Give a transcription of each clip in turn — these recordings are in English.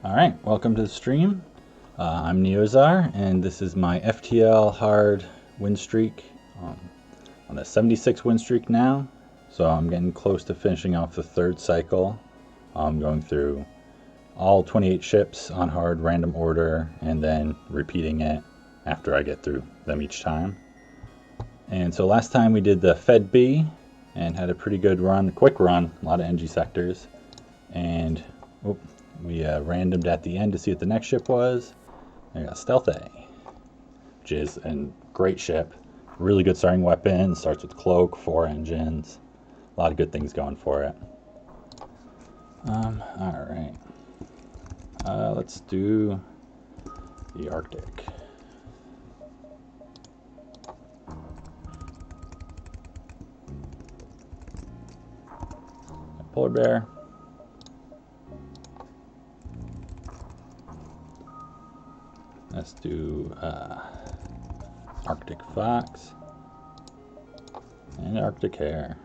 Alright, welcome to the stream. I'm Neozar, and this is my FTL hard win streak. On a 76 win streak now, so I'm getting close to finishing off the third cycle. I'm going through all 28 ships on hard random order, and then repeating it after I get through them each time. And so last time we did the Fed B, and had a pretty good run, quick run, a lot of NG sectors, and we randomed at the end to see what the next ship was. I got Stealth A, which is a great ship. Really good starting weapon. Starts with cloak, 4 engines. A lot of good things going for it. Alright. Let's do the Arctic. Polar Bear. Let's do Arctic Fox and Arctic Hare.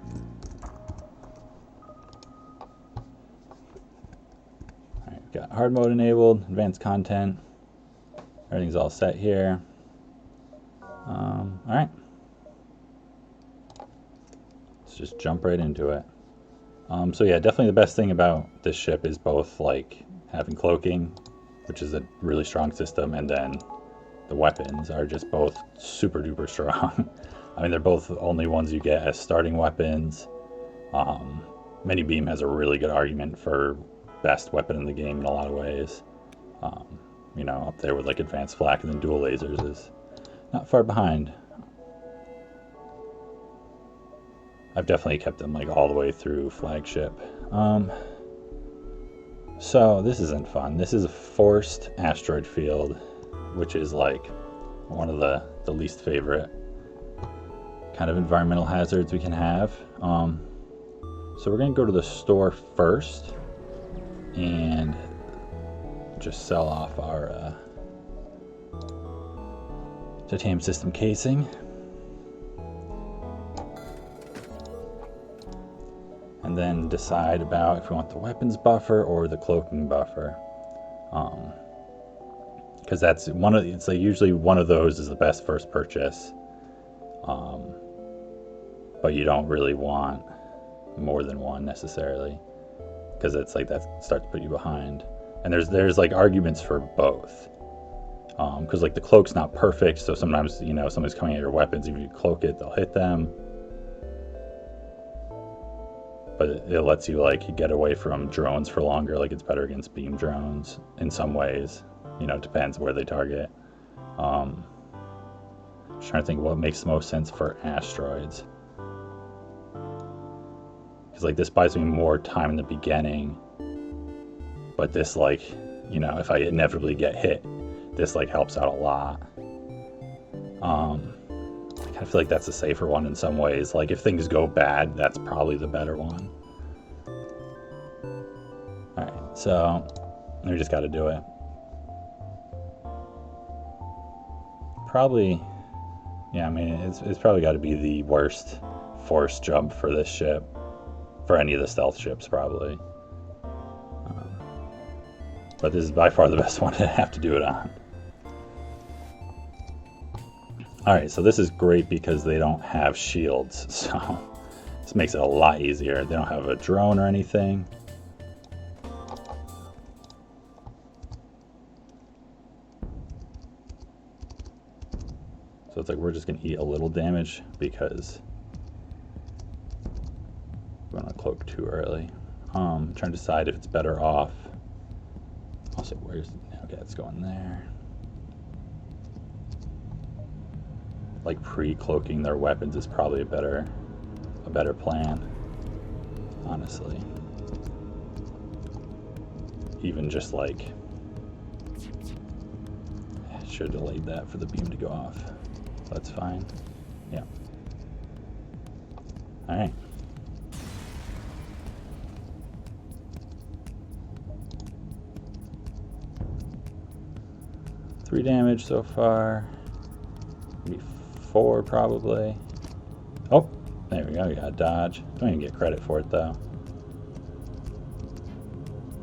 Alright, we've got hard mode enabled, advanced content. Everything's all set here. Alright. Let's just jump right into it. So yeah, definitely the best thing about this ship is both like having cloaking, which is a really strong system, and then the weapons are just both super duper strong. I mean, they're both the only ones you get as starting weapons. Mini Beam has a really good argument for best weapon in the game in a lot of ways. You know, up there with like advanced flak, and then dual lasers is not far behind. I've definitely kept them like all the way through Flagship. So this isn't fun. This is a forced asteroid field, which is like one of the least favorite kind of environmental hazards we can have. So we're gonna go to the store first and just sell off our titanium system casing. And then decide about if we want the weapons buffer or the cloaking buffer, because that's it's like usually one of those is the best first purchase, but you don't really want more than one necessarily, because it's like that starts to put you behind. And there's like arguments for both, because like the cloak's not perfect, so sometimes, you know, somebody's coming at your weapons, if you cloak it, they'll hit them. But it lets you like get away from drones for longer. Like it's better against beam drones in some ways. You know, it depends where they target. Just trying to think what makes the most sense for asteroids. Because like this buys me more time in the beginning. But this, like, you know, if I inevitably get hit, this like helps out a lot. I feel like that's a safer one in some ways. Like if things go bad, that's probably the better one. Alright, so we just got to do it. Probably, yeah, I mean, it's probably got to be the worst forced jump for this ship. For any of the stealth ships, probably. But this is by far the best one to have to do it on. Alright, so this is great because they don't have shields, so this makes it a lot easier. They don't have a drone or anything. So it's like we're just going to eat a little damage because we're going to cloak too early. Trying to decide if it's better off. Also, okay, it's going there. Like pre-cloaking their weapons is probably a better plan, honestly. Even just like, should have delayed that for the beam to go off. That's fine. Yeah. All right. Three damage so far. Maybe forward probably. Oh, there we go, you got a dodge. Don't even get credit for it though.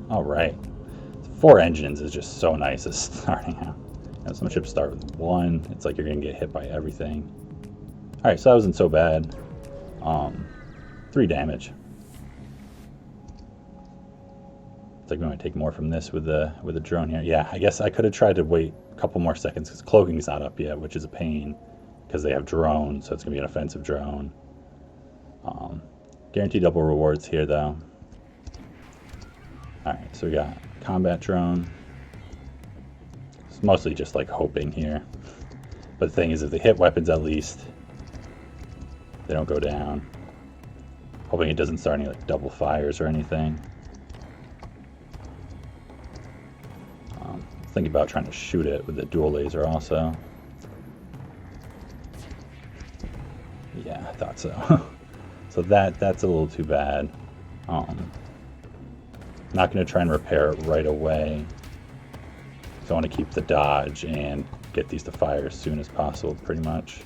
All right, 4 engines is just so nice as starting out. Now, some ships start with 1. It's like you're gonna get hit by everything. All right, so that wasn't so bad. 3 damage. It's like we might take more from this with the drone here. Yeah, I guess I could have tried to wait a couple more seconds because cloaking's not up yet, which is a pain because they have drones, so it's gonna be an offensive drone. Guaranteed double rewards here though. All right, so we got combat drone. It's mostly just like hoping here, but the thing is, if they hit weapons, at least they don't go down. Hoping it doesn't start any like double fires or anything. Thinking about trying to shoot it with the dual laser also. Yeah, I thought so. So that's a little too bad. Not going to try and repair it right away. So I want to keep the dodge and get these to fire as soon as possible, pretty much.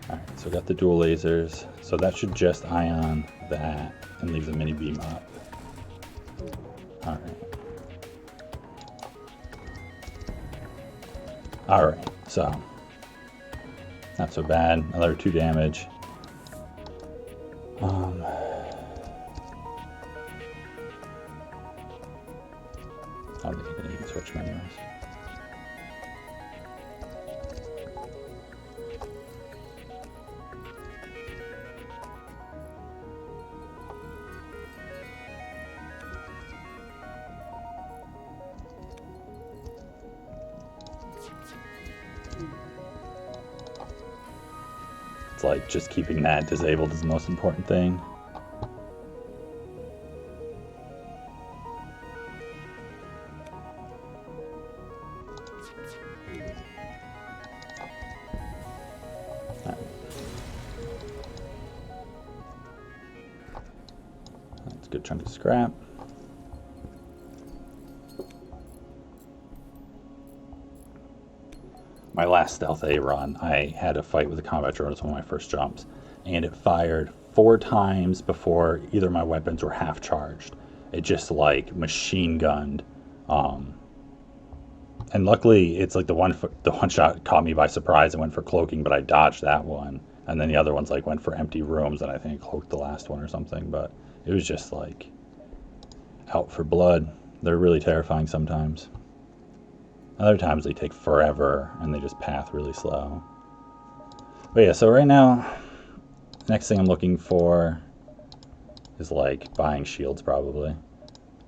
Alright, so we got the dual lasers. So that should just ion that and leave the mini beam up. Alright, so not so bad. Another 2 damage. I don't think I can even switch menus. It's like just keeping that disabled is the most important thing. That's a good chunk of scrap. My last Stealth A run, I had a fight with a combat drone. It's one of my first jumps, and it fired 4 times before either of my weapons were half charged. It just like machine gunned, and luckily it's like the one shot caught me by surprise and went for cloaking, but I dodged that one, and then the other ones like went for empty rooms, and I think cloaked the last one or something. But it was just like out for blood. They're really terrifying sometimes. Other times they take forever and they just path really slow. But yeah, so right now, next thing I'm looking for is like buying shields probably.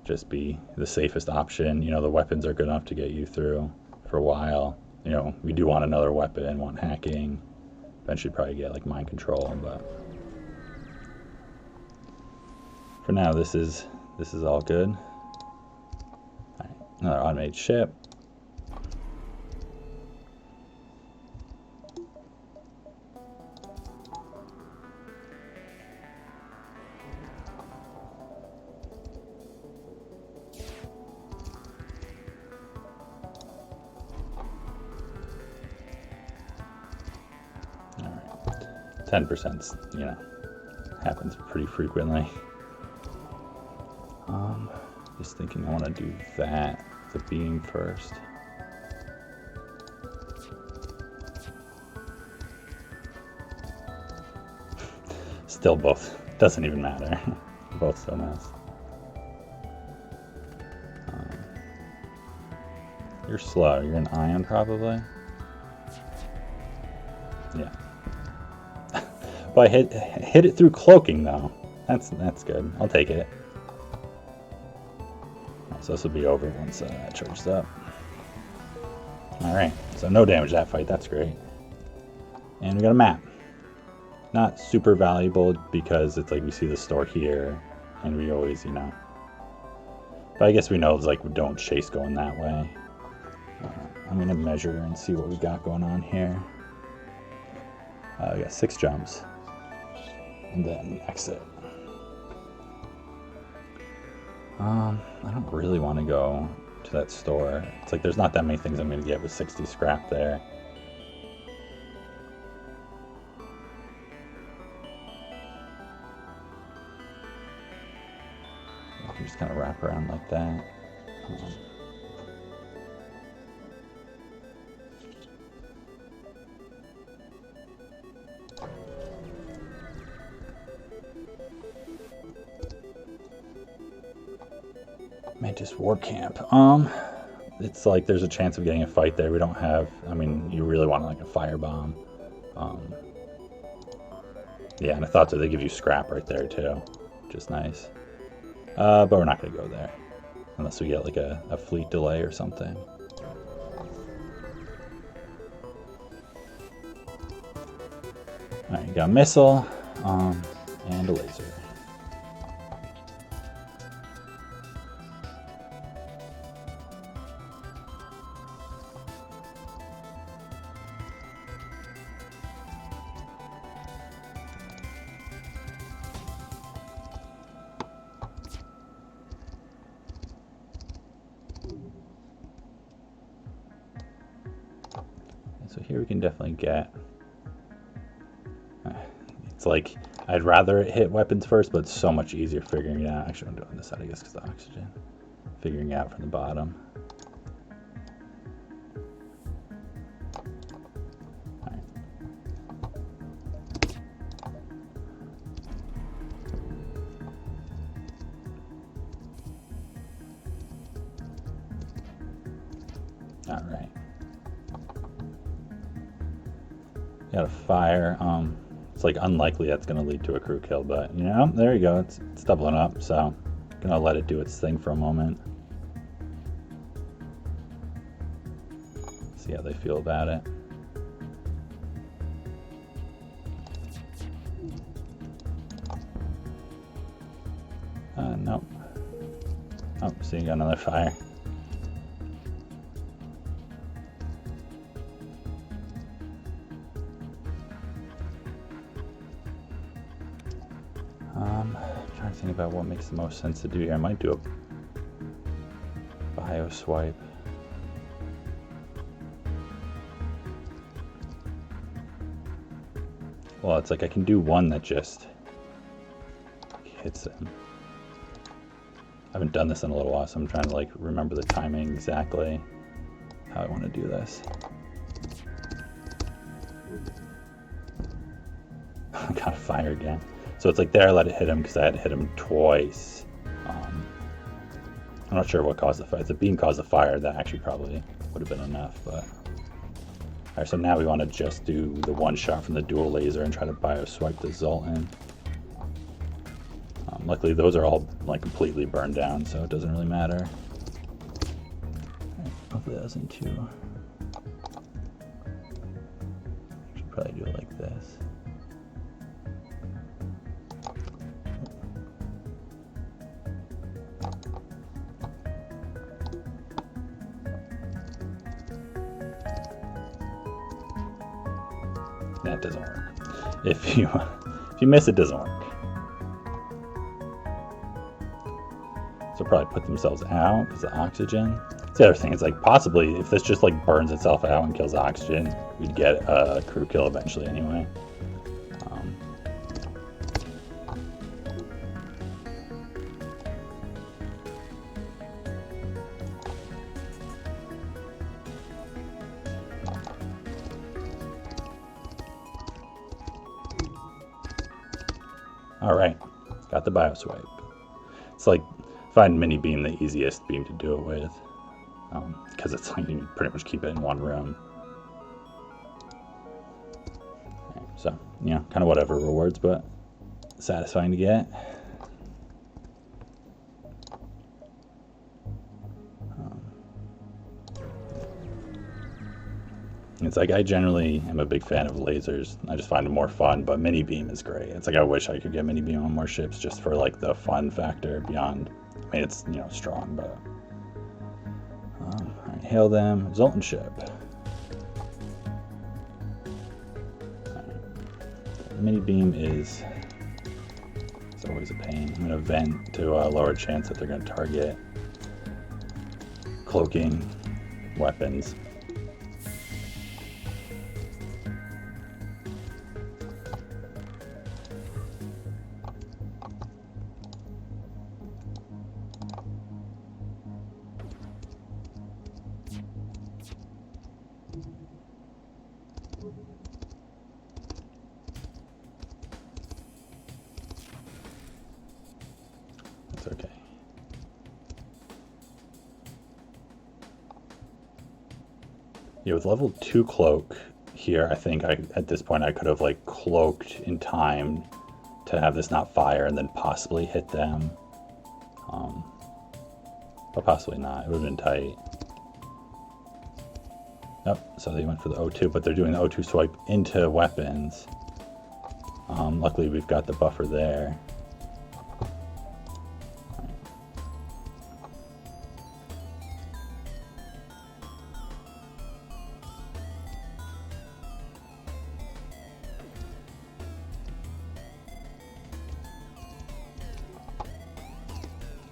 Just be the safest option. You know, the weapons are good enough to get you through for a while. You know, we do want another weapon, want hacking. Eventually probably get like mind control, but for now this is all good. All right, another automated ship. All right, 10%, you know, happens pretty frequently. Just thinking I want to do that, the beam first. Still both, doesn't even matter. Both still miss. You're slow, you're an ion probably? Yeah. But I hit it through cloaking though. That's good, I'll take it. So this will be over once that charges up. Alright, so no damage that fight, that's great. And we got a map. Not super valuable because it's like we see the store here and we always, you know. But I guess we know it's like we don't chase going that way. I'm going to measure and see what we got going on here. We got 6 jumps. And then exit. I don't really want to go to that store. It's like there's not that many things I'm going to get with 60 scrap there. You can just kind of wrap around like that. Mantis War Camp. It's like there's a chance of getting a fight there. We don't have. I mean, you really want like a firebomb. Yeah, and I thought that they give you scrap right there too, which is nice. But we're not gonna go there unless we get like a fleet delay or something. All right, you got a missile and a laser. So here we can definitely get, it's like, I'd rather it hit weapons first, but it's so much easier figuring it out. Actually, I'm doing this side, I guess, because of the oxygen. Figuring it out from the bottom. All right. Got a fire. It's like unlikely that's going to lead to a crew kill, but you know, there you go. It's doubling up, so I'm gonna let it do its thing for a moment. See how they feel about it. Nope. Oh, so you got another fire. Trying to think about what makes the most sense to do here. I might do a bio swipe. Well, it's like I can do one that just hits him. I haven't done this in a little while, so I'm trying to like remember the timing exactly how I want to do this. I got a fire again. So it's like there I let it hit him because I had to hit him twice. I'm not sure what caused the fire. If the beam caused the fire, that actually probably would have been enough. But alright, so now we want to just do the one shot from the dual laser and try to bio swipe the Zoltan. Luckily those are all like completely burned down, so it doesn't really matter. Right, hopefully that wasn't too. Should probably do it like this. That doesn't work. If you miss, it doesn't work. So probably put themselves out because of oxygen. That's the other thing. It's like possibly if this just like burns itself out and kills oxygen, we'd get a crew kill eventually anyway. All right, got the bio swipe. It's like find mini beam the easiest beam to do it with, because it's like you can pretty much keep it in one room. Okay, so you know, kind of whatever rewards, but satisfying to get. It's like I generally am a big fan of lasers. I just find them more fun, but mini beam is great. It's like I wish I could get mini beam on more ships just for like the fun factor beyond. I mean, it's, you know, strong, but all right, hail them. Zoltan ship. Right. Mini beam is It's always a pain. I'm going to vent to a lower chance that they're going to target cloaking weapons. It's okay. Yeah, with level 2 cloak here, I think at this point I could have like cloaked in time to have this not fire and then possibly hit them. But possibly not. It would have been tight. Yep, so they went for the O2, but they're doing the O2 swipe into weapons. Luckily we've got the buffer there.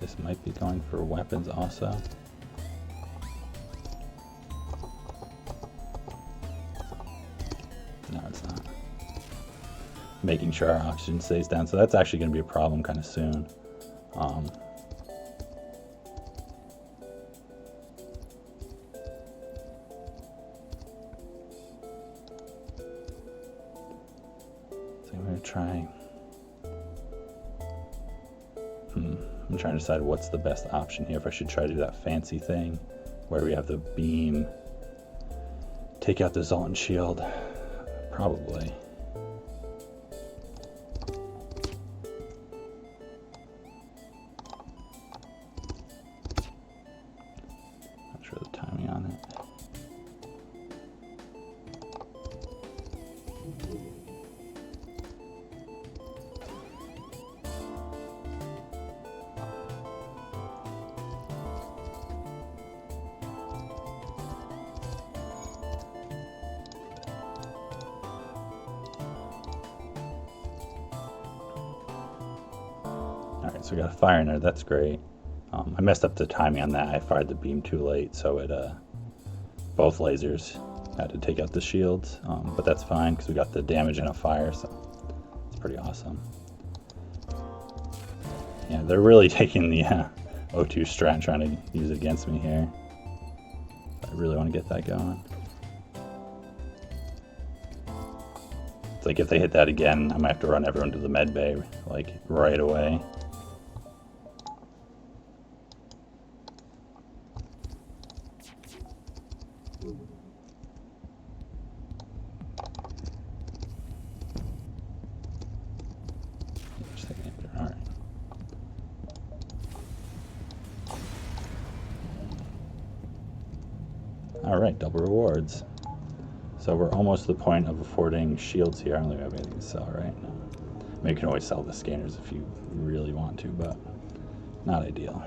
This might be going for weapons also. No, it's not. Making sure our oxygen stays down, so that's actually going to be a problem kind of soon. So I'm going to try. I'm trying to decide what's the best option here. If I should try to do that fancy thing where we have the beam take out the Zoltan shield. Probably. Not sure the timing on it. Alright, so we got a fire in there, that's great. I messed up the timing on that. I fired the beam too late, so it both lasers had to take out the shields, but that's fine because we got the damage and a fire, so it's pretty awesome. Yeah, they're really taking the O2 strat and trying to use it against me here. I really want to get that going. It's like if they hit that again, I might have to run everyone to the med bay like right away. Alright. Alright, double rewards. So we're almost to the point of affording shields here. I don't think we have anything to sell right now. I mean, you can always sell the scanners if you really want to, but not ideal.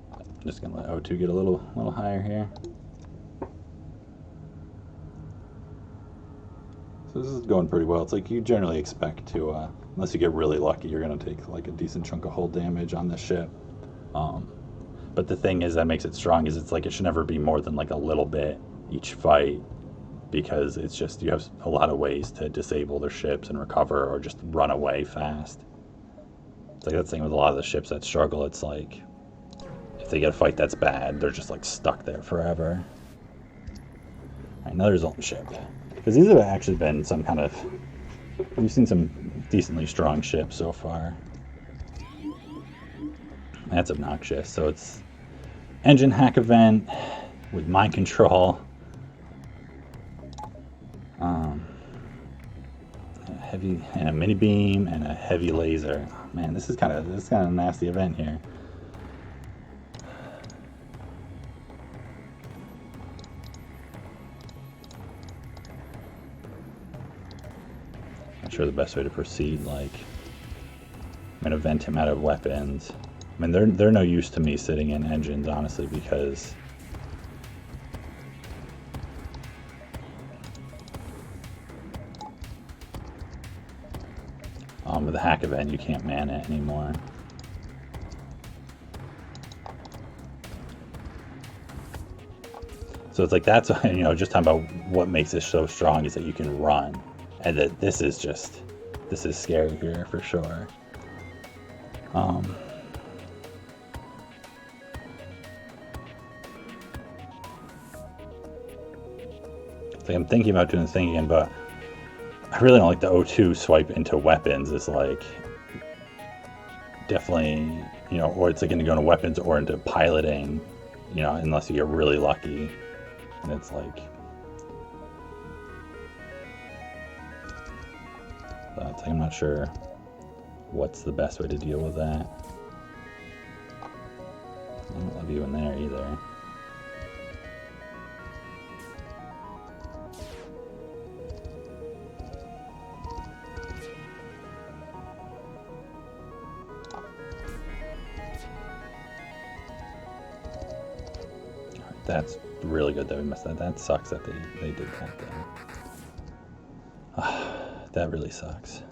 I'm just gonna let O2 get a little higher here. So this is going pretty well. It's like you generally expect to, unless you get really lucky, you're gonna take like a decent chunk of hull damage on this ship. But the thing is that makes it strong is it's like it should never be more than like a little bit each fight, because it's just you have a lot of ways to disable their ships and recover or just run away fast. It's like that thing with a lot of the ships that struggle. It's like if they get a fight that's bad, they're just like stuck there forever. Alright, another Zoltan ship. Because these have actually been some kind of... We've seen some decently strong ships so far. That's obnoxious. So it's engine hack event with mind control. A heavy and a mini beam and a heavy laser. Man, this is kind of a nasty event here. Not sure the best way to proceed. Like, I'm gonna vent him out of weapons. I mean, they're no use to me sitting in engines, honestly, because with the hack event, you can't man it anymore. So it's like, that's, you know, just talking about what makes this so strong is that you can run, and that this is scary here for sure. It's like I'm thinking about doing the thing again, but I really don't like the O2 swipe into weapons. It's like definitely, you know, or it's like going to go into weapons or into piloting, you know, unless you get really lucky. And it's like, I'm not sure what's the best way to deal with that. I don't love you in there either. That's really good that we missed that. That sucks that they did that then. That really sucks.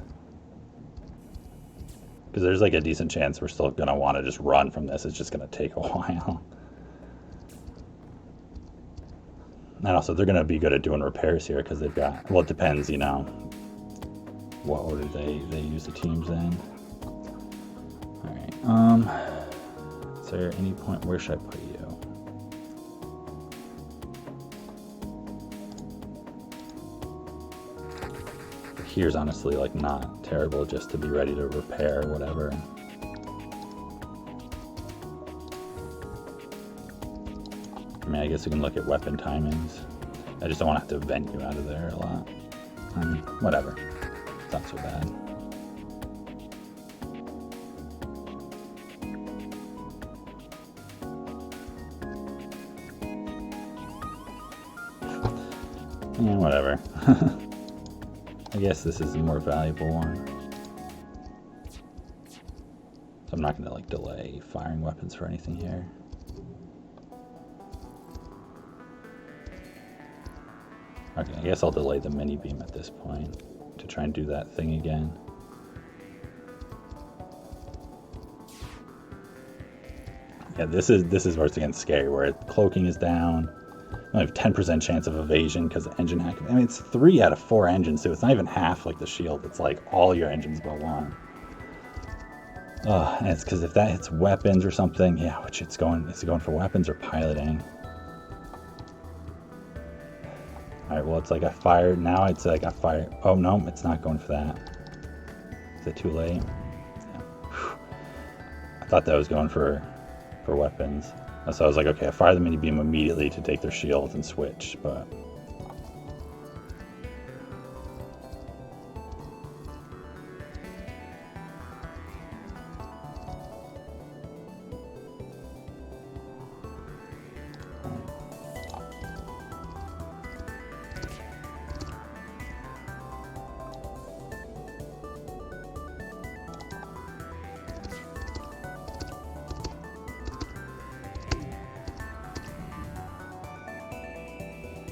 Because there's like a decent chance we're still going to want to just run from this. It's just going to take a while. And also, they're going to be good at doing repairs here because they've got, well, it depends, you know, what order they use the teams in. Alright, is there any point, where should I put you? Here's honestly like not terrible, just to be ready to repair whatever. I mean, I guess we can look at weapon timings. I just don't want to have to vent you out of there a lot. Whatever. It's not so bad. Yeah, whatever. I guess this is the more valuable one. So I'm not going to like delay firing weapons for anything here. Okay, I guess I'll delay the mini beam at this point to try and do that thing again. Yeah, this is where it's getting scary, where cloaking is down. I have 10% chance of evasion because of engine hack. I mean, it's 3 out of 4 engines, so it's not even half like the shield. It's like all your engines but one. And it's because if that hits weapons or something, yeah, which it's going for weapons or piloting. All right, well, it's like I fired. Now it's like I fired. Oh no, it's not going for that. Is it too late? Yeah. I thought that was going for weapons. So I was like, okay, I fire the mini beam immediately to take their shields and switch, but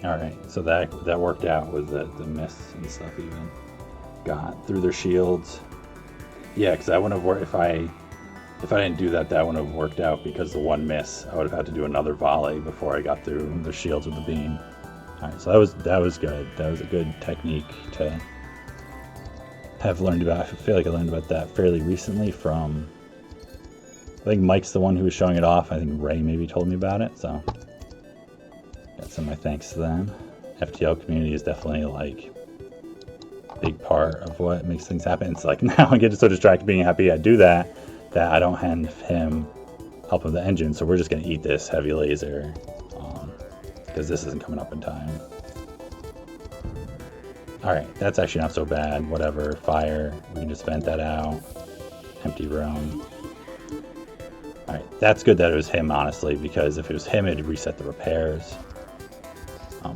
alright, so that worked out with the miss and stuff even. Got through their shields. Yeah, because that wouldn't have worked if I didn't do that. That wouldn't have worked out because the one miss, I would have had to do another volley before I got through the shields with the beam. Alright, so that was good. That was a good technique to have learned about. I feel like I learned about that fairly recently from, I think Mike's the one who was showing it off. I think Ray maybe told me about it, so got some of my thanks to them. FTL community is definitely like a big part of what makes things happen. It's like now I get so distracted being happy I do that I don't hand him help with the engine, so we're just going to eat this heavy laser because this isn't coming up in time. Alright, that's actually not so bad. Whatever, fire, we can just vent that out. Empty room. Alright, that's good that it was him, honestly, because if it was him, it'd reset the repairs,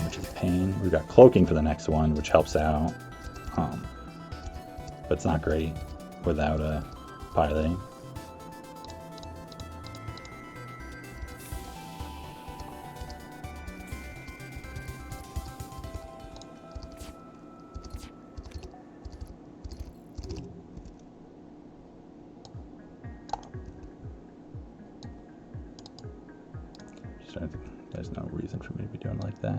which is a pain. We got cloaking for the next one, which helps out, but it's not great without piloting. There's no reason for me to be doing like that.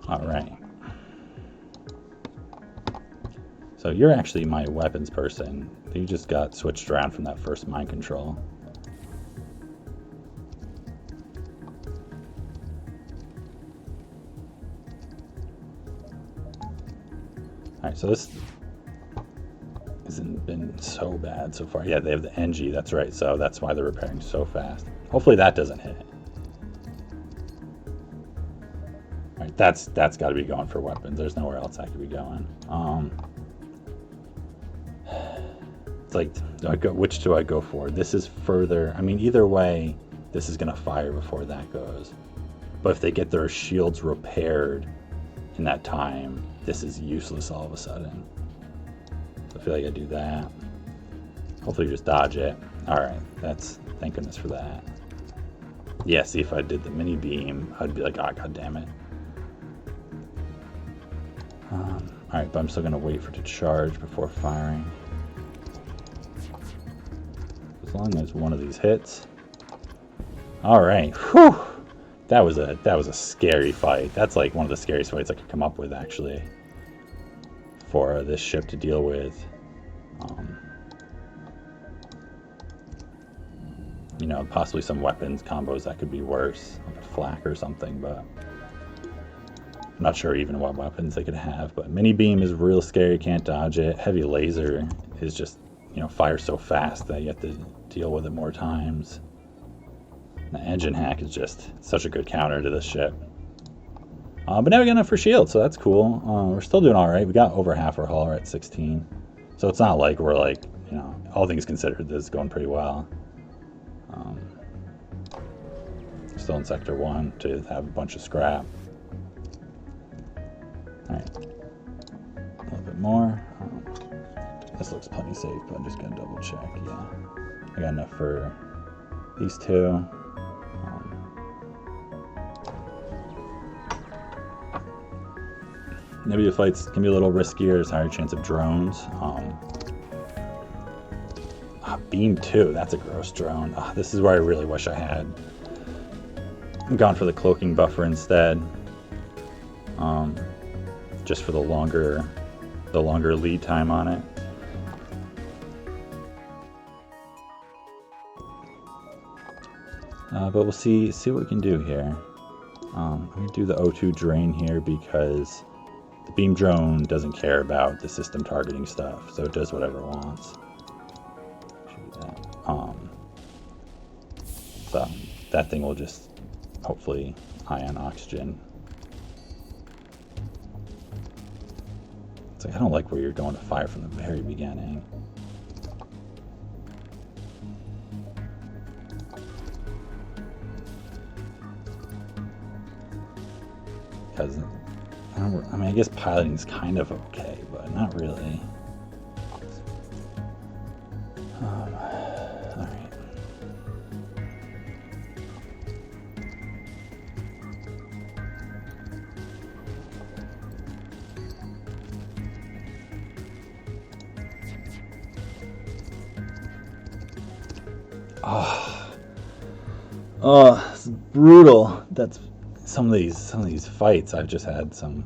Alright. So you're actually my weapons person. You just got switched around from that first mind control. Alright, so this hasn't been so bad so far. Yeah, they have the NG, that's right, so that's why they're repairing so fast. Hopefully that doesn't hit. Alright, that's got to be going for weapons. There's nowhere else that could be going. It's like, which do I go for? This is further. I mean, either way, this is going to fire before that goes. But if they get their shields repaired in that time, this is useless all of a sudden. So I feel like I do that. Hopefully just dodge it. Alright, thank goodness for that. Yeah, see, if I did the mini beam, I'd be like, ah, god damn it. Alright, but I'm still going to wait for it to charge before firing. As long as one of these hits. Alright, whew! That was a scary fight. That's like one of the scariest fights I could come up with, actually, for this ship to deal with. You know, possibly some weapons combos that could be worse, like a flak or something, but I'm not sure even what weapons they could have. But mini beam is real scary, can't dodge it. Heavy laser is just, you know, fires so fast that you have to deal with it more times. The engine hack is just such a good counter to this ship. But now we got enough for shield, so that's cool. We're still doing all right. We got over half our hull. We're at 16. So it's not like we're like, you know, all things considered, this is going pretty well. Still in Sector 1 to have a bunch of scrap. Alright. A little bit more. This looks plenty safe, but I'm just going to double check. Yeah. I got enough for these two. Nebula fights can be a little riskier. There's a higher chance of drones. Beam 2, that's a gross drone. This is where I really wish I had gone for the cloaking buffer instead. Just for the longer lead time on it. But we'll see what we can do here. I'm going to do the O2 drain here because the beam drone doesn't care about the system targeting stuff, so it does whatever it wants. So that thing will just hopefully ion oxygen. It's like, I don't like where you're going to fire from the very beginning. Because, I mean, I guess piloting is kind of okay, but not really. Alright. Oh, it's brutal. That's some of these fights. I've just had some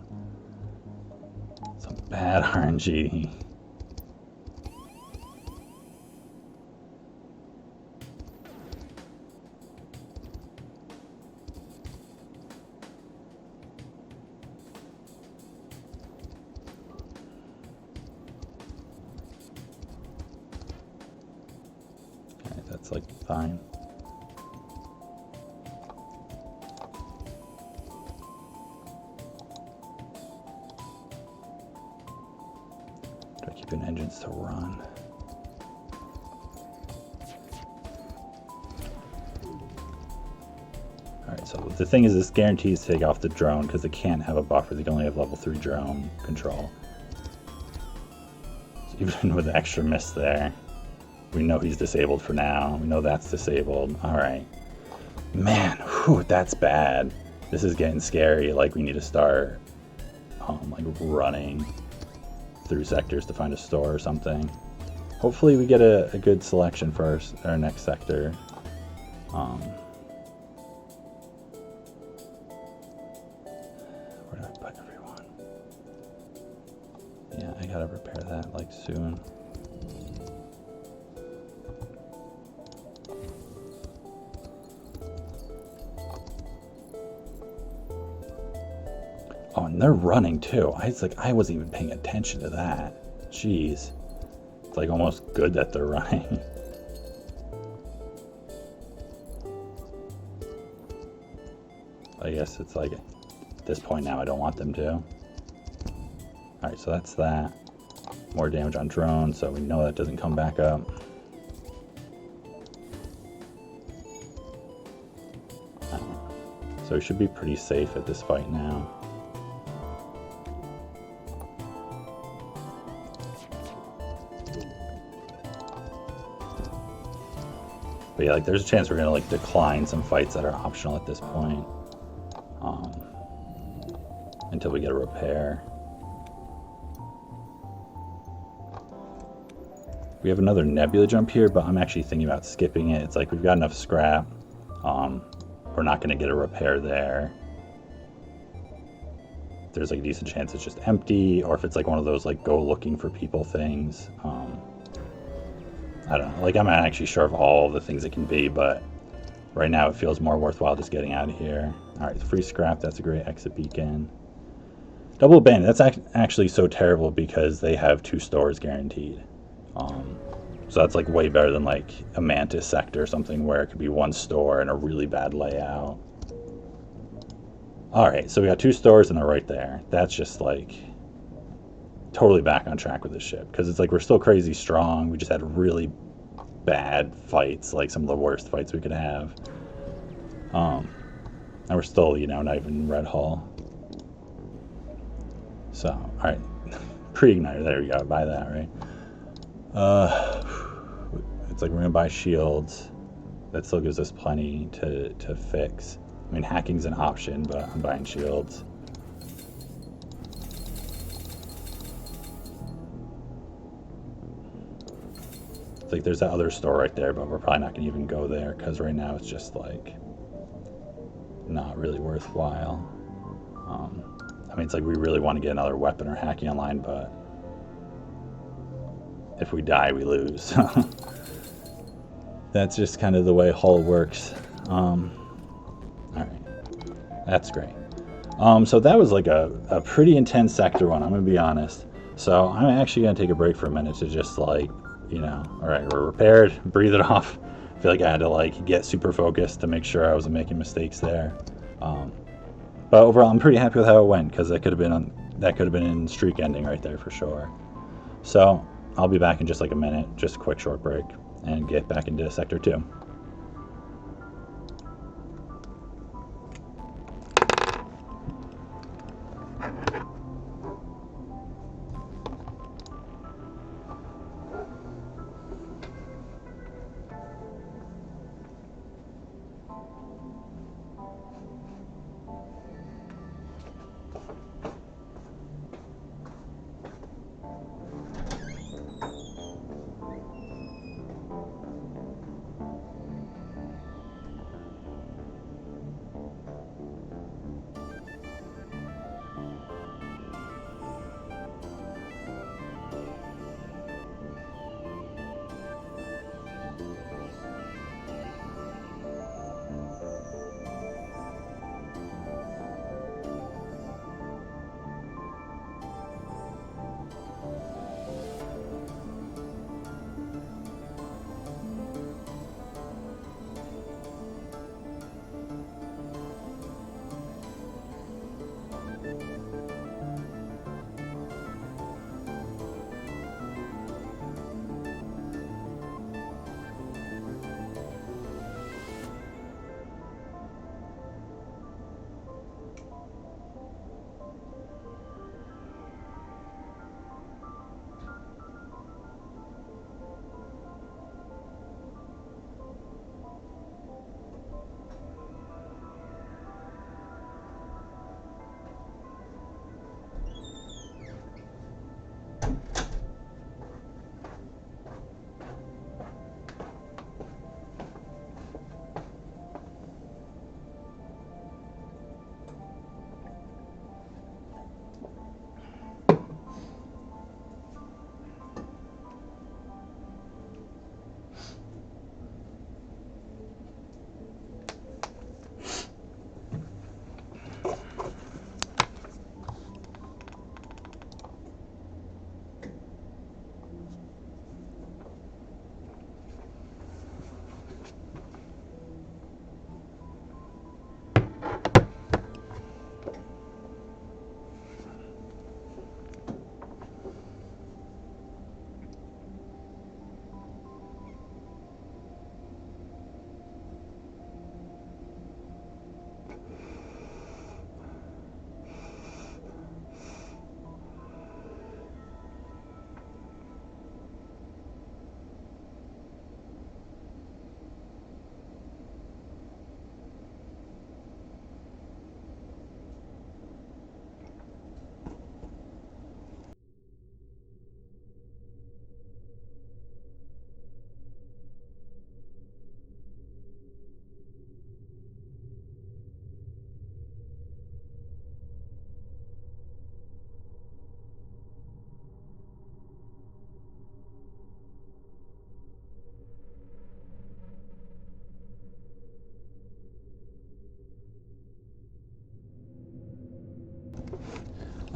bad RNG. Okay, that's like fine. Keeping engines to run. Alright, so the thing is, this guarantees to take off the drone because they can't have a buffer. They can only have level 3 drone control. So even with the extra miss there, we know he's disabled for now. We know that's disabled. Alright. Man, whew, that's bad. This is getting scary. Like, we need to start like running through sectors to find a store or something. hopefully we get a good selection for our next sector. Where do I put everyone? Yeah, I gotta repair that like soon. Oh, and they're running too. I wasn't even paying attention to that. Jeez. It's like almost good that they're running. I guess it's like at this point now I don't want them to. Alright, so that's that. More damage on drones, so we know that doesn't come back up. So we should be pretty safe at this fight now. But yeah, like there's a chance we're gonna like decline some fights that are optional at this point, until we get a repair. We have another nebula jump here, but I'm actually thinking about skipping it. It's like we've got enough scrap. We're not gonna get a repair there. There's like a decent chance it's just empty, or if it's like one of those like go looking for people things. I don't know, like I'm not actually sure of all the things it can be, but right now it feels more worthwhile just getting out of here. Alright, free scrap, that's a great exit beacon. Double abandon, that's actually so terrible because they have 2 stores guaranteed. So that's like way better than like a Mantis sector or something where it could be 1 store and a really bad layout. Alright, so we got 2 stores and they're right there. That's just like totally back on track with this ship, because it's like we're still crazy strong. We just had really bad fights, like some of the worst fights we could have, and we're still, you know, not even red hull. So all right, pre-igniter, there we go, buy that, right? It's like we're gonna buy shields. That still gives us plenty to fix. I mean, hacking's an option, but I'm buying shields. It's like there's that other store right there, but we're probably not going to even go there because right now it's just like not really worthwhile. I mean, it's like we really want to get another weapon or hacking online, but if we die, we lose. That's just kind of the way hull works. All right, that's great. So that was like a pretty intense sector one, I'm going to be honest. So I'm actually going to take a break for a minute to just like, you know, all right, we're repaired, breathe it off. I feel like I had to like get super focused to make sure I wasn't making mistakes there. But overall, I'm pretty happy with how it went, because that could have been in streak ending right there for sure. So I'll be back in just like a minute, just a quick short break, and get back into sector 2.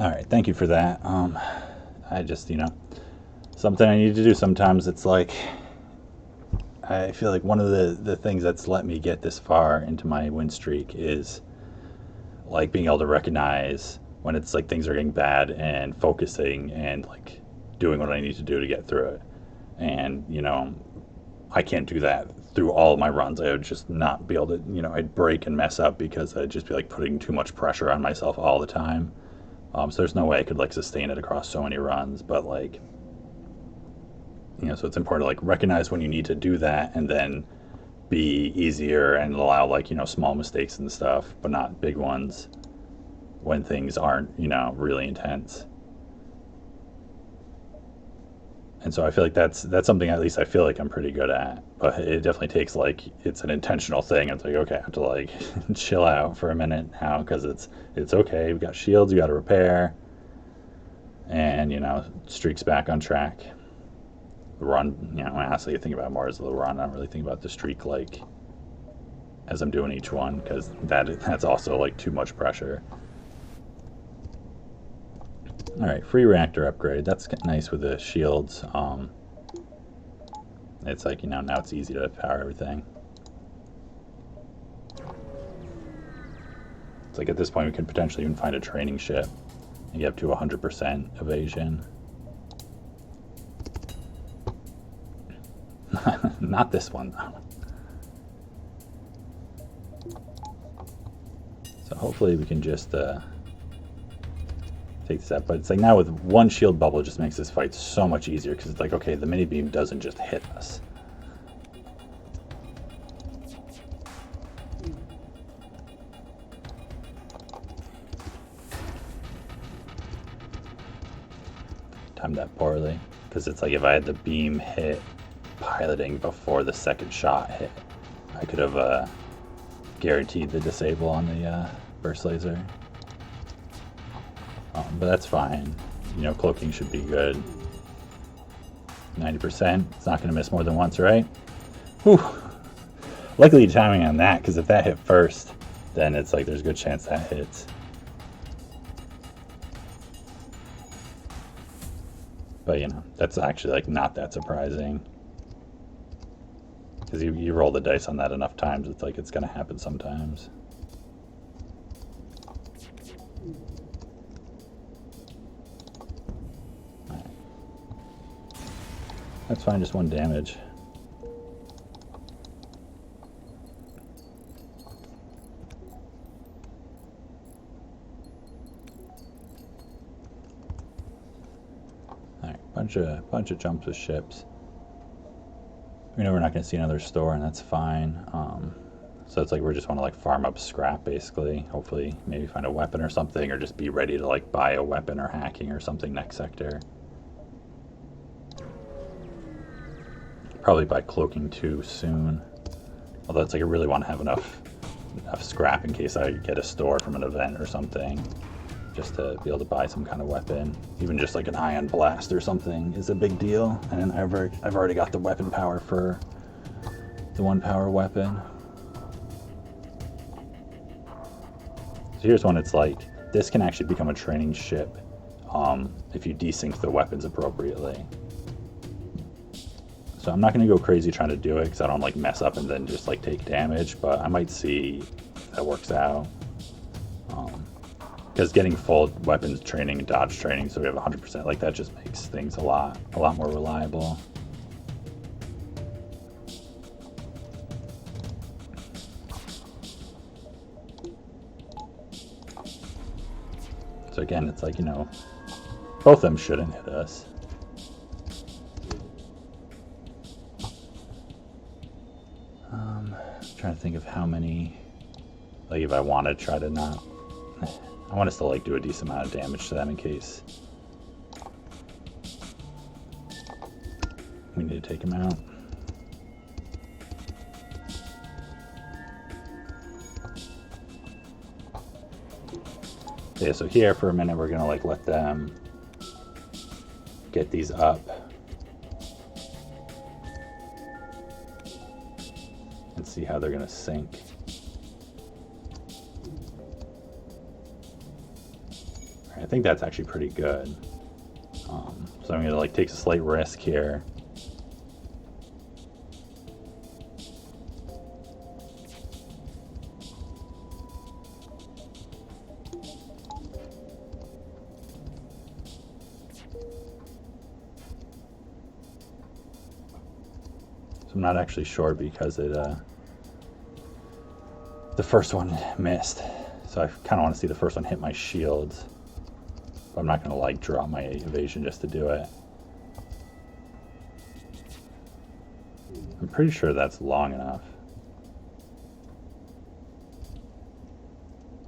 All right, thank you for that. I just, something I need to do sometimes. It's like, I feel like one of the things that's let me get this far into my win streak is like being able to recognize when it's like things are getting bad and focusing and like doing what I need to do to get through it. And, I can't do that through all of my runs. I would just not be able to, I'd break and mess up because I'd just be like putting too much pressure on myself all the time. So there's no way I could like sustain it across so many runs, but like, so it's important to like recognize when you need to do that and then be easier and allow like, small mistakes and stuff, but not big ones when things aren't, really intense. And so I feel like that's something at least I feel like I'm pretty good at, but it definitely takes like, it's an intentional thing. It's like, okay, I have to like chill out for a minute now because it's okay. We've got shields, you got to repair, and streaks back on track. The run, honestly, I think about it more as the run. I don't really think about the streak like as I'm doing each one because that's also like too much pressure. All right, free reactor upgrade. That's nice with the shields. It's like, now it's easy to power everything. It's like at this point we could potentially even find a training ship and get up to 100% evasion. Not this one though. So hopefully we can just take this out, but it's like now with one shield bubble it just makes this fight so much easier because it's like, okay, the mini beam doesn't just hit us. Timed that poorly because it's like if I had the beam hit piloting before the second shot hit, I could have guaranteed the disable on the burst laser. But that's fine. Cloaking should be good. 90%. It's not going to miss more than once, right? Whew. Luckily timing on that, because if that hit first, then it's like there's a good chance that hits. But, that's actually like not that surprising. Because you roll the dice on that enough times, it's like it's going to happen sometimes. That's fine, just one damage. Alright, bunch of jumps with ships. We know we're not going to see another store, and that's fine. So it's like we just want to like farm up scrap basically. Hopefully maybe find a weapon or something, or just be ready to like buy a weapon or hacking or something next sector. Probably buy cloaking too soon. Although it's like I really want to have enough scrap in case I get a store from an event or something. Just to be able to buy some kind of weapon. Even just like an ion blast or something is a big deal. And I've already got the weapon power for the 1 power weapon. So here's one. It's like this can actually become a training ship if you desync the weapons appropriately. So I'm not going to go crazy trying to do it because I don't like mess up and then just like take damage, but I might see if that works out. Because getting full weapons training and dodge training, so we have 100%, like that just makes things a lot more reliable. So again, it's like, both of them shouldn't hit us. Trying to think of how many, like if I want to try to not, I want to still like do a decent amount of damage to them in case we need to take them out. Okay, so here for a minute we're gonna like let them get these up. And see how they're going to sink. I think that's actually pretty good. So I'm gonna like take a slight risk here. So I'm not actually sure because it the first one missed. So I kind of want to see the first one hit my shields. But I'm not going to like drop my evasion just to do it. I'm pretty sure that's long enough.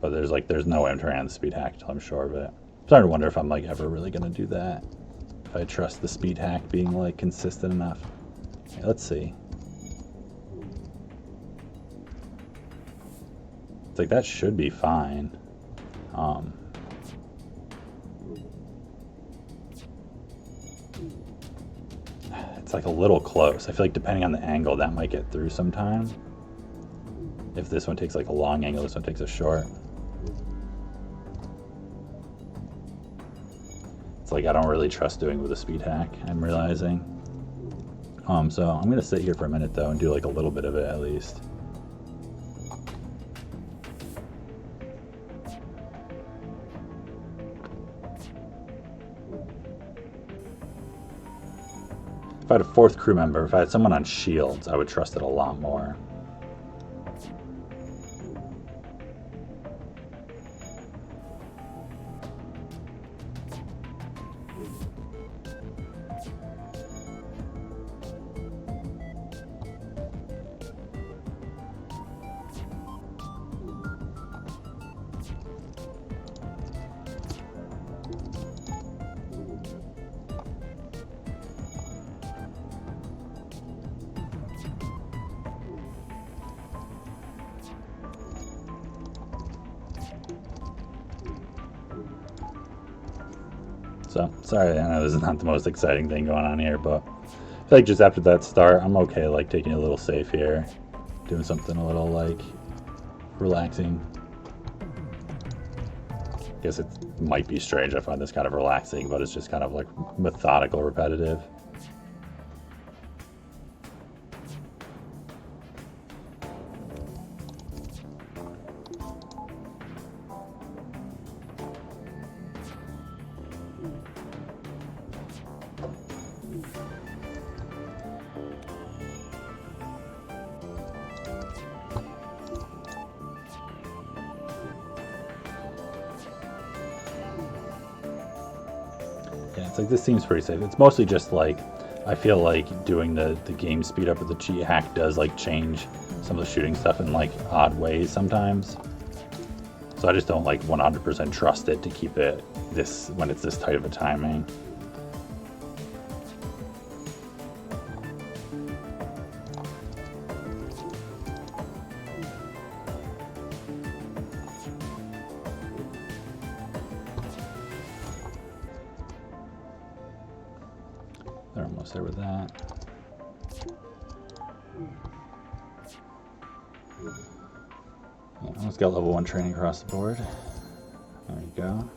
But there's no way I'm turning on the speed hack until I'm sure of it. I'm starting to wonder if I'm like ever really going to do that. If I trust the speed hack being like consistent enough. Okay, let's see. It's like that should be fine. It's like a little close. I feel like depending on the angle, that might get through sometime. If this one takes like a long angle, this one takes a short. It's like I don't really trust doing with a speed hack, I'm realizing. So I'm gonna sit here for a minute though and do like a little bit of it at least. If I had a fourth crew member, if I had someone on shields, I would trust it a lot more. So, sorry, I know this is not the most exciting thing going on here, but I feel like just after that start, I'm okay, like, taking it a little safe here. Doing something a little, like, relaxing. I guess it might be strange, I find this kind of relaxing, but it's just kind of, like, methodical, repetitive. Yeah, it's like this seems pretty safe. It's mostly just like I feel like doing the game speed up with the cheat hack does like change some of the shooting stuff in like odd ways sometimes. So I just don't like 100% trust it to keep it this when it's this tight of a timing. They're almost there with that. Yeah, almost got level 1 training across the board. There we go.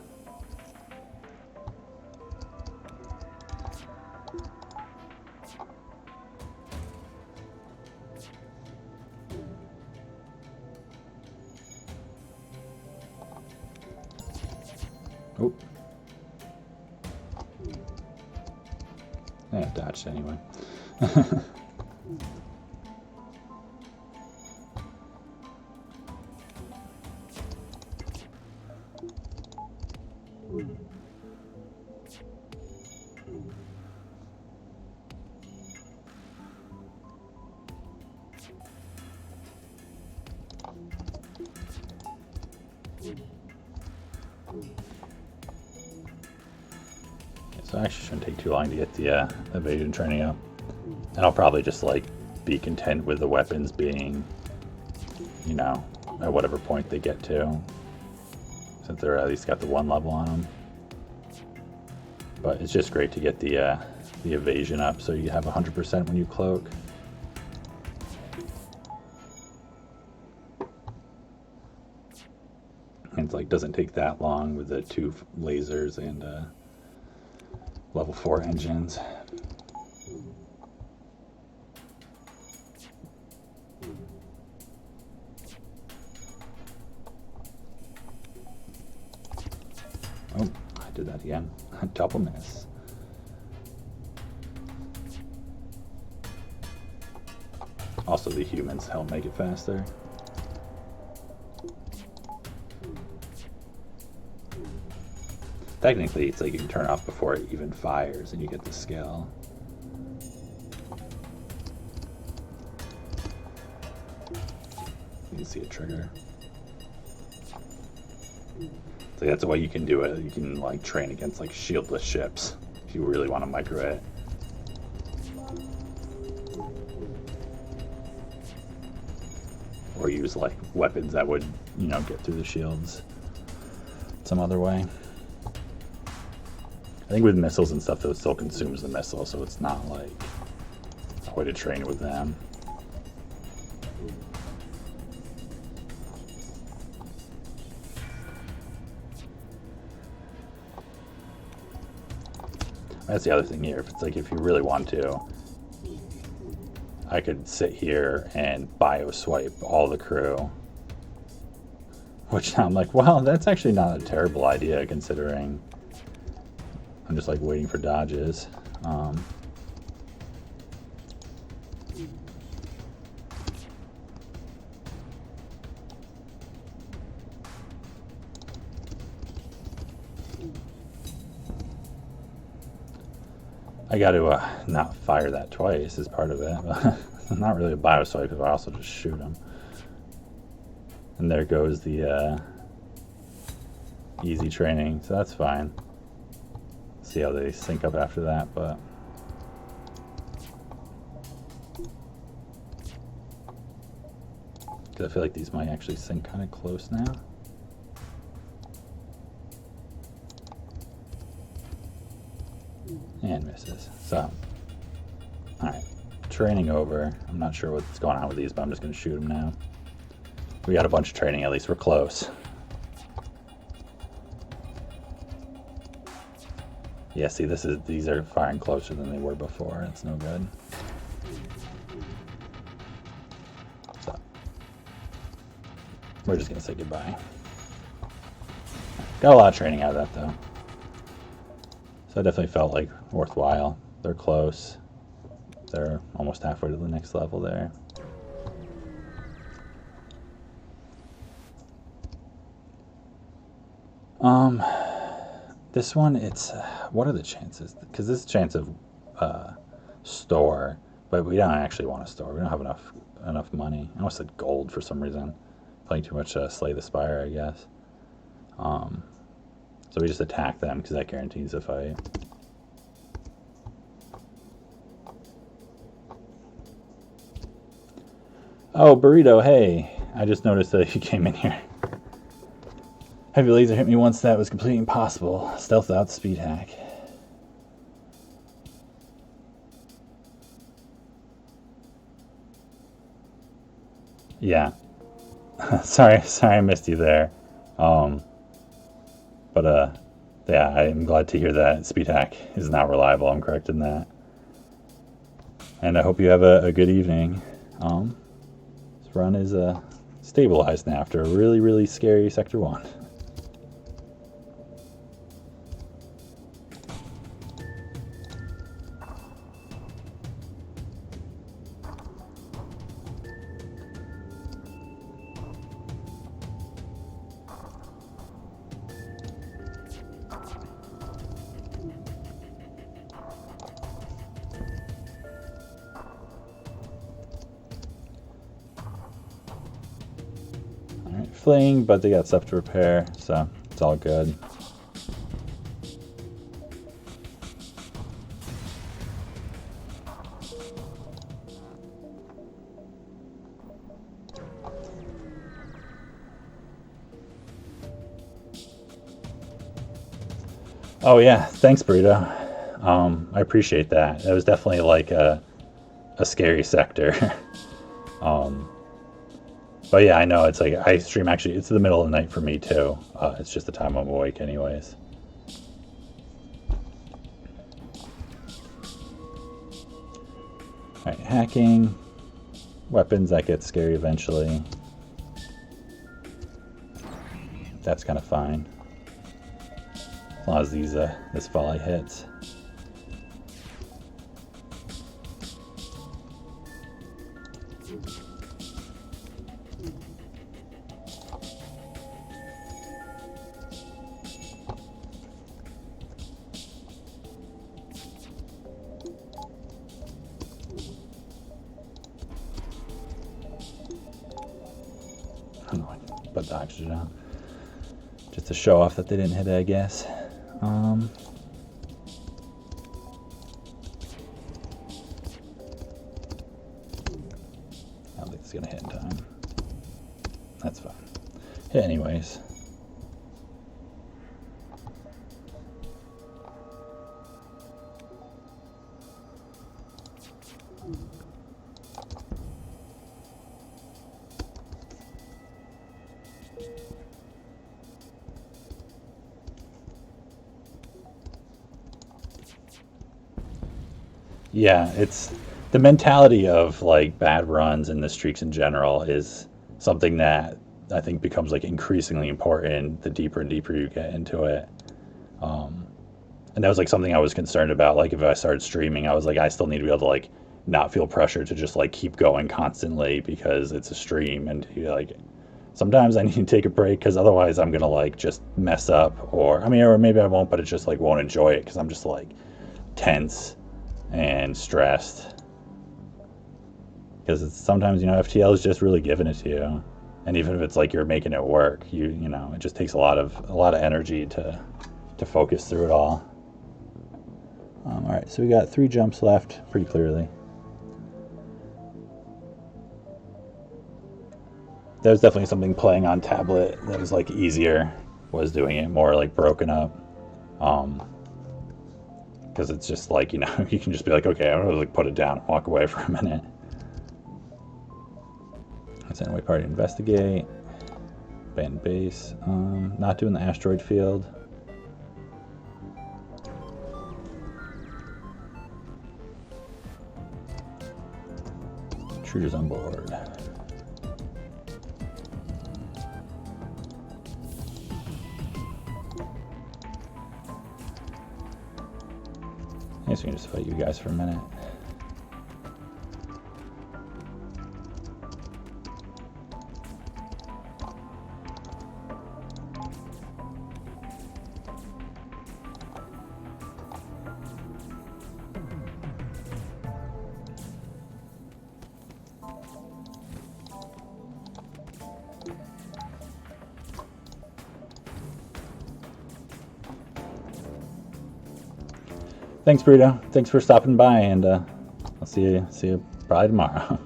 Oh. Yeah, dodged anyway. So it actually shouldn't take too long to get the evasion training up. And I'll probably just like be content with the weapons being, you know, at whatever point they get to. Since they're at least got the 1 level on them. But it's just great to get the evasion up so you have 100% when you cloak. And it's like doesn't take that long with the 2 lasers and level 4 engines. Oh, I did that again. Double miss. Also, the humans help make it faster. Technically, it's like you can turn off before it even fires and you get the skill. You can see a trigger. So that's the way you can do it. You can like train against like shieldless ships if you really want to micro it. Or use like weapons that would, you know, get through the shields some other way. I think with missiles and stuff, though, it still consumes the missile, so it's not like a way to train with them. That's the other thing here. If it's like, if you really want to, I could sit here and bio-swipe all the crew. Which now I'm like, well, that's actually not a terrible idea, considering I'm just like waiting for dodges. I got to not fire that twice as part of it. Not really a bio-swipe, because I also just shoot them. And there goes the easy training, so that's fine. See how they sync up after that, but because I feel like these might actually sync kind of close now. And misses. So, alright, training over. I'm not sure what's going on with these, but I'm just going to shoot them now. We got a bunch of training, at least we're close. Yeah, see, these are firing closer than they were before. It's no good. So, we're just going to say goodbye. Got a lot of training out of that, though. So I definitely felt like worthwhile. They're close. They're almost halfway to the next level there. This one, it's what are the chances? Because this is a chance of store, but we don't actually want to store. We don't have enough money. I almost said gold for some reason. Playing too much Slay the Spire, I guess. So we just attack them because that guarantees a fight. Oh, Burrito, hey. I just noticed that you came in here. Heavy laser hit me once. That was completely impossible. Stealth out, speed hack. Yeah. sorry I missed you there. Yeah, I'm glad to hear that speed hack is not reliable. I'm correct in that. And I hope you have a good evening. This run is stabilized now after a really, really scary Sector 1. Fleeing, but they got stuff to repair, so it's all good. Oh yeah, thanks, Burrito. I appreciate that. It was definitely like a scary sector. But yeah, I know it's like I stream actually. It's the middle of the night for me too. It's just the time I'm awake, anyways. All right, hacking, weapons that get scary eventually. That's kind of fine as long as these this volley hits. Put the oxygen on just to show off that they didn't hit it, I guess. I don't think it's gonna hit in time. That's fine. Hit anyways. Yeah, it's the mentality of like bad runs and the streaks in general is something that I think becomes like increasingly important the deeper and deeper you get into it. And that was like something I was concerned about. Like if I started streaming, I was like, I still need to be able to like not feel pressure to just like keep going constantly because it's a stream and like sometimes I need to take a break because otherwise I'm gonna like just mess up or I mean or maybe I won't, but it just like won't enjoy it because I'm just like tense and stressed because it's sometimes FTL is just really giving it to you, and even if it's like you're making it work, you know it just takes a lot of energy to focus through it all. All right, so we got 3 jumps left pretty clearly. There's definitely something playing on tablet that was like easier, was doing it more like broken up. Because it's just like, you can just be like, okay, I'm gonna like put it down and walk away for a minute. Let's anyway party investigate. Abandoned base. Not doing the asteroid field. Intruders on board. I guess we can just fight you guys for a minute. Thanks, Burrito. Thanks for stopping by, and I'll see you probably tomorrow.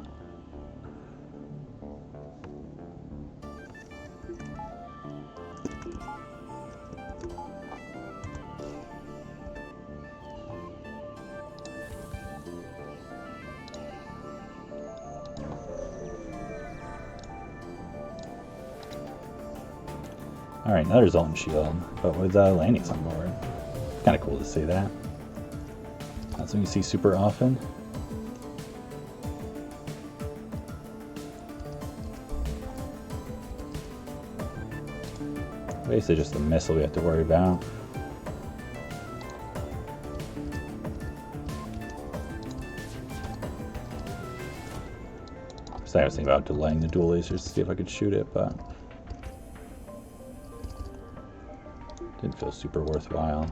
All right, another Zoltan shield, but with landings on board. Kind of cool to see that. Not something you see super often. Basically just a missile we have to worry about. So I was thinking about delaying the dual lasers to see if I could shoot it, but didn't feel super worthwhile.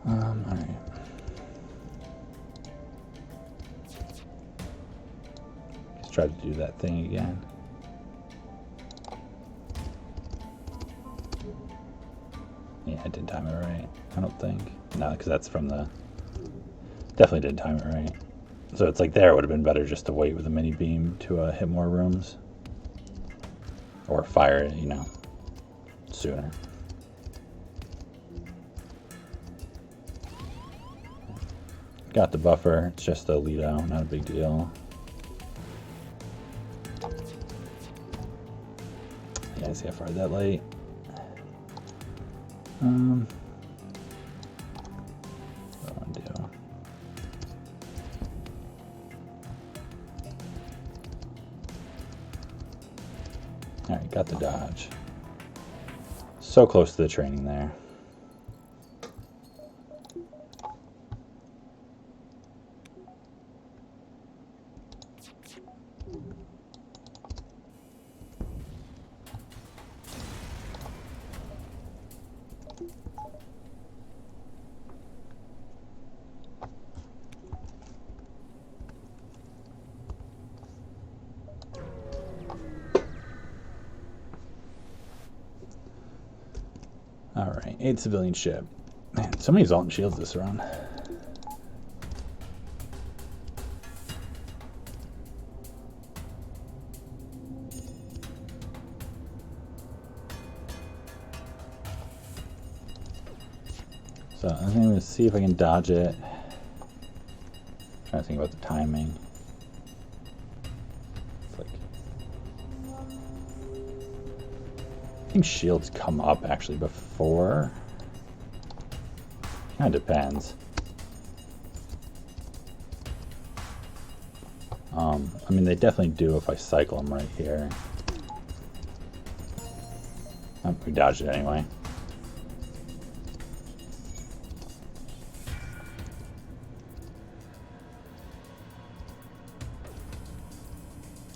All right. Just try to do that thing again. Yeah, I didn't time it right. I don't think. No, because that's from the... Definitely didn't time it right. So it's like there it would have been better just to wait with a mini beam to hit more rooms. Or fire it, you know, sooner. Got the buffer, it's just a Lido, not a big deal. Yeah, see how far that light. What do I want to do? Alright, got the dodge. So close to the training there. Alright, 8 civilian ship. Man, so many Zoltan shields this run. So I'm going to see if I can dodge it. Trying to think about the timing. It's like, I think shields come up actually before. Kind of depends. I mean, they definitely do if I cycle them right here. Oh, we dodged it anyway.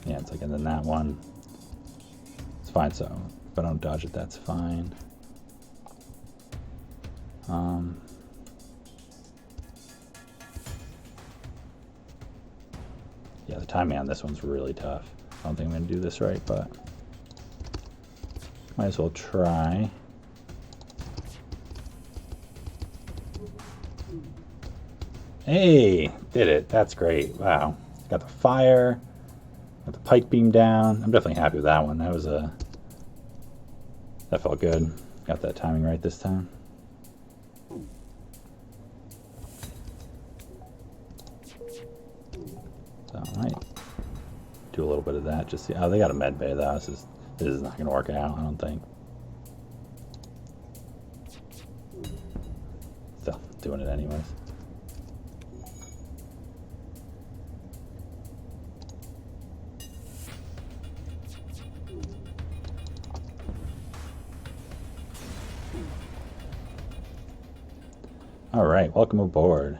Yeah, it's like, and then that one. It's fine, so if I don't dodge it, that's fine. Yeah, the timing on this one's really tough. I don't think I'm going to do this right, but might as well try. Hey, did it. That's great. Wow. Got the fire. Got the pike beam down. I'm definitely happy with that one. That was that felt good. Got that timing right this time. So I might do a little bit of that. Just see. Oh, they got a med bay though. This is not going to work out, I don't think. Still doing it anyways. All right, welcome aboard.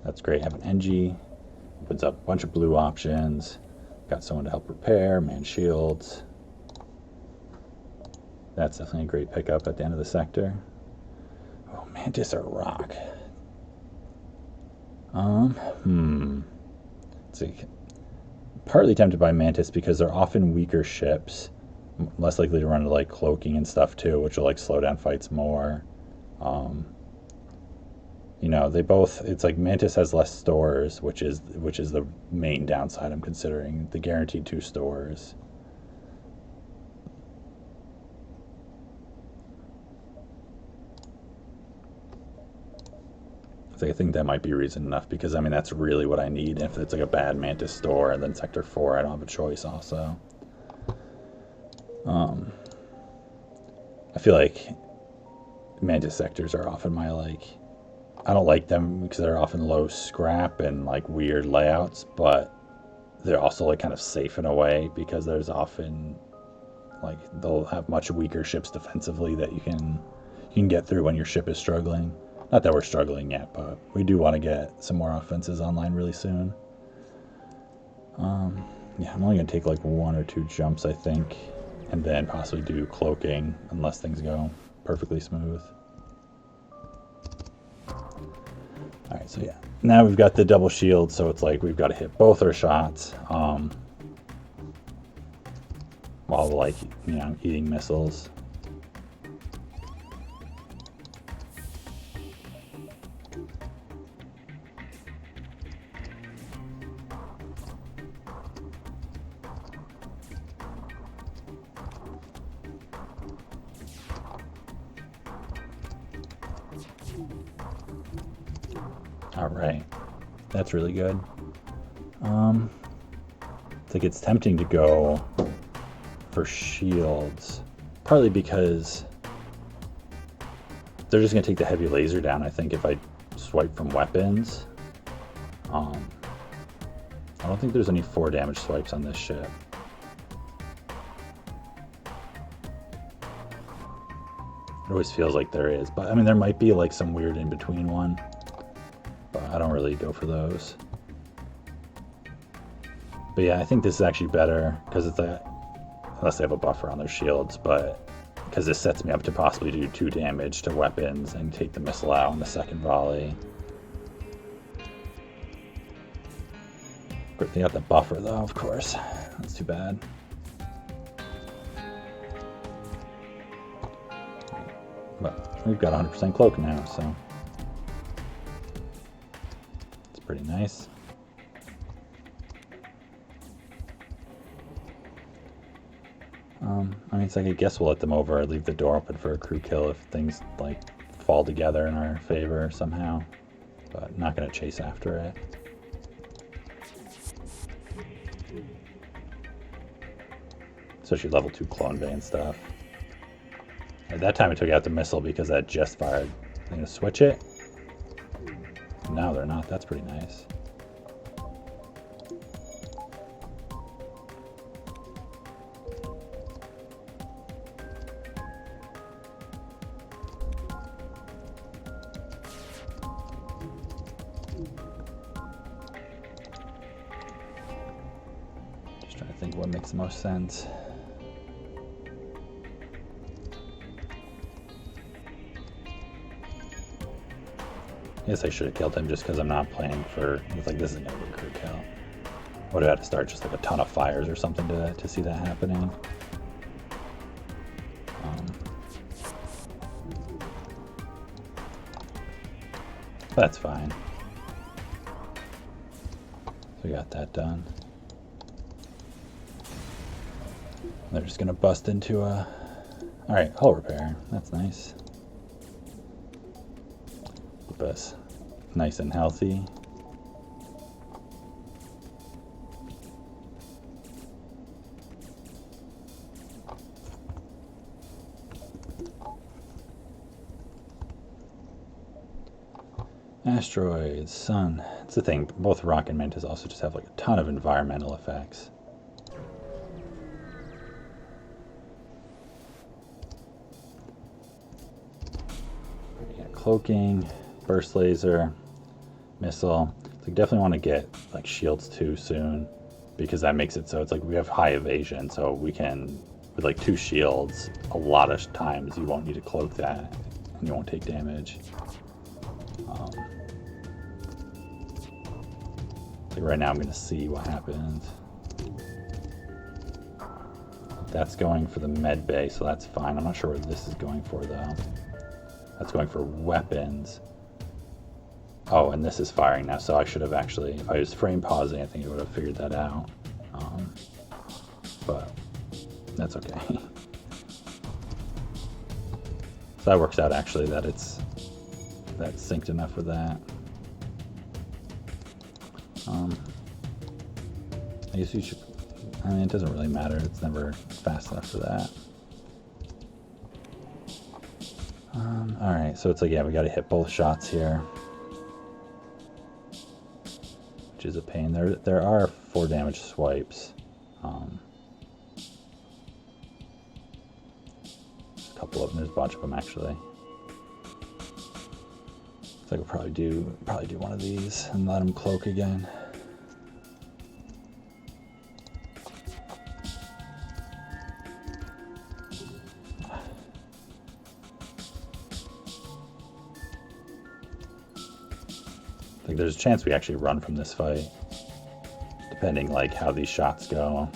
That's great. Have an NG. Opens up a bunch of blue options. Got someone to help repair, man shields. That's definitely a great pickup at the end of the sector. Oh, Mantis or Rock? Let's see. Partly tempted by Mantis because they're often weaker ships, less likely to run into like cloaking and stuff too, which will like slow down fights more. You know, they both, it's like Mantis has less stores, which is the main downside I'm considering, the guaranteed 2 stores. So I think that might be reason enough, because I mean that's really what I need. If it's like a bad Mantis store and then Sector 4, I don't have a choice also. I feel like Mantis sectors are often my like, I don't like them because they're often low scrap and like weird layouts, but they're also like kind of safe in a way because there's often like they'll have much weaker ships defensively that you can get through when your ship is struggling. Not that we're struggling yet, but we do want to get some more offenses online really soon. Yeah, I'm only going to take like 1 or 2 jumps, I think, and then possibly do cloaking unless things go perfectly smooth. Alright, so yeah, now we've got the double shield, so it's like we've got to hit both our shots while like, you know, eating missiles. All right, that's really good. It's like it's tempting to go for shields, partly because they're just gonna take the heavy laser down, I think, if I swipe from weapons. I don't think there's any 4 damage swipes on this ship. It always feels like there is, but I mean, there might be like some weird in-between one, but I don't really go for those. But yeah, I think this is actually better because it's a, unless they have a buffer on their shields, but because this sets me up to possibly do 2 damage to weapons and take the missile out on the second volley. They got the buffer though, of course. That's too bad. But we've got 100% cloak now, so it's pretty nice. I mean, it's like, I guess we'll let them over or leave the door open for a crew kill if things like fall together in our favor somehow, but not going to chase after it. Especially level 2 clone bay and stuff. At that time I took out the missile because that just fired. I'm going to switch it. No, they're not. That's pretty nice. Just trying to think what makes the most sense. I guess I should have killed him just because I'm not planning for, it's like, this isn't going to be a crew kill. Would have had to start just like a ton of fires or something to see that happening. That's fine. So we got that done. They're just going to bust into a... Alright, hull repair. That's nice. Keep us nice and healthy. Asteroids, sun. It's the thing, both Rock and Mantis also just have like a ton of environmental effects. Yeah, cloaking, burst laser, missile. So you definitely want to get like shields too soon, because that makes it so it's like we have high evasion, so we can, with like 2 shields, a lot of times you won't need to cloak that and you won't take damage. Like right now I'm going to see what happens. That's going for the med bay, so that's fine. I'm not sure what this is going for though. That's going for weapons. Oh, and this is firing now, so I should have actually, if I was frame pausing, I think I would have figured that out. But that's okay. So that works out actually, that that's synced enough with that. I guess you should, I mean, it doesn't really matter, it's never fast enough for that. Alright, so it's like, yeah, we gotta hit both shots here, which is a pain. There are 4 damage swipes. A couple of them, there's a bunch of them actually. So I could probably do one of these and let him cloak again. Like there's a chance we actually run from this fight, depending like how these shots go.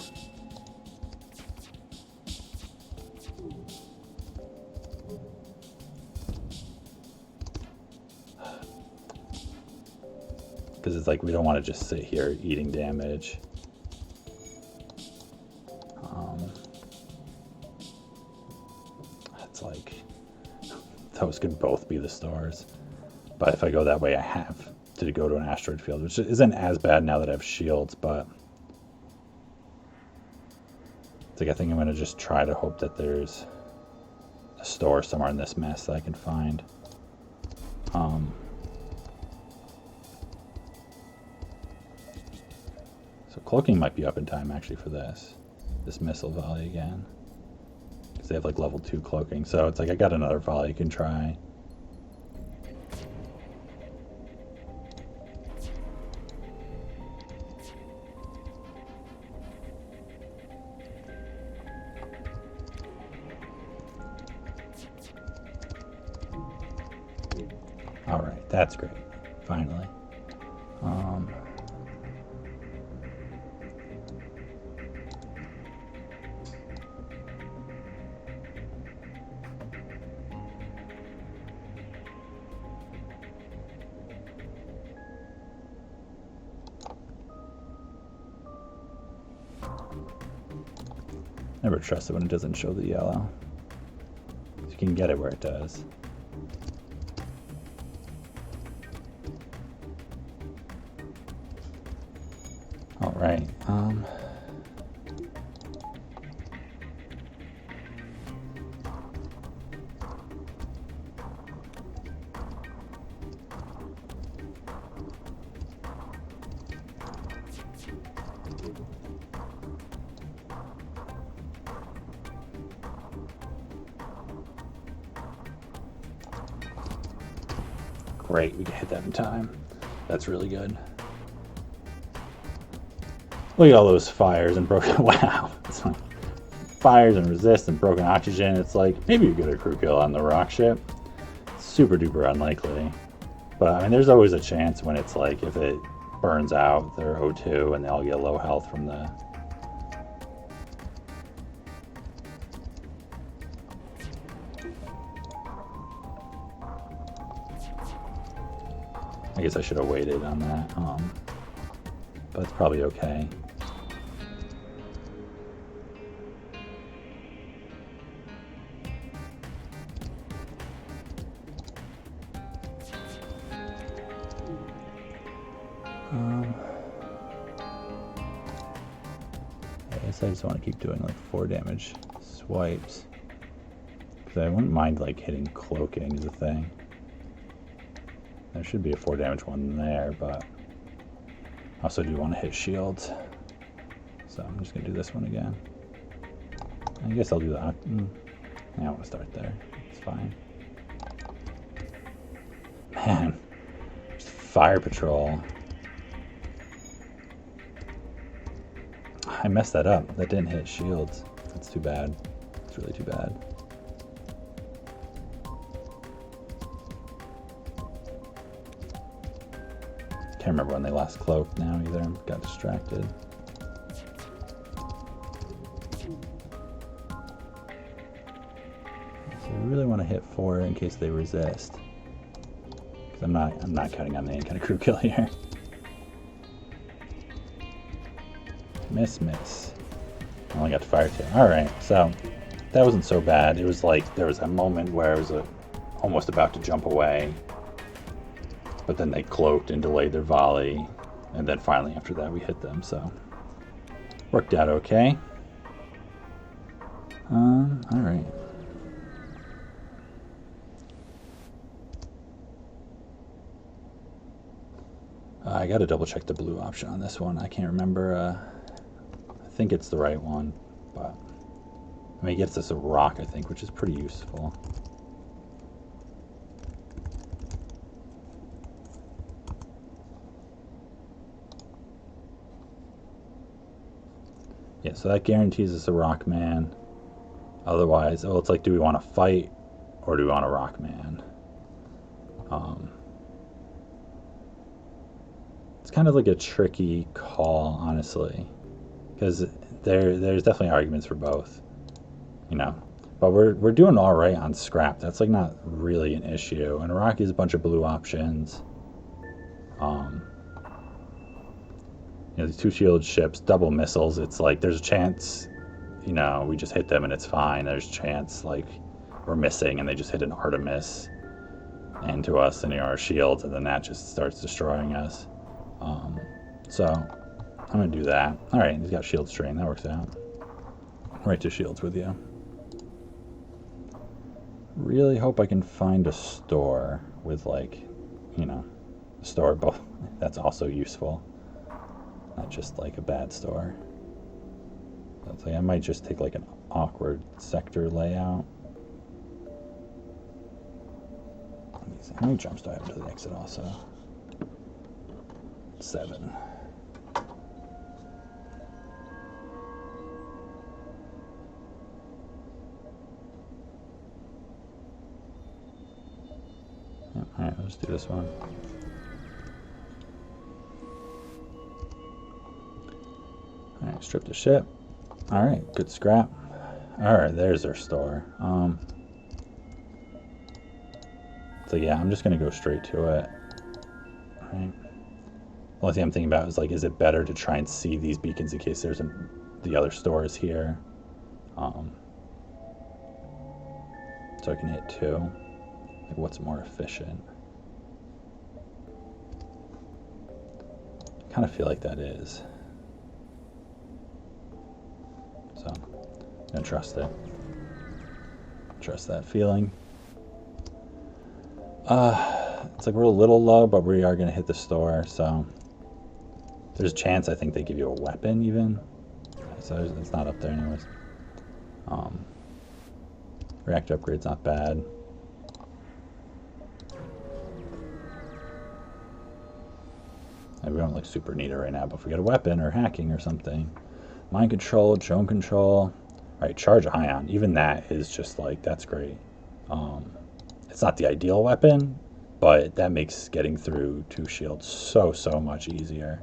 Because it's like we don't want to just sit here eating damage. It's like those could both be the stars, but if I go that way I have to go to an asteroid field, which isn't as bad now that I have shields, but it's like I think I'm going to just try to hope that there's a store somewhere in this mess that I can find. So cloaking might be up in time actually for this missile volley again, because they have like level 2 cloaking. So it's like I got another volley you can try. All right, that's great. Finally. Never trust it when it doesn't show the yellow. You can get it where it does. All right. Great, we can hit that in time. That's really good. Look at all those fires and broken. Wow, it's like fires and resist and broken oxygen. It's like maybe you get a crew kill on the rock ship. Super duper unlikely, but I mean, there's always a chance when it's like if it burns out their O2 and they all get low health from the. I guess I should have waited on that, but it's probably okay. I guess I just want to keep doing like 4 damage swipes, because I wouldn't mind like hitting cloaking is a thing. There should be a 4 damage one there, but I also do want to hit shields. So I'm just going to do this one again. I guess I'll do that. I want to start there. It's fine. Man, fire patrol. I messed that up. That didn't hit shields. That's too bad. It's really too bad. Can't remember when they last cloaked now either. Got distracted. So we really want to hit 4 in case they resist. Because I'm not counting on any kind of crew kill here. Miss. I only got to fire 2. Alright, so that wasn't so bad. It was like there was a moment where I was almost about to jump away. But then they cloaked and delayed their volley, and then finally after that we hit them, so worked out okay. Alright. I gotta double check the blue option on this one. I can't remember. I think it's the right one, but I mean, it gets us a rock, I think, which is pretty useful. Yeah, so that guarantees us a rock man. Otherwise, it's like, do we want to fight or do we want a rock man? It's kind of like a tricky call, honestly, because there's definitely arguments for both, you know. But we're doing all right on scrap. That's like not really an issue. And rock is a bunch of blue options. You know, these 2 shield ships, double missiles, it's like there's a chance, you know, we just hit them and it's fine. There's a chance like we're missing and they just hit an Artemis. into us and our shields, and then that just starts destroying us. So I'm gonna do that. All right, he's got shield strain. That works out. Right to shields with you. Really hope I can find a store with, like, you know, a store both. That's also useful. Not just like a bad store. So I might just take like an awkward sector layout. How many jumps do I have to the exit also? 7. Alright, let's do this one. Alright, strip the ship. Alright, good scrap. Alright, there's our store. So yeah, I'm just gonna go straight to it. Alright. The only thing I'm thinking about is, like, is it better to try and see these beacons in case there's the other stores here? So I can hit 2. Like, what's more efficient? I kind of feel like that is. So I'm gonna trust it. Trust that feeling. It's like we're a little low, but we are gonna hit the store, so there's a chance I think they give you a weapon even. So it's not up there anyways. Reactor upgrade's not bad. We don't like super need it right now, but if we get a weapon or hacking or something. Mind control, drone control. Alright, charge ion. Even that is just like, that's great. It's not the ideal weapon, but that makes getting through 2 shields so much easier.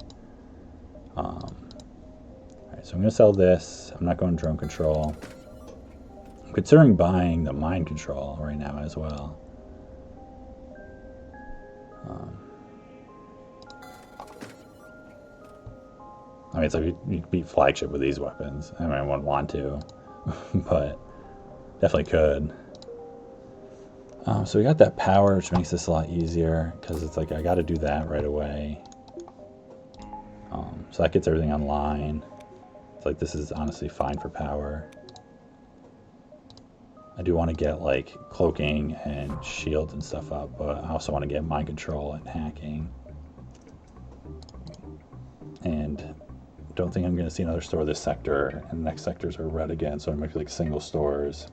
Alright, so I'm going to sell this. I'm not going drone control. I'm considering buying the mind control right now as well. I mean, it's like you can beat Flagship with these weapons. I mean, I wouldn't want to, but definitely could. So we got that power, which makes this a lot easier, because it's like I got to do that right away. So that gets everything online. It's like this is honestly fine for power. I do want to get like cloaking and shields and stuff up, but I also want to get mind control and hacking. And don't think I'm going to see another store this sector, and the next sectors are red again, so it might be like single stores,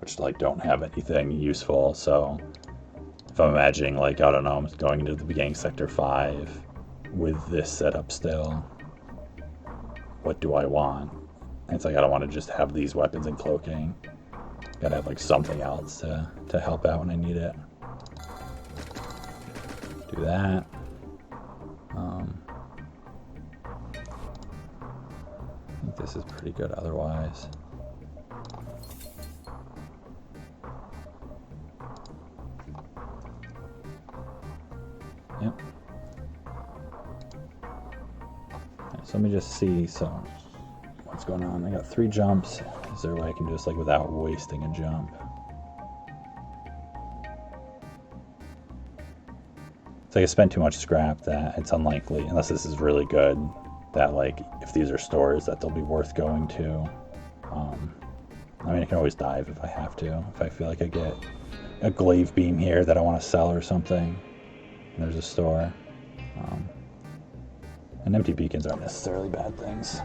which like don't have anything useful. So if I'm imagining, like, I don't know, I'm going into the beginning sector 5 with this setup still, what do I want? And it's like I don't want to just have these weapons and cloaking. Gotta have like something else to help out when I need it. Do that. I think this is pretty good otherwise. Yep. Okay, so let me just see what's going on. I got 3 jumps. Is there a way I can do this like without wasting a jump? It's like I spent too much scrap that it's unlikely, unless this is really good, that like if these are stores that they'll be worth going to. I mean, I can always dive if I have to, if I feel like I get a glaive beam here that I want to sell or something. And there's a store. And empty beacons aren't necessarily bad things.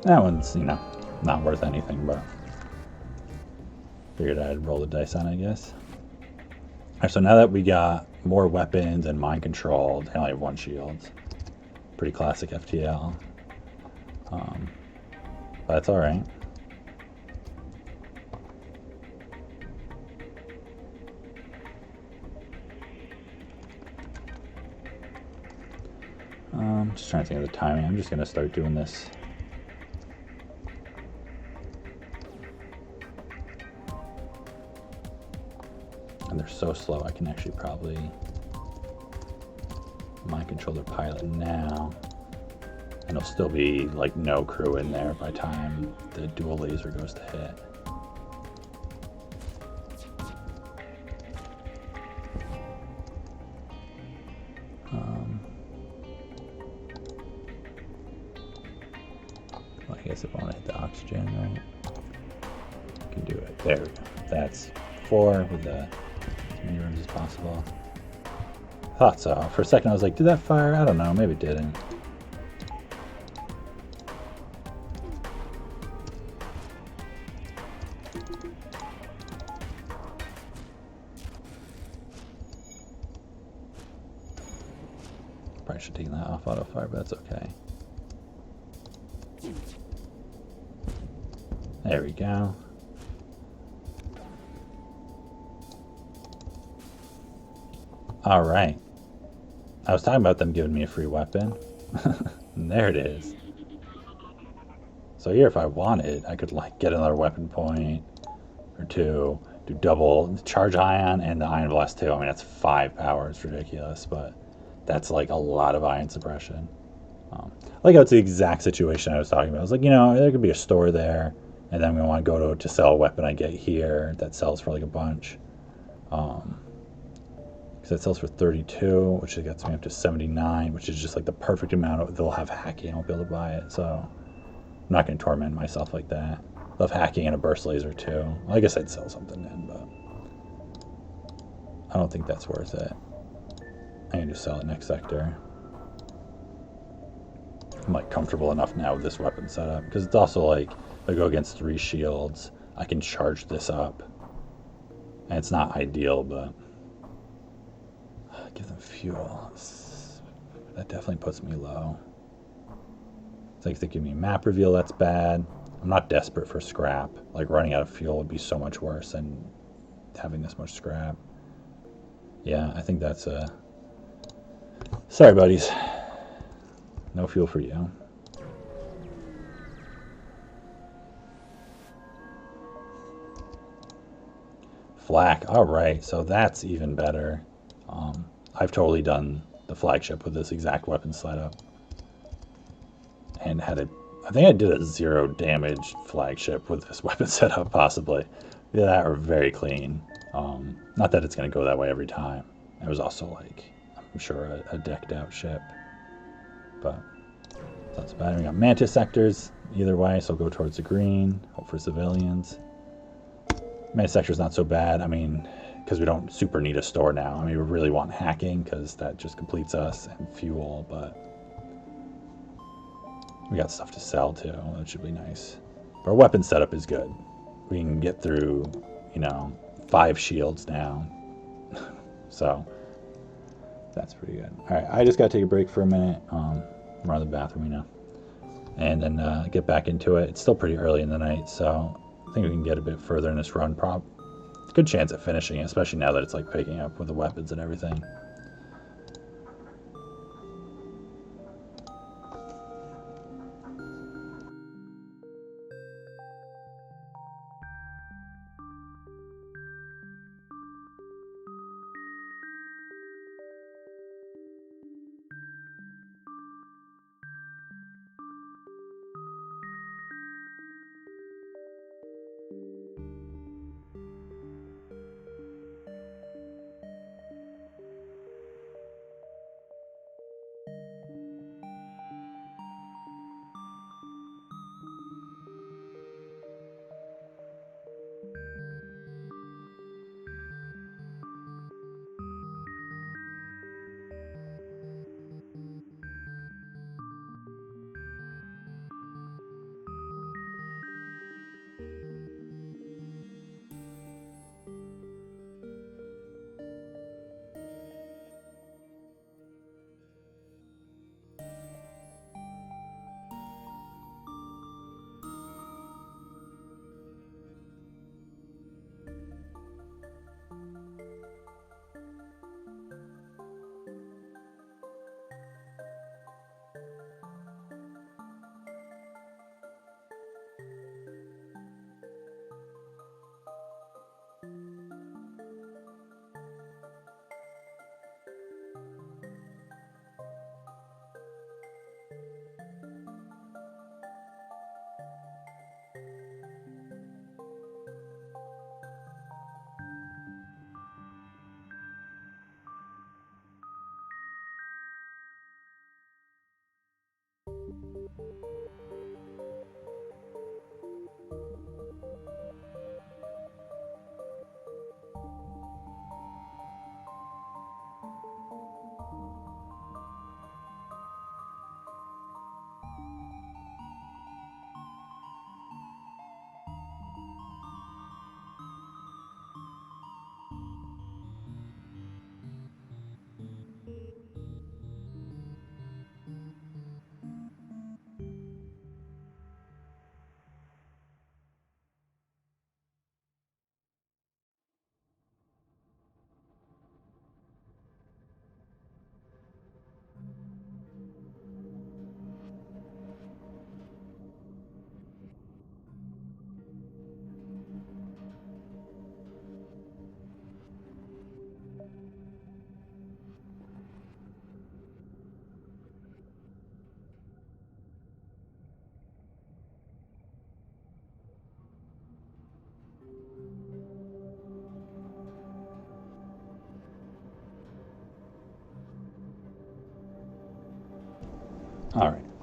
That one's, you know, not worth anything, but figured I'd roll the dice on it, I guess. Alright, so now that we got more weapons and mind control, they only have 1 shield. Pretty classic FTL. But that's alright. Just trying to think of the timing. I'm just going to start doing this. And they're so slow, I can actually probably mind control their pilot now. And there'll still be like no crew in there by the time the dual laser goes to hit. Well, I guess if I want to hit the oxygen, right? Can do it. There we go. That's 4 with as many rooms as possible. Thought so. For a second I was like, did that fire? I don't know. Maybe it didn't. Probably should have taken that off auto fire, but that's okay. There we go. All right. I was talking about them giving me a free weapon. And there it is. So here, if I wanted, I could like get another weapon point or 2, do double charge ion and the ion blast too. I mean, that's 5 power. It's ridiculous, but that's like a lot of ion suppression. Like how it's the exact situation I was talking about. I was like, you know, there could be a store there, and then I'm gonna want to go to sell a weapon I get here that sells for like a bunch. Because it sells for 32, which gets me up to 79, which is just like the perfect amount of. They'll have hacking. I'll be able to buy it. So I'm not gonna torment myself like that. Love hacking and a burst laser too. Well, I guess I'd sell something then, but I don't think that's worth it. I can just sell it next sector. I'm like comfortable enough now with this weapon setup because it's also like if I go against 3 shields, I can charge this up, and it's not ideal, but give them fuel. That definitely puts me low. It's like if they give me a map reveal, that's bad. I'm not desperate for scrap. Like running out of fuel would be so much worse than having this much scrap. Yeah, I think that's a. Sorry, buddies. No fuel for you. Flak. All right, so that's even better. I've totally done the flagship with this exact weapon setup, and had it. I think I did a 0 damage flagship with this weapon setup, possibly. Yeah, that were very clean. Not that it's going to go that way every time. It was also like, I'm sure, a decked out ship. But that's bad. We got Mantis sectors either way, so go towards the green. Hope for civilians. Mantis sector's not so bad. I mean, because we don't super need a store now. I mean, we really want hacking because that just completes us, and fuel, but we got stuff to sell too. That should be nice. But our weapon setup is good. We can get through, 5 shields now. So that's pretty good. All right, I just got to take a break for a minute. Run to the bathroom, and then get back into it. It's still pretty early in the night, so I think we can get a bit further in this run. Good chance at finishing, especially now that it's like picking up with the weapons and everything.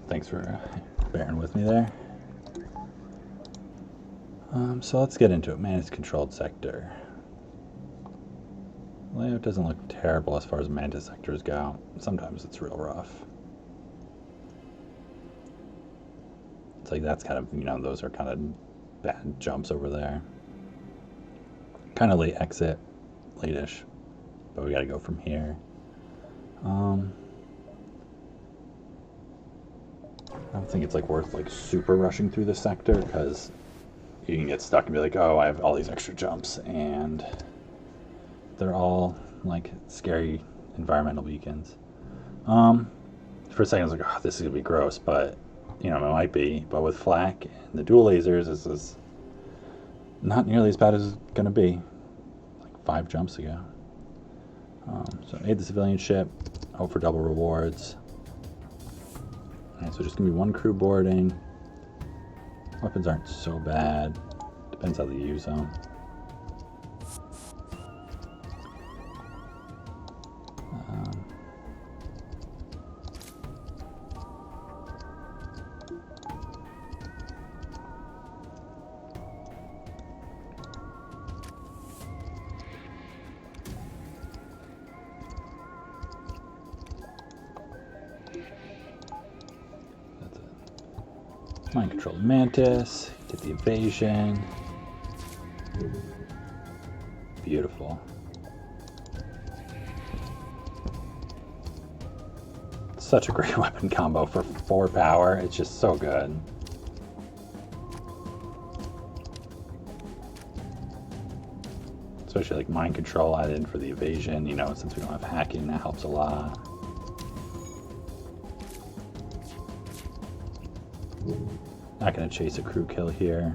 thanks for bearing with me there. So let's get into it. Mantis controlled sector. Layout doesn't look terrible as far as Mantis sectors go. Sometimes it's real rough. It's like that's kind of, you know, those are kind of bad jumps over there. Kind of late exit, late-ish, but we gotta go from here. I don't think it's like worth like super rushing through the sector, because you can get stuck and be like, oh, I have all these extra jumps, and they're all like scary environmental beacons. For a second I was like, oh, this is gonna be gross, but you know, it might be. But with flak and the dual lasers, this is not nearly as bad as it's gonna be. Like 5 jumps ago. So aid the civilian ship, hope for double rewards. Alright, so just gonna be 1 crew boarding. Weapons aren't so bad. Depends how they use them. Mind control the Mantis, get the evasion. Beautiful. Such a great weapon combo for 4 power. It's just so good. Especially like mind control added in for the evasion, you know, since we don't have hacking, that helps a lot. Not going to chase a crew kill here.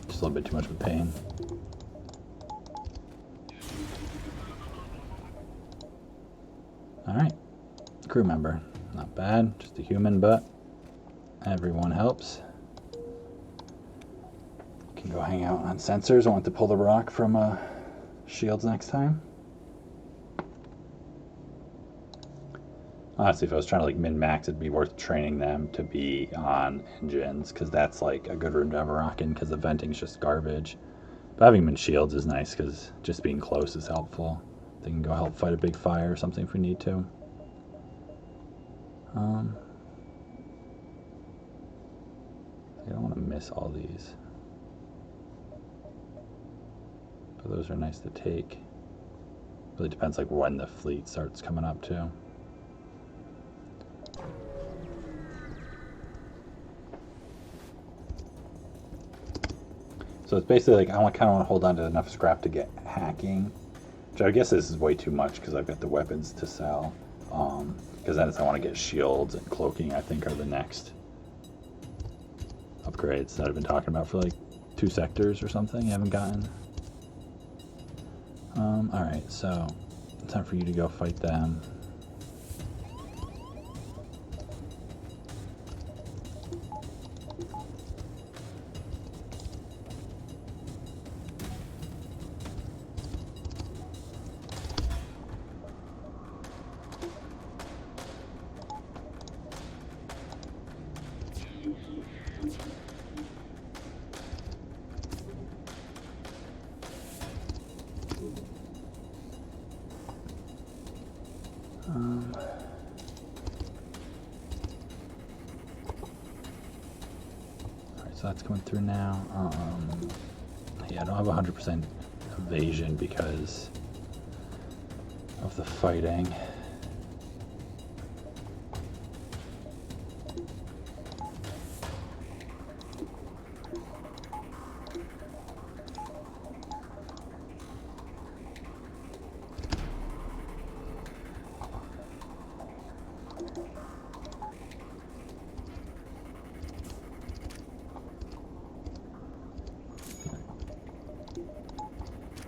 Just a little bit too much of a pain. Alright. Crew member. Not bad. Just a human, but everyone helps. Can go hang out on sensors. I want to pull the rock from shields next time. Honestly, if I was trying to like min-max, it'd be worth training them to be on engines, because that's like a good room to have a rock in, because the venting's just garbage. But having them in shields is nice, because just being close is helpful. They can go help fight a big fire or something if we need to. I don't want to miss all these. But those are nice to take. Really depends like when the fleet starts coming up too. So it's basically like I kind of want to hold on to enough scrap to get hacking, which I guess this is way too much because I've got the weapons to sell. Because then I want to get shields and cloaking, I think, are the next upgrades that I've been talking about for like 2 sectors or something. You haven't gotten. Alright, so time for you to go fight them. Alright, so that's coming through now. Yeah, I don't have 100% evasion because of the fighting.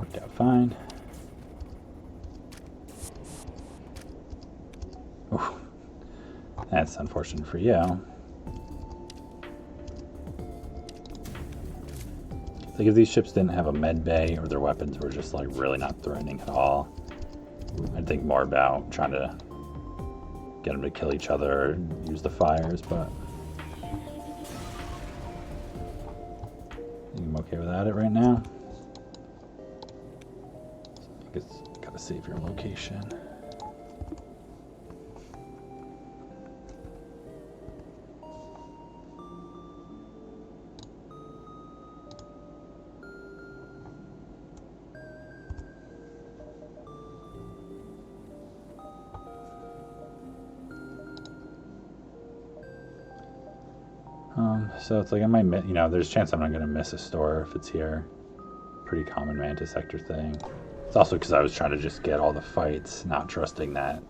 Worked out fine. Ooh, that's unfortunate for you. Like if these ships didn't have a med bay or their weapons were just like really not threatening at all, I'd think more about trying to get them to kill each other or use the fires, but I'm okay without it right now. So I guess gotta save your location. So it's like I might, there's a chance I'm not going to miss a store if it's here. Pretty common Mantis sector thing. It's also because I was trying to just get all the fights, not trusting that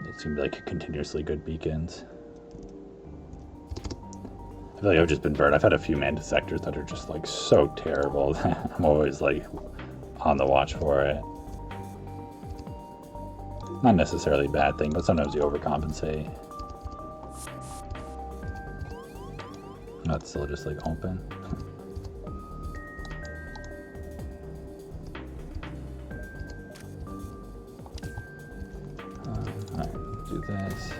it seemed like continuously good beacons. I feel like I've just been burned. I've had a few Mantis sectors that are just like so terrible that I'm always like on the watch for it. Not necessarily a bad thing, but sometimes you overcompensate. Not still just like open. Alright, do this.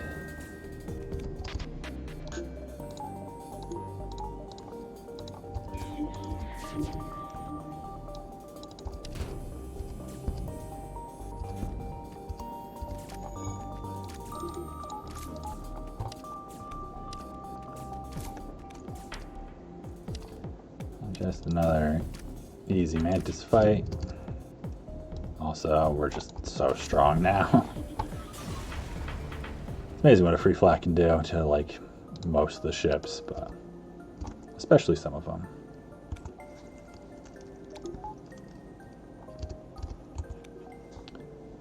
Just another easy Mantis fight. Also, we're just so strong now. It's amazing what a free flag can do to like most of the ships, but especially some of them.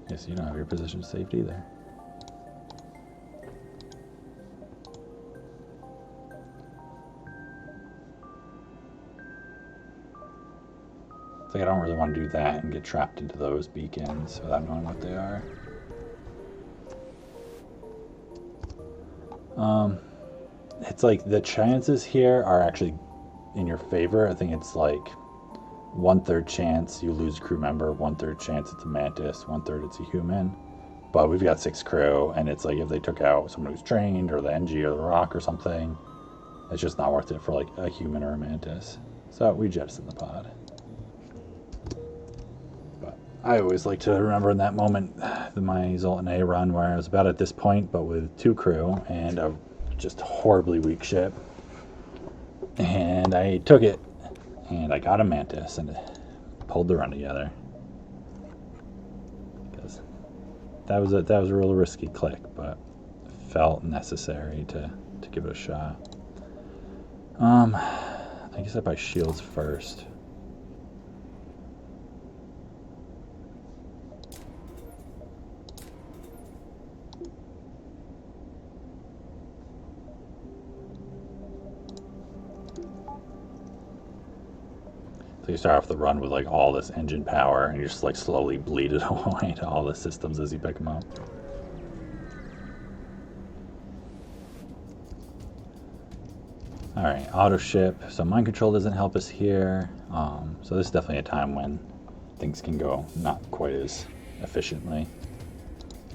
Yes, you don't have your position saved either. It's like I don't really want to do that and get trapped into those beacons without knowing what they are. It's like the chances here are actually in your favor. I think it's like 1/3 chance you lose a crew member, 1/3 chance it's a Mantis, 1/3 it's a human. But we've got 6 crew, and it's like if they took out someone who's trained or the NG or the Rock or something, it's just not worth it for like a human or a Mantis. So we jettison the pod. I always like to remember in that moment my Zoltan A run where I was about at this point, but with 2 crew and a just horribly weak ship. And I took it, and I got a Mantis, and pulled the run together. Because that was a real risky click, but felt necessary to give it a shot. I guess I buy shields first. So you start off the run with like all this engine power, and you just like slowly bleed it away to all the systems as you pick them up. Alright, auto ship. So mind control doesn't help us here. So this is definitely a time when things can go not quite as efficiently.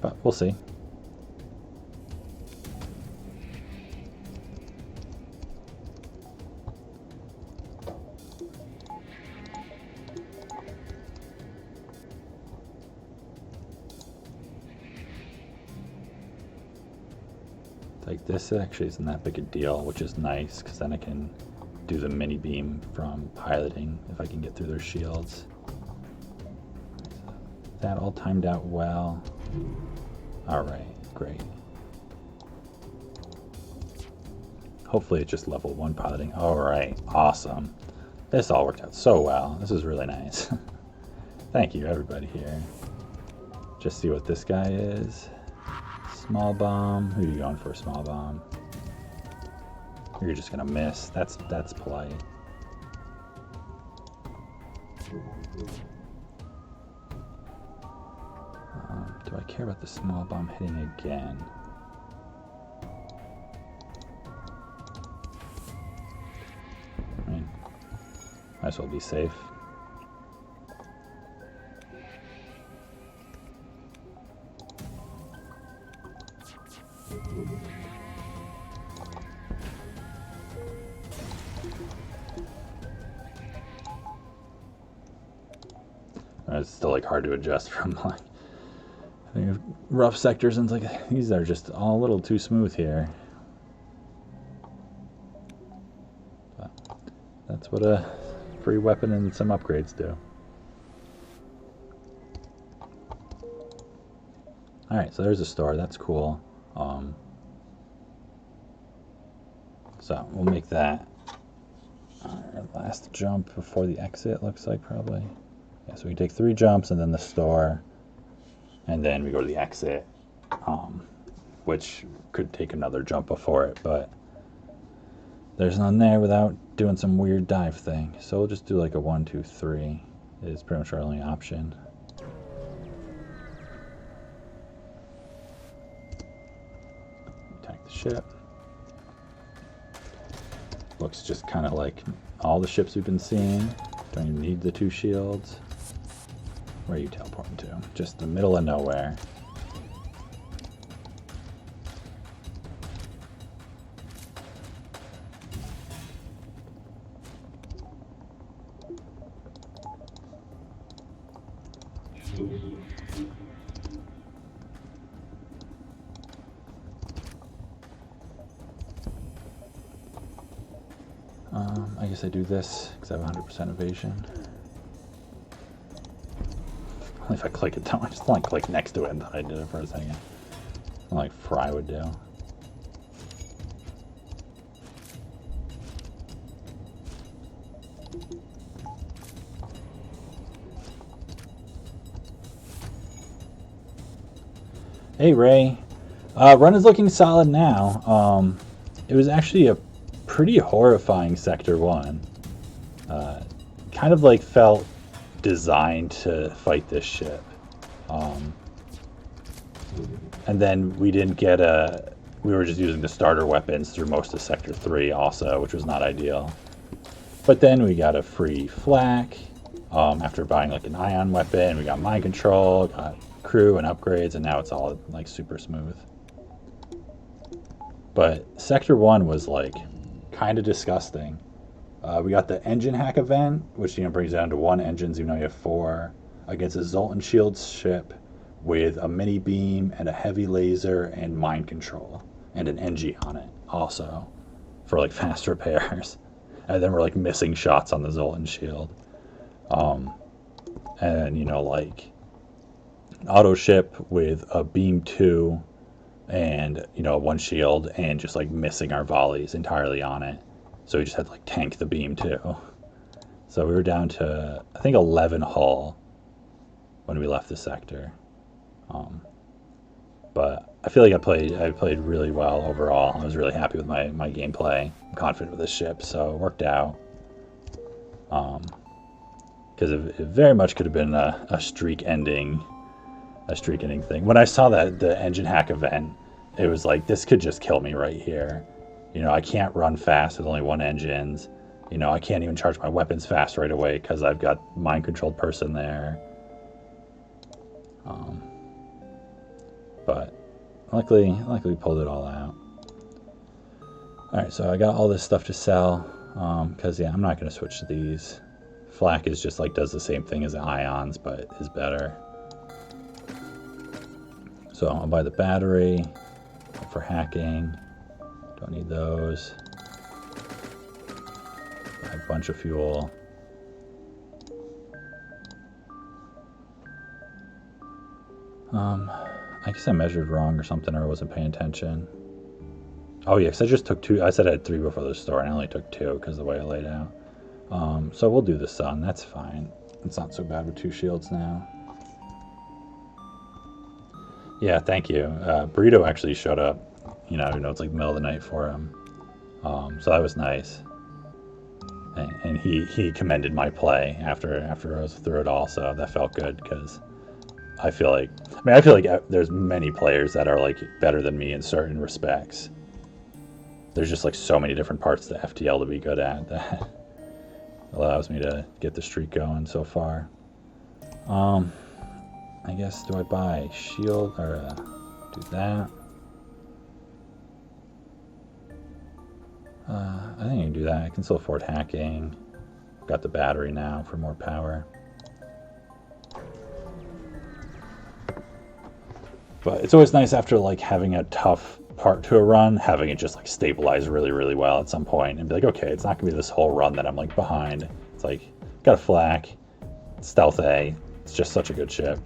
But we'll see. Like this actually isn't that big a deal, which is nice because then I can do the mini beam from piloting if I can get through their shields. That all timed out well. Alright, great. Hopefully it's just level 1 piloting. Alright, awesome. This all worked out so well. This was really nice. Thank you everybody here. Just see what this guy is. Small bomb. Who are you going for, small bomb? You're just gonna miss. That's polite. Do I care about the small bomb hitting again? I mean, might as well be safe. It's still like hard to adjust from like rough sectors, and it's like these are just all a little too smooth here. But that's what a free weapon and some upgrades do. Alright, so there's a store. That's cool. So we'll make that our last jump before the exit, looks like, probably. Yeah, so we take 3 jumps and then the store, and then we go to the exit, which could take another jump before it, but there's none there without doing some weird dive thing. So we'll just do like a 1, 2, 3 is pretty much our only option. Attack the ship. Looks just kind of like all the ships we've been seeing. Don't even need the 2 shields. Where are you teleporting to? Just the middle of nowhere. I guess I do this because I have 100% evasion. Only if I click it down. I just like click next to it and thought I did it for a second. Like Fry would do. Hey Ray, run is looking solid now. It was actually a pretty horrifying Sector 1. Kind of like felt designed to fight this ship. And then we didn't get we were just using the starter weapons through most of Sector 3 also, which was not ideal. But then we got a free flak after buying like an ion weapon. We got mind control, got crew and upgrades, and now it's all like super smooth. But Sector 1 was like kind of disgusting. We got the engine hack event, which brings down to 1 engines even though you have 4, against a Zoltan Shields ship with a mini beam and a heavy laser and mind control and an NG on it also for like fast repairs. And then we're like missing shots on the Zoltan Shield. And like an auto ship with a beam 2 and 1 shield and just like missing our volleys entirely on it. So we just had to like tank the beam too. So we were down to I think 11 hull when we left the sector. But I feel like I played really well overall. I was really happy with my gameplay. I'm confident with this ship, so it worked out. Because it very much could have been a streak ending thing. When I saw that the engine hack event, it was like, this could just kill me right here. I can't run fast with only 1 engines. I can't even charge my weapons fast right away because I've got mind-controlled person there. But luckily we pulled it all out. Alright, so I got all this stuff to sell. Because, I'm not going to switch to these. Flak is just like does the same thing as the ions, but is better. So I'll buy the battery for hacking. Don't need those. Buy a bunch of fuel. I guess I measured wrong or something, or I wasn't paying attention. Oh yeah, because I just took 2. I said I had 3 before the store, and I only took 2 because of the way I laid out. So we'll do the sun. That's fine. It's not so bad with 2 shields now. Yeah, thank you. Burrito actually showed up. Even though it's like the middle of the night for him. So that was nice. And he commended my play after I was through it all, so that felt good because I feel like there's many players that are like better than me in certain respects. There's just like so many different parts to FTL to be good at that allows me to get the streak going so far. I guess, do I buy shield or do that? I think I can do that. I can still afford hacking. Got the battery now for more power. But it's always nice after like having a tough part to a run, having it just like stabilize really, really well at some point and be like, okay, it's not gonna be this whole run that I'm like behind. It's like, got a flak, stealth A. It's just such a good ship.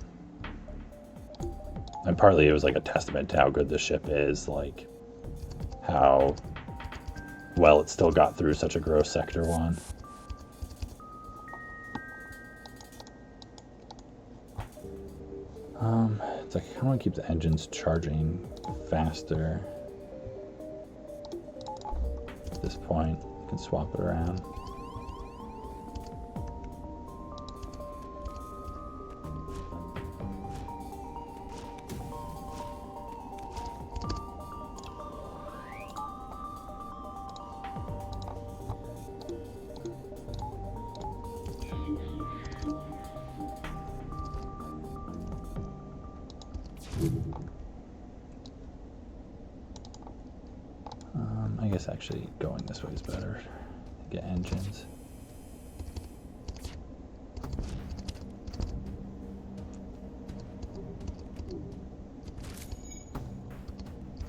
And partly it was like a testament to how good this ship is, like how well it still got through such a gross Sector 1. It's like I want to keep the engines charging faster. At this point, you can swap it around. I guess actually going this way is better to get engines.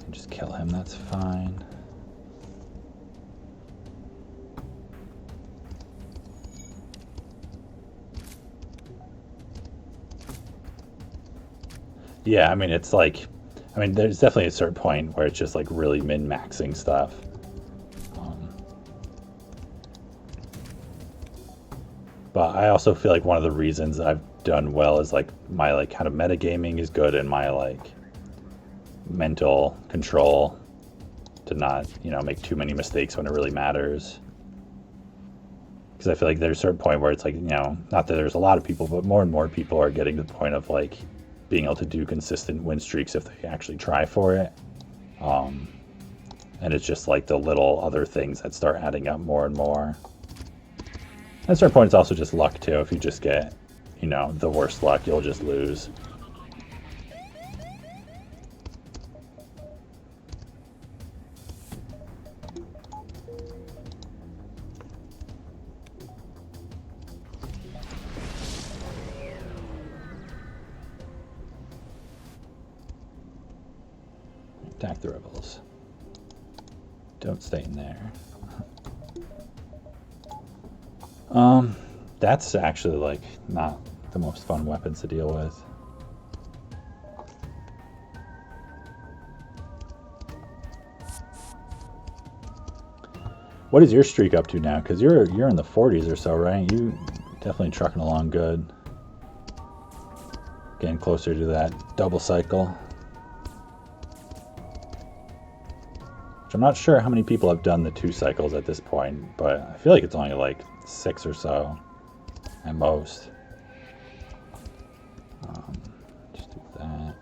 And just kill him, that's fine. Yeah, I mean, it's like, there's definitely a certain point where it's just like really min-maxing stuff. But I also feel like one of the reasons I've done well is like my like kind of metagaming is good and my like mental control to not, you know, make too many mistakes when it really matters. Because I feel like there's a certain point where it's like, you know, not that there's a lot of people, but more and more people are getting to the point of like being able to do consistent win streaks if they actually try for it. And it's just like the little other things that start adding up more and more. At a certain point, it's also just luck too. If you just get, you know, the worst luck, you'll just lose. Attack the rebels. Don't stay in there. That's actually like not the most fun weapons to deal with. What is your streak up to now? Because you're in the 40s or so, right? You definitely trucking along good. Getting closer to that double cycle. Which I'm not sure how many people have done the 2 cycles at this point, but I feel like it's only like 6 or so at most. Just do that.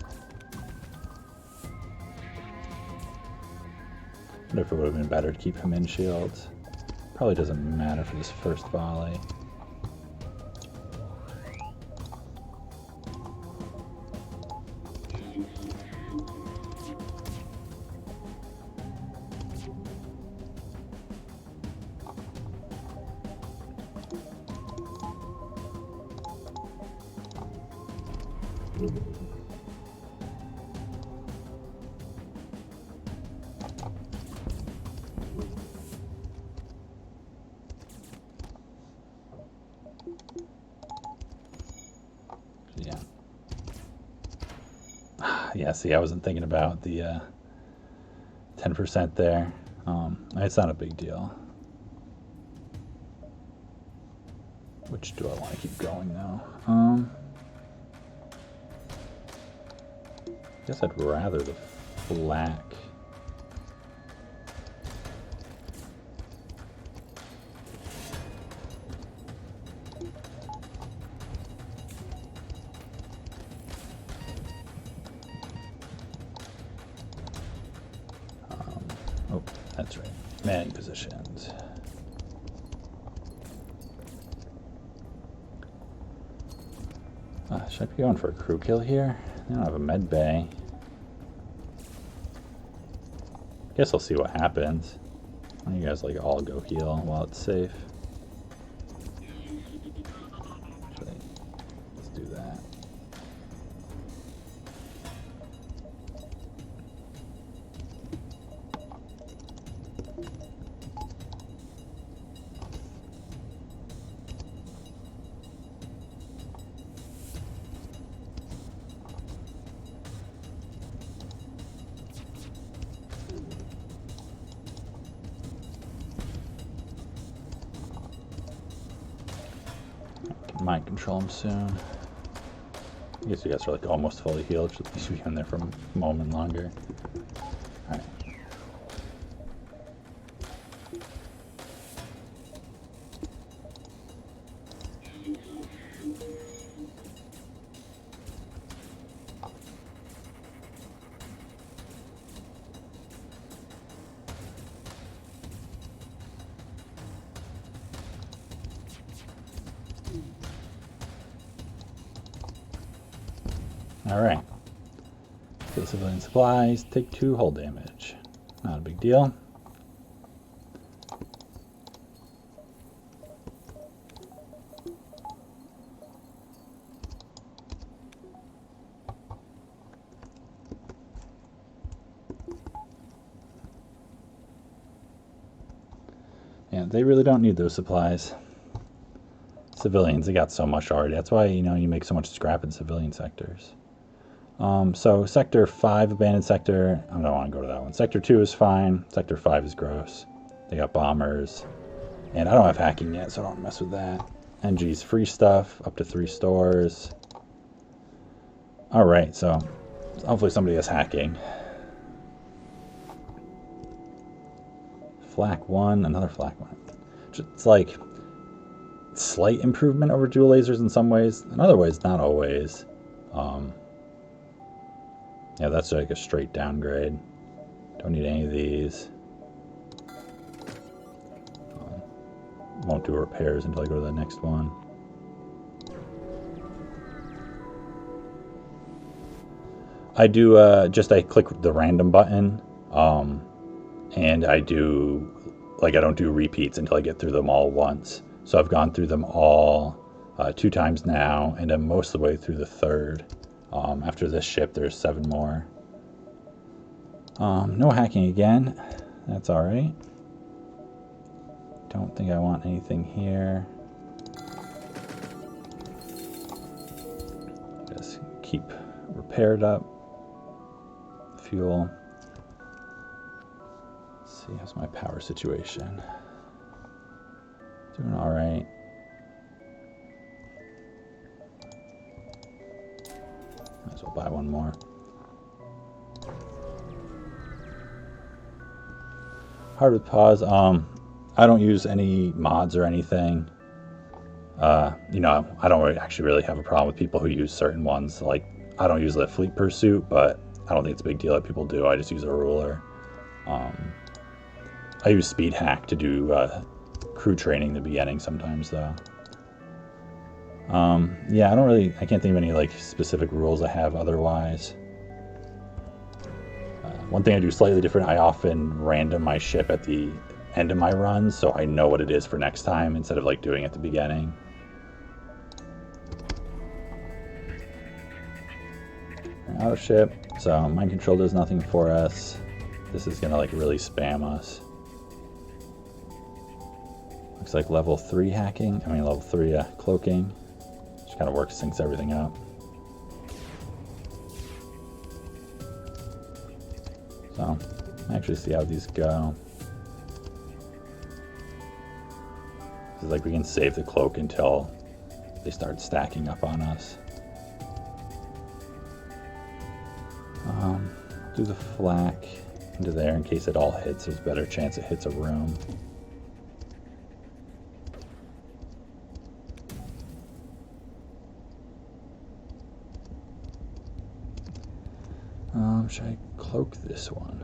I wonder if it would have been better to keep him in shields. Probably doesn't matter for this first volley. Yeah, see, I wasn't thinking about the 10% there. It's not a big deal. Which do I want to keep going though? I guess I'd rather the flak. Oh, that's right. Manning positions. Should I be going for a crew kill here? I don't have a med bay. Guess I'll see what happens. Why don't you guys like all go heal while it's safe? Actually, let's do that. Might control him soon. I guess you guys are like almost fully healed. Should be in there for a moment longer. Alright. Alright. Kill civilian supplies, take 2 hull damage. Not a big deal. Yeah, they really don't need those supplies. Civilians, they got so much already. That's why, you know, you make so much scrap in civilian sectors. So Sector 5, Abandoned Sector, I don't want to go to that one. Sector 2 is fine. Sector 5 is gross. They got bombers. And I don't have hacking yet, so I don't mess with that. NG's free stuff, up to 3 stores. Alright, so hopefully somebody has hacking. Flak 1, another Flak 1. It's like slight improvement over dual lasers in some ways. In other ways, not always. Yeah, that's like a straight downgrade. Don't need any of these. Won't do repairs until I go to the next one. I do I click the random button, and I do I don't do repeats until I get through them all once. So I've gone through them all 2 times now, and I'm most of the way through the 3rd. After this ship, there's 7 more. No hacking again. That's alright. Don't think I want anything here. Just keep repaired up. Fuel. Let's see, how's my power situation? Doing alright. Might as well buy 1 more. Hard with pause. I don't use any mods or anything. You know, I don't actually really have a problem with people who use certain ones. Like, I don't use the Fleet Pursuit, but I don't think it's a big deal that people do. I just use a ruler. I use Speed Hack to do crew training in the beginning sometimes, though. Yeah, I can't think of any like specific rules I have otherwise. One thing I do slightly different, I often random my ship at the end of my runs, so I know what it is for next time instead of like doing it at the beginning. Auto ship, so mind control does nothing for us. This is gonna like really spam us. Looks like level 3 hacking, level 3 cloaking, which kind of works, syncs everything up. So, actually see how these go. This is like we can save the cloak until they start stacking up on us. Do the flak into there in case it all hits. There's a better chance it hits a room. Should I cloak this one?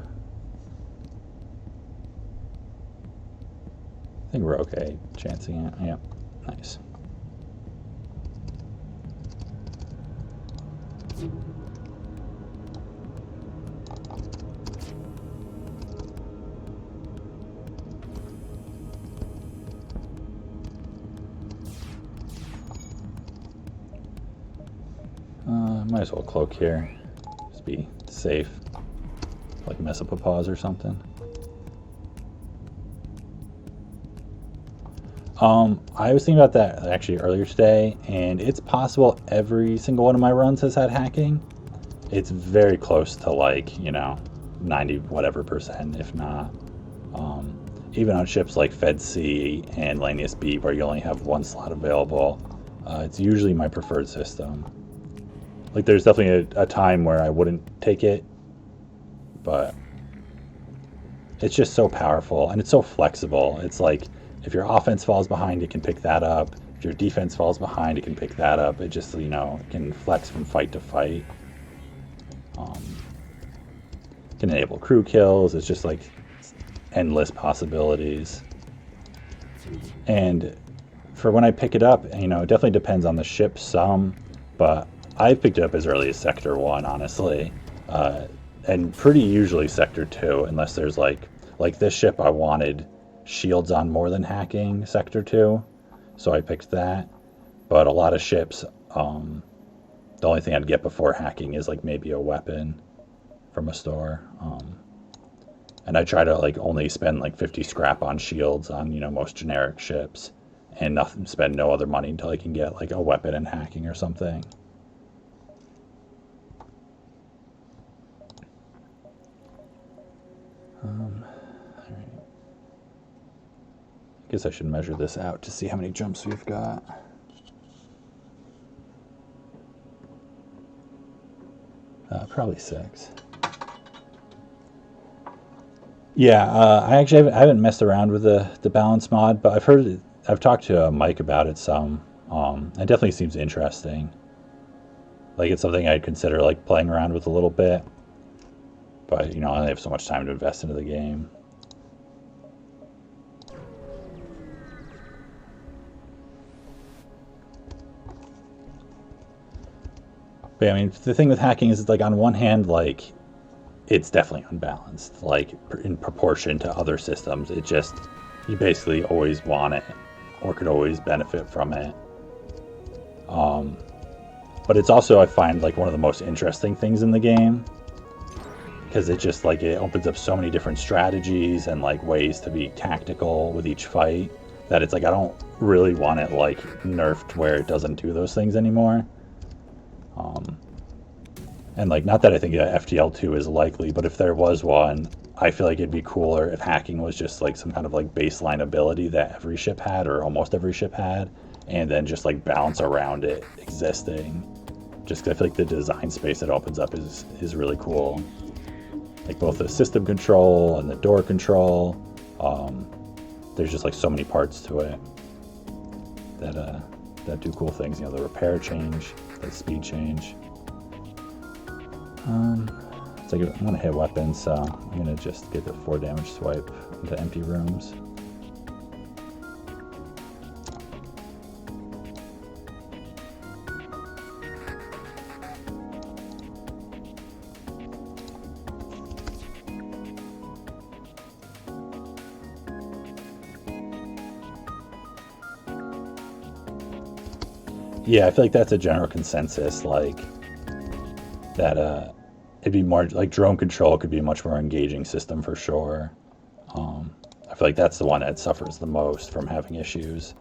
I think we're okay chancing it. Yep, nice. Might as well cloak here. Just be safe. Like mess up a pause or something. I was thinking about that actually earlier today, and it's possible every single one of my runs has had hacking. It's very close to like, you know, 90 whatever percent, if not. Even on ships like Fed C and Lanius B, where you only have one slot available, it's usually my preferred system. Like, there's definitely a time where I wouldn't take it, but it's just so powerful and it's so flexible. It's like, if your offense falls behind, it can pick that up. If your defense falls behind, it can pick that up. It just, you know, can flex from fight to fight. Can enable crew kills. It's just like endless possibilities. And for when I pick it up, you know, it definitely depends on the ship some, but I've picked it up as early as Sector 1, honestly. And pretty usually Sector 2, unless there's like this ship I wanted shields on more than hacking, Sector 2, so I picked that. But a lot of ships, the only thing I'd get before hacking is like maybe a weapon from a store. And I try to like only spend like 50 scrap on shields on, you know, most generic ships, and spend no other money until I can get like a weapon and hacking or something. Alright. I guess I should measure this out to see how many jumps we've got. Probably 6. Yeah, I actually haven't messed around with the balance mod, but I've talked to Mike about it some. It definitely seems interesting. Like, it's something I'd consider like playing around with a little bit, but you know, I only have so much time to invest into the game. But I mean, the thing with hacking is, like, on one hand, like, it's definitely unbalanced, like in proportion to other systems. It just, you basically always want it or could always benefit from it. But it's also, I find, like one of the most interesting things in the game, because it just like, it opens up so many different strategies and like ways to be tactical with each fight, that it's like I don't really want it like nerfed where it doesn't do those things anymore. And like, not that I think FTL 2 is likely, but if there was one, I feel like it'd be cooler if hacking was just like some kind of like baseline ability that every ship had, or almost every ship had, and then just like balance around it existing. Just 'cause I feel like the design space it opens up is really cool. Like both the system control and the door control. There's just like so many parts to it that do cool things. You know, the repair change, the speed change. It's like, I'm gonna hit weapons, so I'm gonna just get the 4 damage swipe into empty rooms. Yeah, I feel like that's a general consensus, like that it'd be more like drone control could be a much more engaging system for sure. I feel like that's the one that suffers the most from having issues.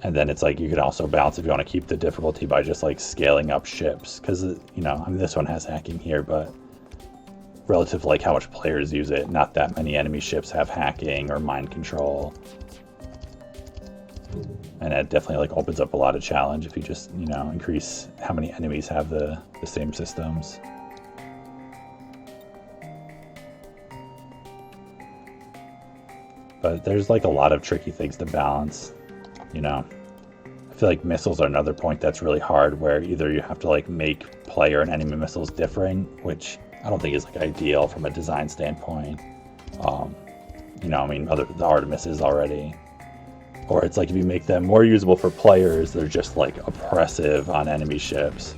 And then it's like, you could also balance if you want to keep the difficulty by just like scaling up ships, because, you know, I mean, this one has hacking here, but relative to like how much players use it, not that many enemy ships have hacking or mind control. And it definitely like opens up a lot of challenge if you just, you know, increase how many enemies have the same systems. But there's like a lot of tricky things to balance, you know. I feel like missiles are another point that's really hard, where either you have to like make player and enemy missiles differing, which I don't think is like ideal from a design standpoint. You know, I mean, the Artemis is already. Or it's like, if you make them more usable for players, they're just like oppressive on enemy ships.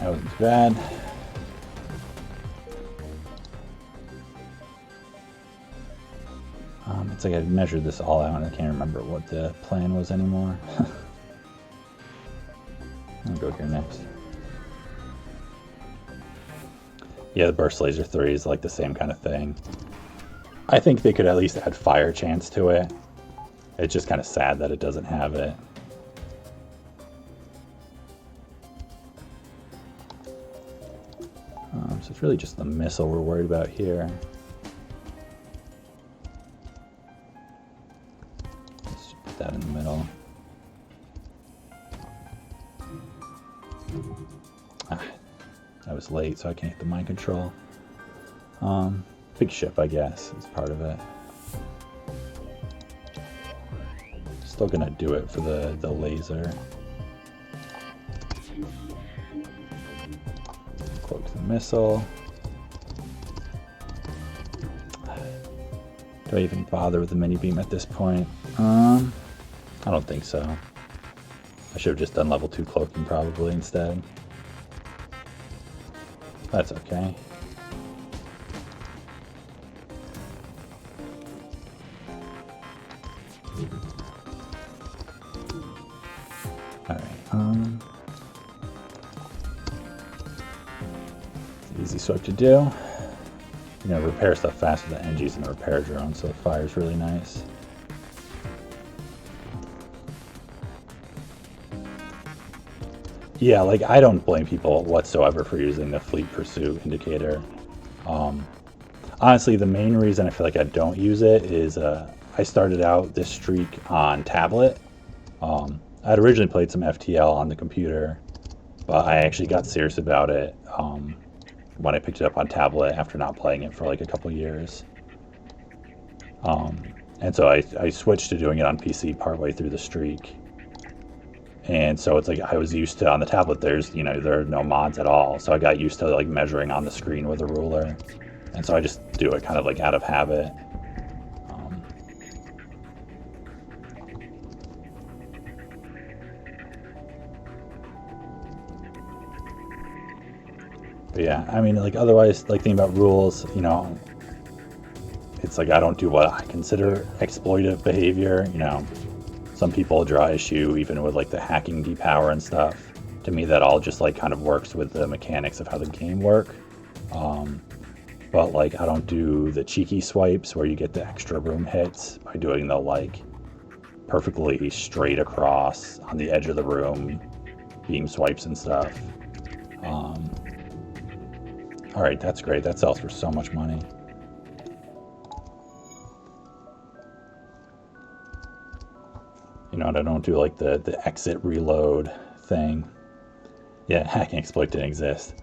that wasn't too bad. It's like I measured this all out and I can't remember what the plan was anymore. I'll go here next. Yeah, the Burst Laser 3 is like the same kind of thing. I think they could at least add fire chance to it. It's just kind of sad that it doesn't have it. So it's really just the missile we're worried about here. Let's put that in the middle. I was late, so I can't hit the mind control. Big ship, I guess, is part of it. Still gonna do it for the laser. Cloak the missile. Do I even bother with the mini beam at this point? I don't think so. I should have just done level 2 cloaking probably instead. That's okay. Alright, easy swipe to do. You know, repair stuff faster than NG's in a repair drone, so the fire's really nice. Yeah, like, I don't blame people whatsoever for using the Fleet Pursuit indicator. Honestly, the main reason I feel like I don't use it is I started out this streak on tablet. I'd originally played some FTL on the computer, but I actually got serious about it when I picked it up on tablet after not playing it for like a couple years. And so I switched to doing it on PC partway through the streak. And so it's like I was used to, on the tablet there's, you know, there are no mods at all, so I got used to like measuring on the screen with a ruler, and so I just do it kind of like out of habit. But yeah, I mean, like, otherwise, like, thinking about rules, you know, it's like I don't do what I consider exploitive behavior, you know. Some people draw issue even with like the hacking depower and stuff. To me, that all just like kind of works with the mechanics of how the game work. But like I don't do the cheeky swipes where you get the extra room hits by doing the like perfectly straight across on the edge of the room beam swipes and stuff. All right, that's great. That sells for so much money. You know, and I don't do like the exit reload thing. Yeah, hacking exploit didn't exist.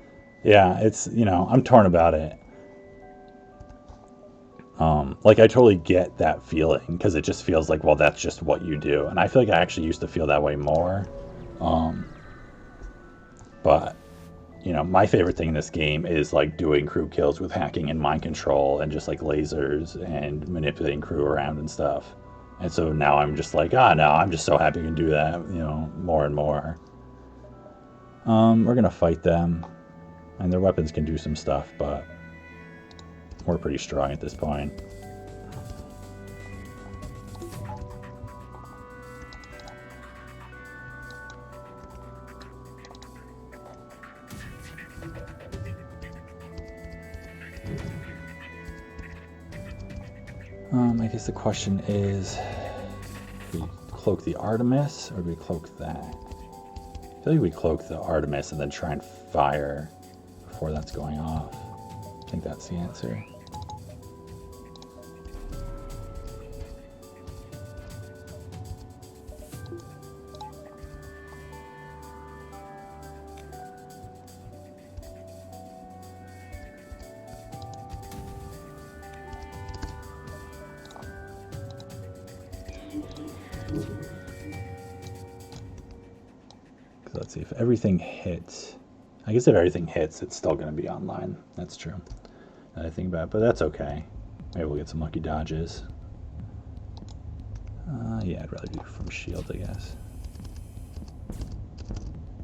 Yeah, it's, you know, I'm torn about it. Like I totally get that feeling because it just feels like, well, that's just what you do. And I feel like I actually used to feel that way more. But, you know, my favorite thing in this game is like doing crew kills with hacking and mind control and just like lasers and manipulating crew around and stuff. And so now I'm just like, no, I'm just so happy I can do that, you know, more and more. We're going to fight them. And their weapons can do some stuff, but we're pretty strong at this point. I guess the question is, do we cloak the Artemis, or do we cloak that? I feel like we cloak the Artemis and then try and fire before that's going off. I think that's the answer. Let's see if everything hits. I guess if everything hits, it's still going to be online. That's true. Now I think about it, but that's okay. Maybe we'll get some lucky dodges. Yeah, I'd rather do from shield, I guess.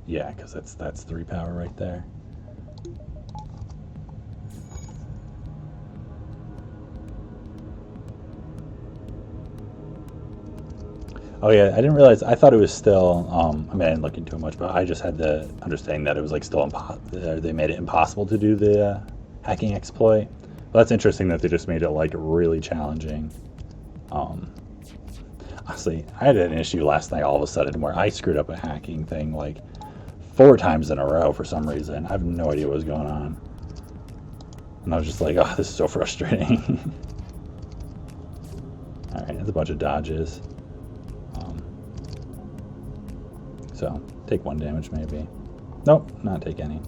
Yeah, because that's 3 power right there. Oh yeah, I didn't realize. I thought it was still. I mean, I didn't look into it much, but I just had the understanding that it was like still they made it impossible to do the hacking exploit. Well, that's interesting that they just made it like really challenging. Um, Honestly, I had an issue last night all of a sudden where I screwed up a hacking thing like 4 times in a row for some reason. I have no idea what was going on, and I was just like, "Oh, this is so frustrating." All right, it's a bunch of dodges. So, take 1 damage maybe. Nope, not take any.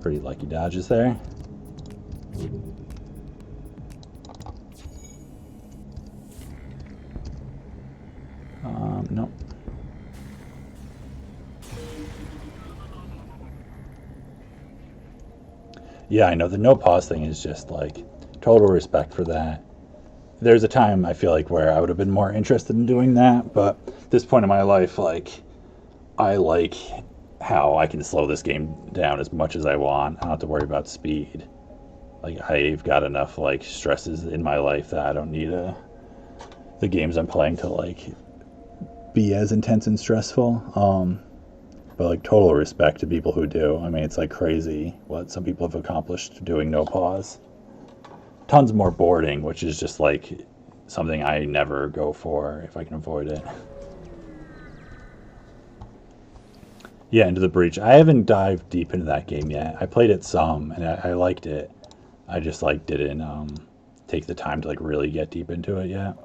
Pretty lucky dodges there. Nope. Yeah, I know the no pause thing is just like total respect for that. There's a time I feel like where I would have been more interested in doing that, but at this point in my life, like I like how I can slow this game down as much as I want. I don't have to worry about speed. Like I've got enough like stresses in my life that I don't need the games I'm playing to like be as intense and stressful. But like total respect to people who do. I mean, it's like crazy what some people have accomplished doing no pause. Tons more boarding, which is just like something I never go for if I can avoid it. Yeah, Into the Breach. I haven't dived deep into that game yet. I played it some and I liked it. I just like didn't take the time to like really get deep into it yet.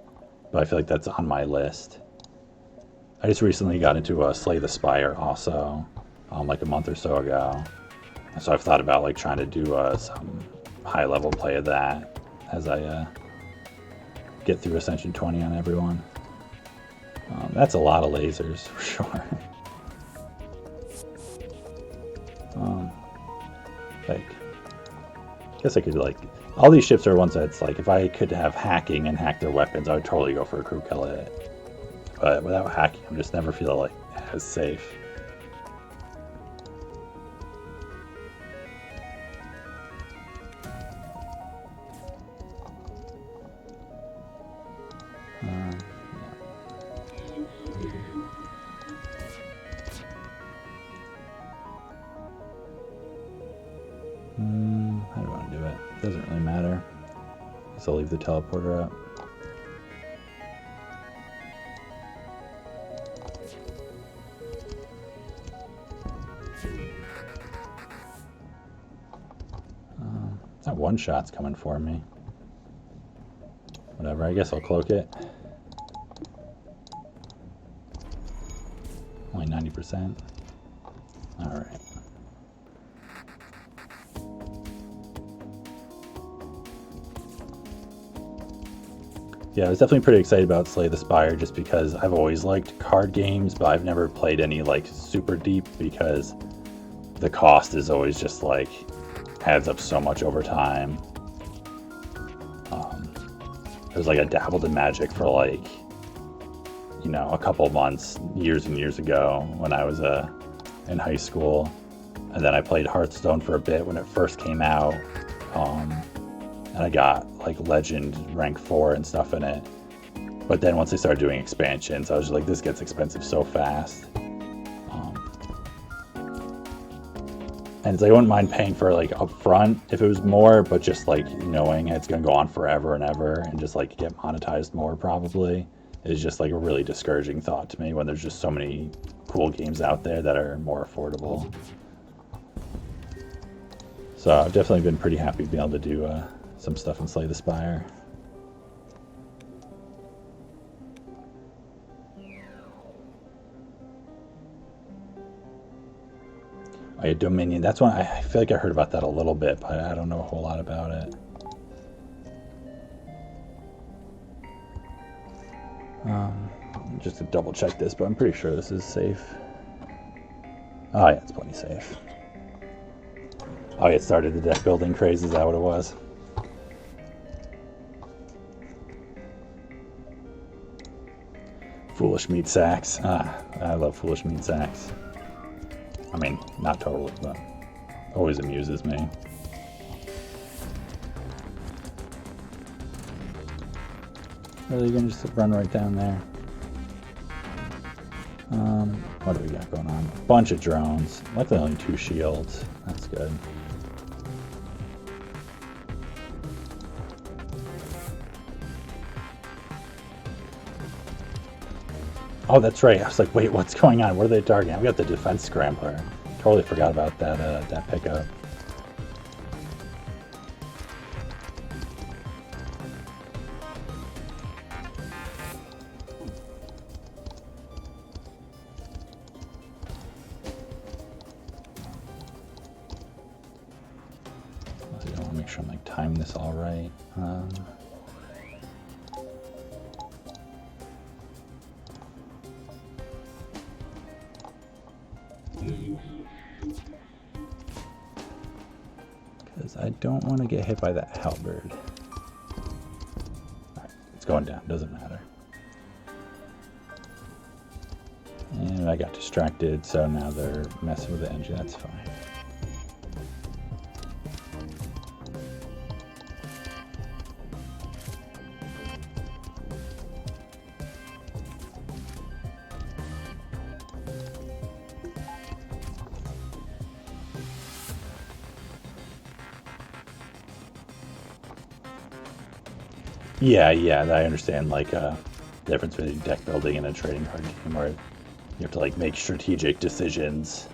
But I feel like that's on my list. I just recently got into Slay the Spire also, like a month or so ago. So I've thought about like trying to do some high level play of that as I get through Ascension 20 on everyone. That's a lot of lasers for sure. Like, I guess I could like all these ships are ones that's like if I could have hacking and hack their weapons, I would totally go for a crew kill it. But without hacking, I'm just never feel like as safe. How do I want to do it? Doesn't really matter. So I'll leave the teleporter up. That one shot's coming for me. Whatever, I guess I'll cloak it. Only 90%. Alright. Yeah, I was definitely pretty excited about Slay the Spire just because I've always liked card games, but I've never played any like super deep because the cost is always just like adds up so much over time. There's like I dabbled in Magic for like, you know, a couple months, years and years ago when I was in high school, and then I played Hearthstone for a bit when it first came out, and I got like Legend rank 4 and stuff in it. But then once they started doing expansions, I was just like, this gets expensive so fast. And it's like I wouldn't mind paying for like upfront if it was more, but just like knowing it's gonna go on forever and ever and just like get monetized more probably is just like a really discouraging thought to me when there's just so many cool games out there that are more affordable. So I've definitely been pretty happy being able to do some stuff in Slay the Spire. Oh yeah, Dominion. That's one I feel like I heard about that a little bit, but I don't know a whole lot about it. Just to double check this, but I'm pretty sure this is safe. Oh yeah, it's plenty safe. Oh yeah, it started the deck building craze. Is that what it was? Foolish meat sacks. Ah, I love foolish meat sacks. I mean, not totally, but always amuses me. Really, you're gonna just run right down there? What do we got going on? A bunch of drones. Luckily only 2 shields. That's good. Oh, that's right. I was like, wait, what's going on? What are they targeting? I've got the defense scrambler. Totally forgot about that, that pickup. I want to make sure I'm like timing this all right. Because I don't want to get hit by that halberd. Alright, it's going down, doesn't matter. And I got distracted, so now they're messing with the engine, that's fine. Yeah, I understand, like, the difference between deck building and a trading card game where you have to, like, make strategic decisions.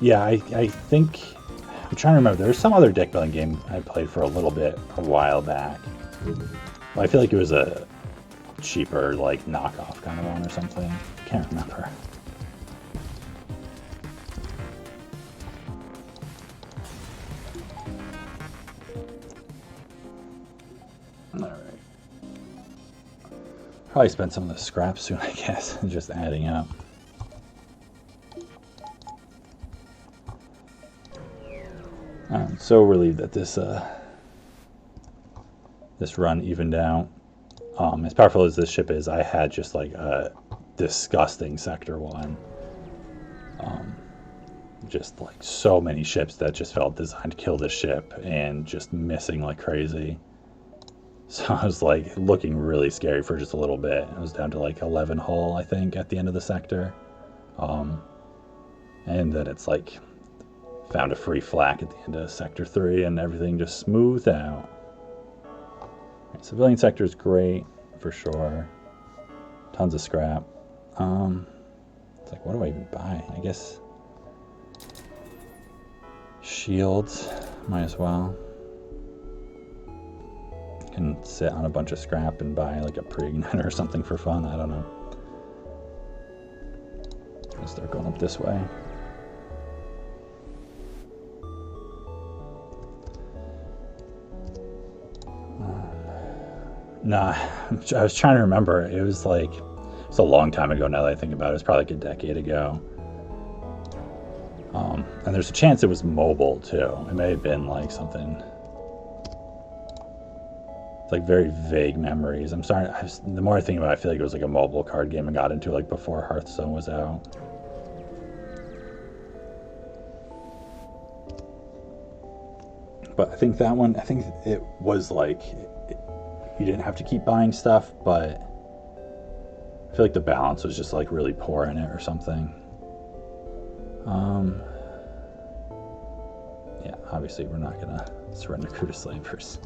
Yeah, I think, I'm trying to remember, there was some other deck building game I played for a little bit a while back. Well, I feel like it was a cheaper, like, knockoff kind of one or something. Can't remember. Probably spend some of the scraps soon, I guess, just adding up. I'm so relieved that this this run evened out. As powerful as this ship is, I had just like a disgusting Sector 1. Just like so many ships that just felt designed to kill this ship and just missing like crazy. So I was like looking really scary for just a little bit. I was down to like 11 hull, I think, at the end of the sector. And then it's like found a free flak at the end of Sector 3 and everything just smoothed out. Right, civilian sector is great for sure. Tons of scrap. It's like, what do I even buy? I guess shields, might as well. Can sit on a bunch of scrap and buy like a pre-igniter or something for fun. I don't know. I'll start going up this way. Nah, I was trying to remember. It was like, it's a long time ago now that I think about it. It was probably like a decade ago. And there's a chance it was mobile too. It may have been like something. It's like very vague memories. I'm sorry. The more I think about it, I feel like it was like a mobile card game I got into like before Hearthstone was out. But I think that one, I think it was like, you didn't have to keep buying stuff, but I feel like the balance was just like really poor in it or something. Yeah, obviously we're not gonna surrender crew to slavers.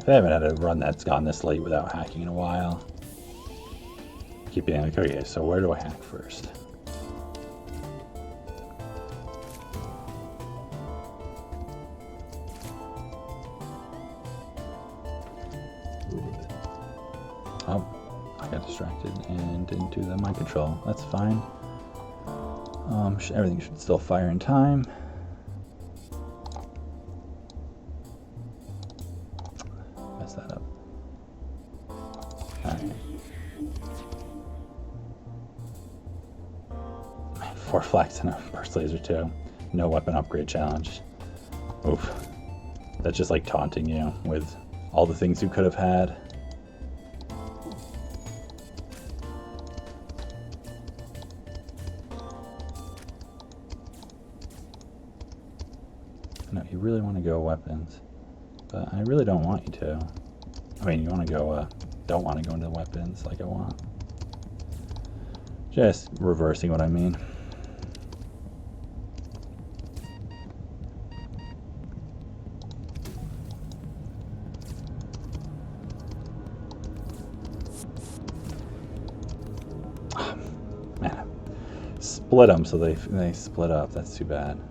I haven't had a run that's gone this late without hacking in a while. Keep being like, okay, so where do I hack first? Oh, I got distracted and didn't do the mind control. That's fine. Everything should still fire in time. Mess that up. Alright. 4 flags and a burst laser too. No weapon upgrade challenge. Oof. That's just like taunting you with all the things you could have had. No, you really want to go weapons, but I really don't want you to. I mean, you want to go, don't want to go into weapons like I want. Just reversing what I mean. Oh, man, split them so they split up. That's too bad.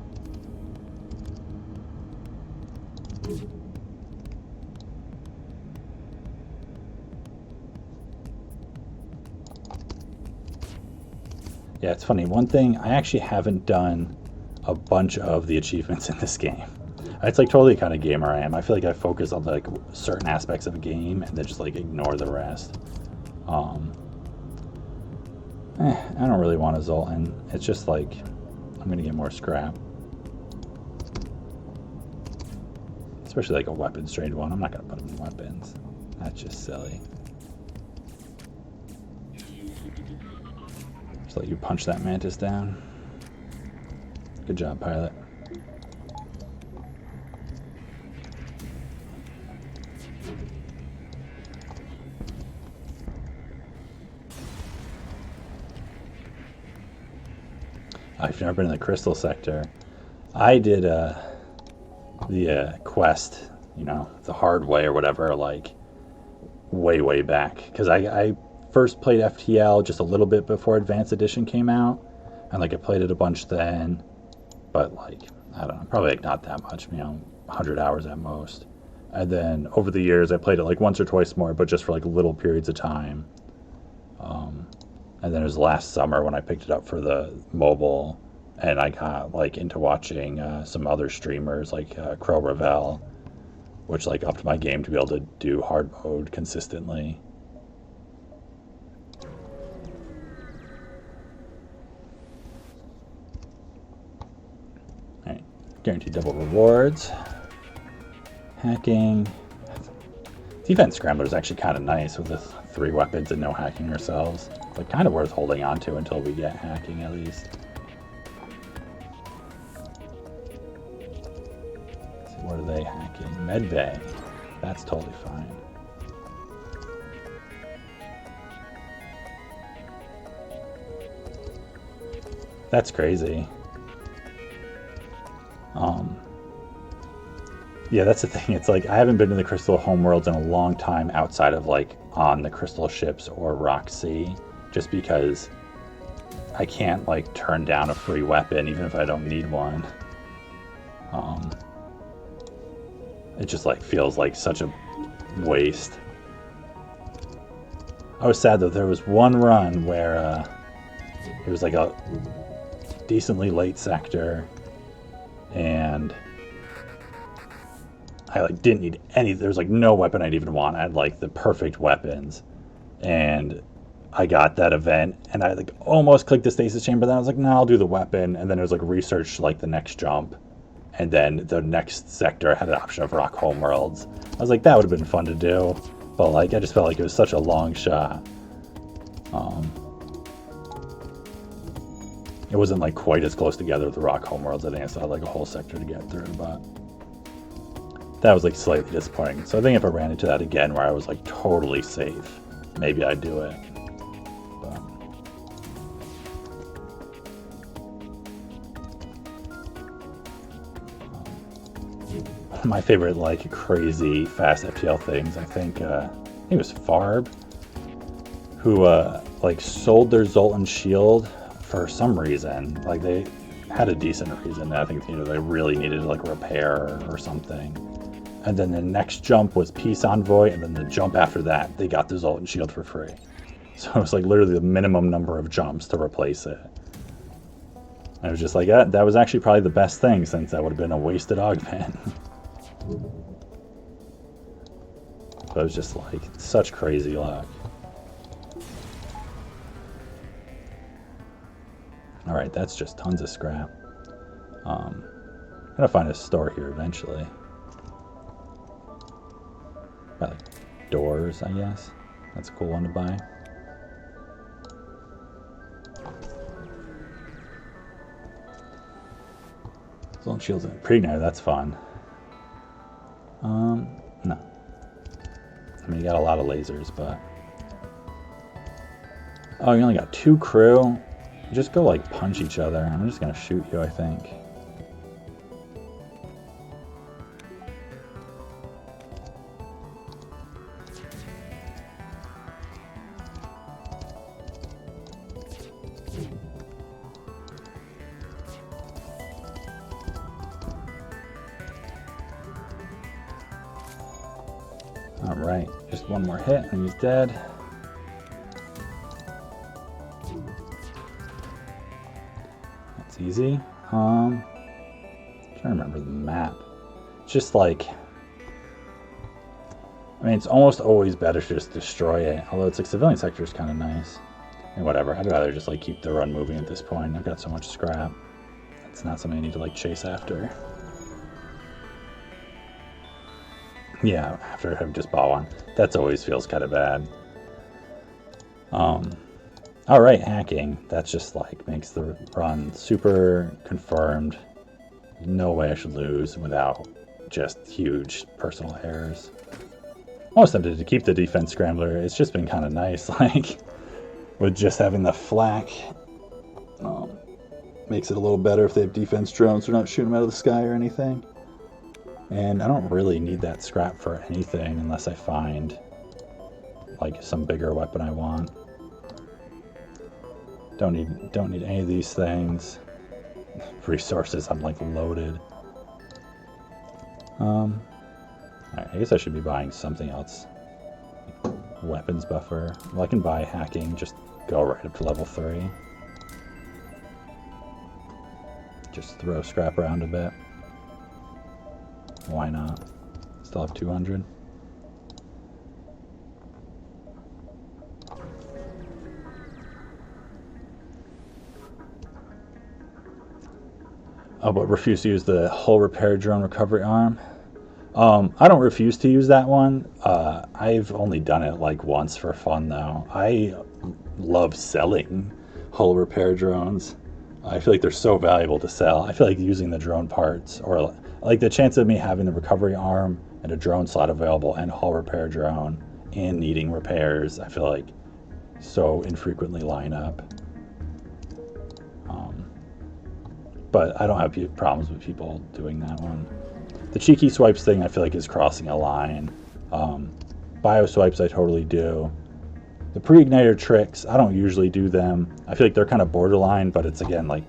Yeah, it's funny. One thing, I actually haven't done a bunch of the achievements in this game. It's like totally the kind of gamer I am. I feel like I focus on like certain aspects of a game and then just like ignore the rest. I don't really want a Zoltan. It's just like, I'm going to get more scrap. Especially like a weapons trained one. I'm not going to put them in weapons. That's just silly. Just let you punch that Mantis down. Good job, pilot. If you've never been in the crystal sector, I did the quest, you know, the hard way or whatever, like way back, because I first played FTL just a little bit before Advanced Edition came out, and like I played it a bunch then, but like, I don't know, probably like not that much, you know, 100 hours at most. And then over the years I played it like once or twice more, but just for like little periods of time. And then it was last summer when I picked it up for the mobile, and I got like into watching some other streamers like Crow Revel, which like upped my game to be able to do hard mode consistently. Alright, guaranteed double rewards. Hacking. Defense Scrambler is actually kind of nice with the 3 weapons and no hacking ourselves. It's like kind of worth holding on to until we get hacking at least. Let's see, what are they hacking? Medbay. That's totally fine. That's crazy. Yeah, that's the thing. It's like I haven't been to the Crystal Homeworlds in a long time outside of like on the Crystal Ships or Rock Sea, just because I can't like turn down a free weapon even if I don't need one. It just like feels like such a waste. I was sad though. There was one run where it was like a decently late sector, and I like didn't need any. There was like no weapon I'd even want. I had like the perfect weapons, and I got that event, and I like almost clicked the stasis chamber. Then I was like, no, I'll do the weapon. And then it was like research like the next jump, and then the next sector had an option of Rock Homeworlds. I was like, that would have been fun to do, but like I just felt like it was such a long shot. It wasn't like quite as close together with the Rock Homeworlds. I think I still had like a whole sector to get through, but that was like slightly disappointing. So I think if I ran into that again where I was like totally safe, maybe I'd do it. But one of my favorite like crazy fast FTL things, I think it was Farb, who like sold their Zoltan shield for some reason. Like they had a decent reason. I think, you know, they really needed like repair or something. And then the next jump was Peace Envoy, and then the jump after that, they got the Zoltan shield for free. So it was like literally the minimum number of jumps to replace it. And I was just like, that was actually probably the best thing, since that would have been a wasted augment. But it was just like such crazy luck. Alright, that's just tons of scrap. I'm gonna find a store here eventually. doors, I guess. That's a cool one to buy. Zone shields and Pregner, that's fun. No. I mean, you got a lot of lasers, but... Oh, you only got 2 crew? Just go, like, punch each other. I'm just gonna shoot you, I think. Alright, just one more hit and he's dead. That's easy. I'm trying to remember the map. It's just like... I mean, it's almost always better to just destroy it. Although it's like civilian sector is kind of nice. And whatever, I'd rather just like keep the run moving at this point. I've got so much scrap. It's not something I need to like chase after. Yeah, after I've just bought one. That always feels kind of bad. Alright, hacking. That's just like makes the run super confirmed. No way I should lose without just huge personal errors. Almost tempted to keep the defense scrambler. It's just been kind of nice, like, with just having the flak. Makes it a little better if they have defense drones. They're not shooting them out of the sky or anything. And I don't really need that scrap for anything unless I find like some bigger weapon I want. Don't need any of these things. Resources, I'm like loaded. Alright, I guess I should be buying something else. Weapons buffer. Well, I can buy hacking, just go right up to level 3. Just throw scrap around a bit. Why not? Still have 200. Oh, but refuse to use the hull repair drone recovery arm. I don't refuse to use that one. I've only done it like once for fun though. I love selling hull repair drones. I feel like they're so valuable to sell. I feel like using the drone parts, or like the chance of me having the recovery arm and a drone slot available and a hull repair drone and needing repairs, I feel like so infrequently line up. But I don't have problems with people doing that one. The cheeky swipes thing I feel like is crossing a line. Bio swipes I totally do. The pre-igniter tricks, I don't usually do them. I feel like they're kind of borderline, but it's again like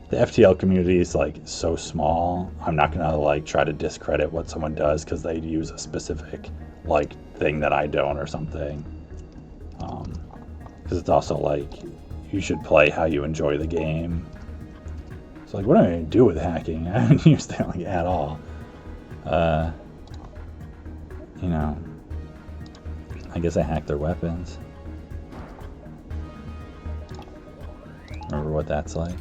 the FTL community is like so small. I'm not gonna like try to discredit what someone does because they use a specific like thing that I don't or something. Because it's also like you should play how you enjoy the game. So like, what am I gonna do with hacking? I haven't used that like at all. You know, I guess I hacked their weapons. Remember what that's like?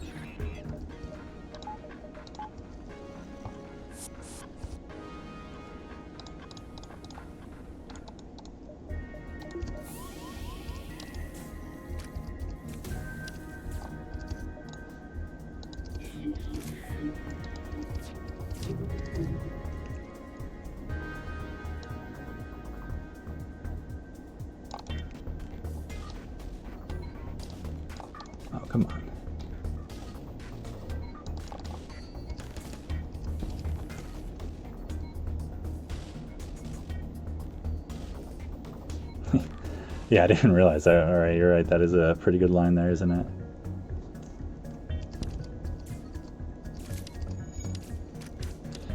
Oh, come on. Yeah, I didn't realize that. All right, you're right. That is a pretty good line there, isn't it?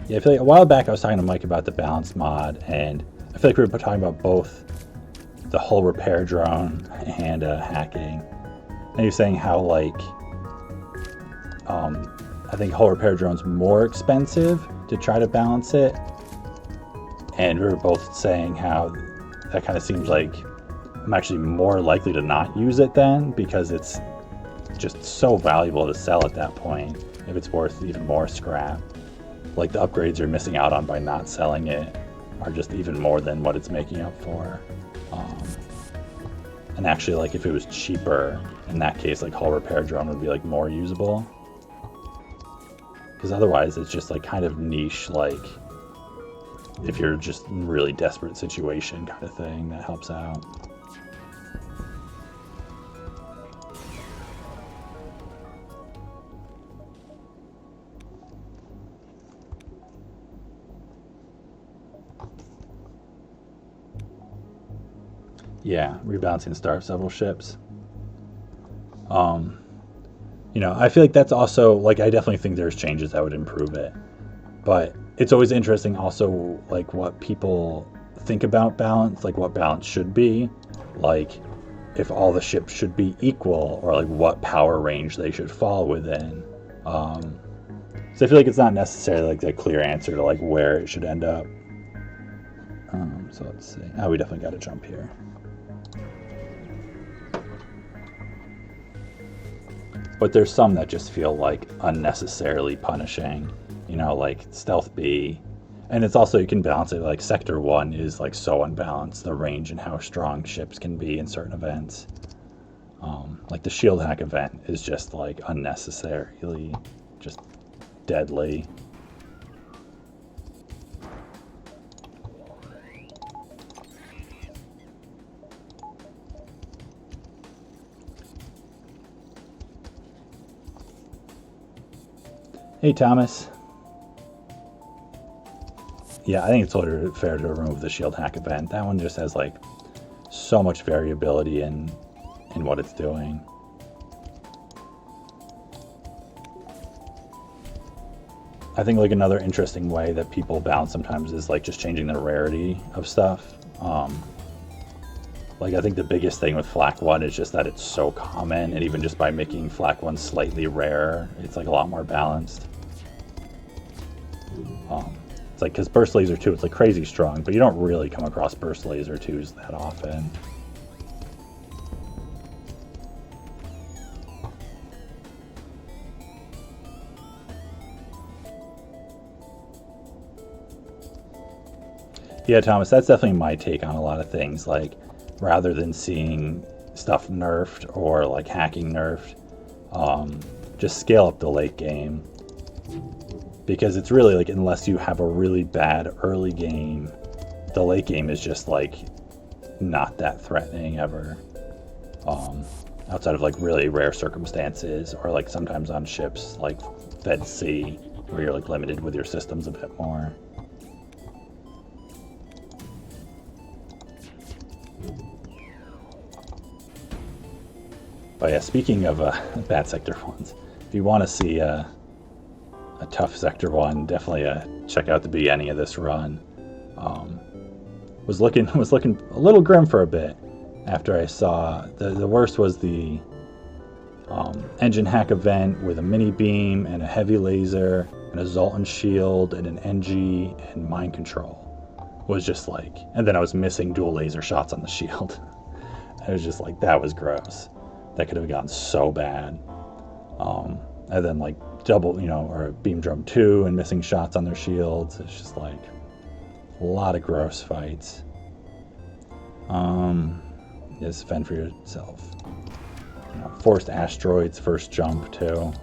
Yeah, I feel like a while back I was talking to Mike about the balance mod, and I feel like we were talking about both the hull repair drone and hacking. And he was saying how like I think hull repair drone's more expensive to try to balance it, and we were both saying how that kind of seems like I'm actually more likely to not use it then because it's just so valuable to sell at that point if it's worth even more scrap. Like the upgrades you're missing out on by not selling it are just even more than what it's making up for. And actually, like, if it was cheaper, in that case, like, hull repair drone would be like more usable. Because otherwise, it's just like kind of niche, like if you're just in really desperate situation kind of thing that helps out. Yeah, rebalancing start several ships. You know, I feel like that's also, like, I definitely think there's changes that would improve it. But it's always interesting also, like, what people think about balance, like what balance should be. Like, if all the ships should be equal, or like what power range they should fall within. So I feel like it's not necessarily like the clear answer to like where it should end up. So let's see. Oh, we definitely got to jump here. But there's some that just feel like unnecessarily punishing, you know, like Stealth B. And it's also, you can balance it, like Sector 1 is like so unbalanced, the range and how strong ships can be in certain events. Like the shield hack event is just like unnecessarily just deadly. Hey, Thomas. Yeah, I think it's totally fair to remove the shield hack event. That one just has like so much variability in what it's doing. I think like another interesting way that people balance sometimes is like just changing the rarity of stuff. Like I think the biggest thing with Flak 1 is just that it's so common, and even just by making Flak 1 slightly rare, it's like a lot more balanced. It's like, because Burst Laser 2, it's like crazy strong, but you don't really come across Burst Laser 2s that often. Yeah, Thomas, that's definitely my take on a lot of things. Like, rather than seeing stuff nerfed or like hacking nerfed, just scale up the late game. Because it's really like, unless you have a really bad early game, the late game is just like not that threatening ever. Outside of like really rare circumstances, or like sometimes on ships like Fed C, where you're like limited with your systems a bit more. But yeah, speaking of bad Sector 1s, if you want to see a tough Sector 1, definitely check out the beginning of this run. Was looking a little grim for a bit after I saw the worst was the engine hack event with a mini beam and a heavy laser and a Zoltan shield and an NG and mind control. Was just like, and then I was missing dual laser shots on the shield. I was just like, that was gross. That could have gotten so bad. And then like double, you know, or Beam Drum 2 and missing shots on their shields. It's just like a lot of gross fights. Just fend for yourself. You know, forced asteroids, first jump too.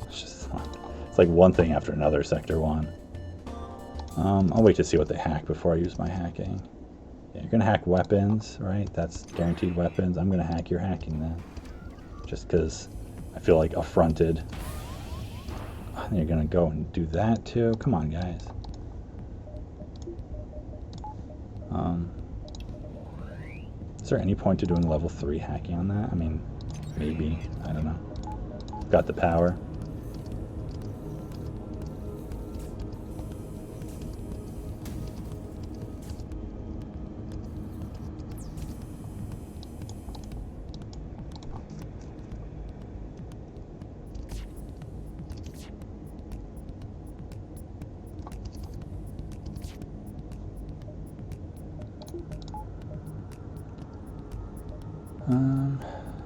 It's just like, it's like one thing after another, Sector 1. I'll wait to see what they hack before I use my hacking. Yeah, you're gonna hack weapons, right? That's guaranteed weapons. I'm gonna hack your hacking then. Just because I feel like affronted. And you're gonna go and do that too? Come on, guys. Is there any point to doing level 3 hacking on that? I mean, maybe. I don't know. Got the power.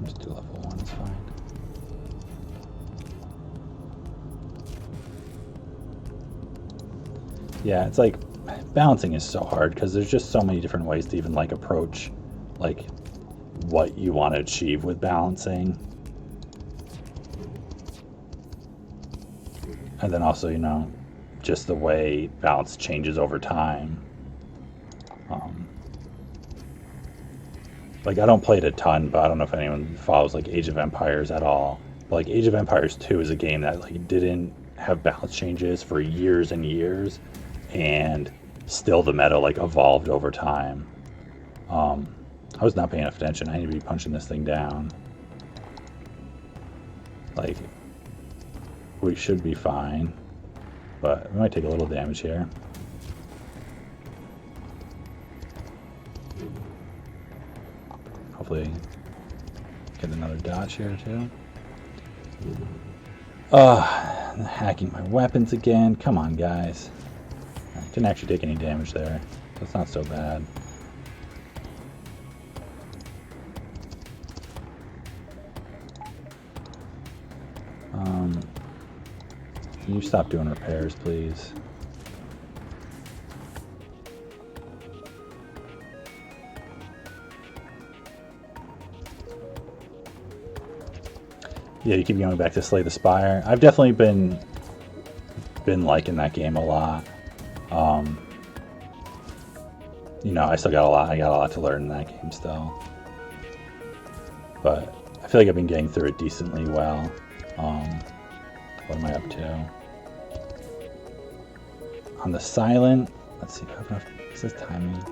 Just do level 1, it's fine. Yeah, it's like balancing is so hard because there's just so many different ways to even like approach like what you want to achieve with balancing. And then also, you know, just the way balance changes over time. Like, I don't play it a ton, but I don't know if anyone follows like Age of Empires at all. But like Age of Empires 2 is a game that like didn't have balance changes for years and years, and still the meta like evolved over time. I was not paying attention. I need to be punching this thing down. Like, we should be fine, but we might take a little damage here. Hopefully get another dodge here too. Hacking my weapons again. Come on, guys. Didn't actually take any damage there. That's not so bad. Can you stop doing repairs, please? Yeah, you keep going back to Slay the Spire. I've definitely been liking that game a lot. You know, I got a lot to learn in that game still. But I feel like I've been getting through it decently well. What am I up to? On the silent, let's see if I have enough. It says timing.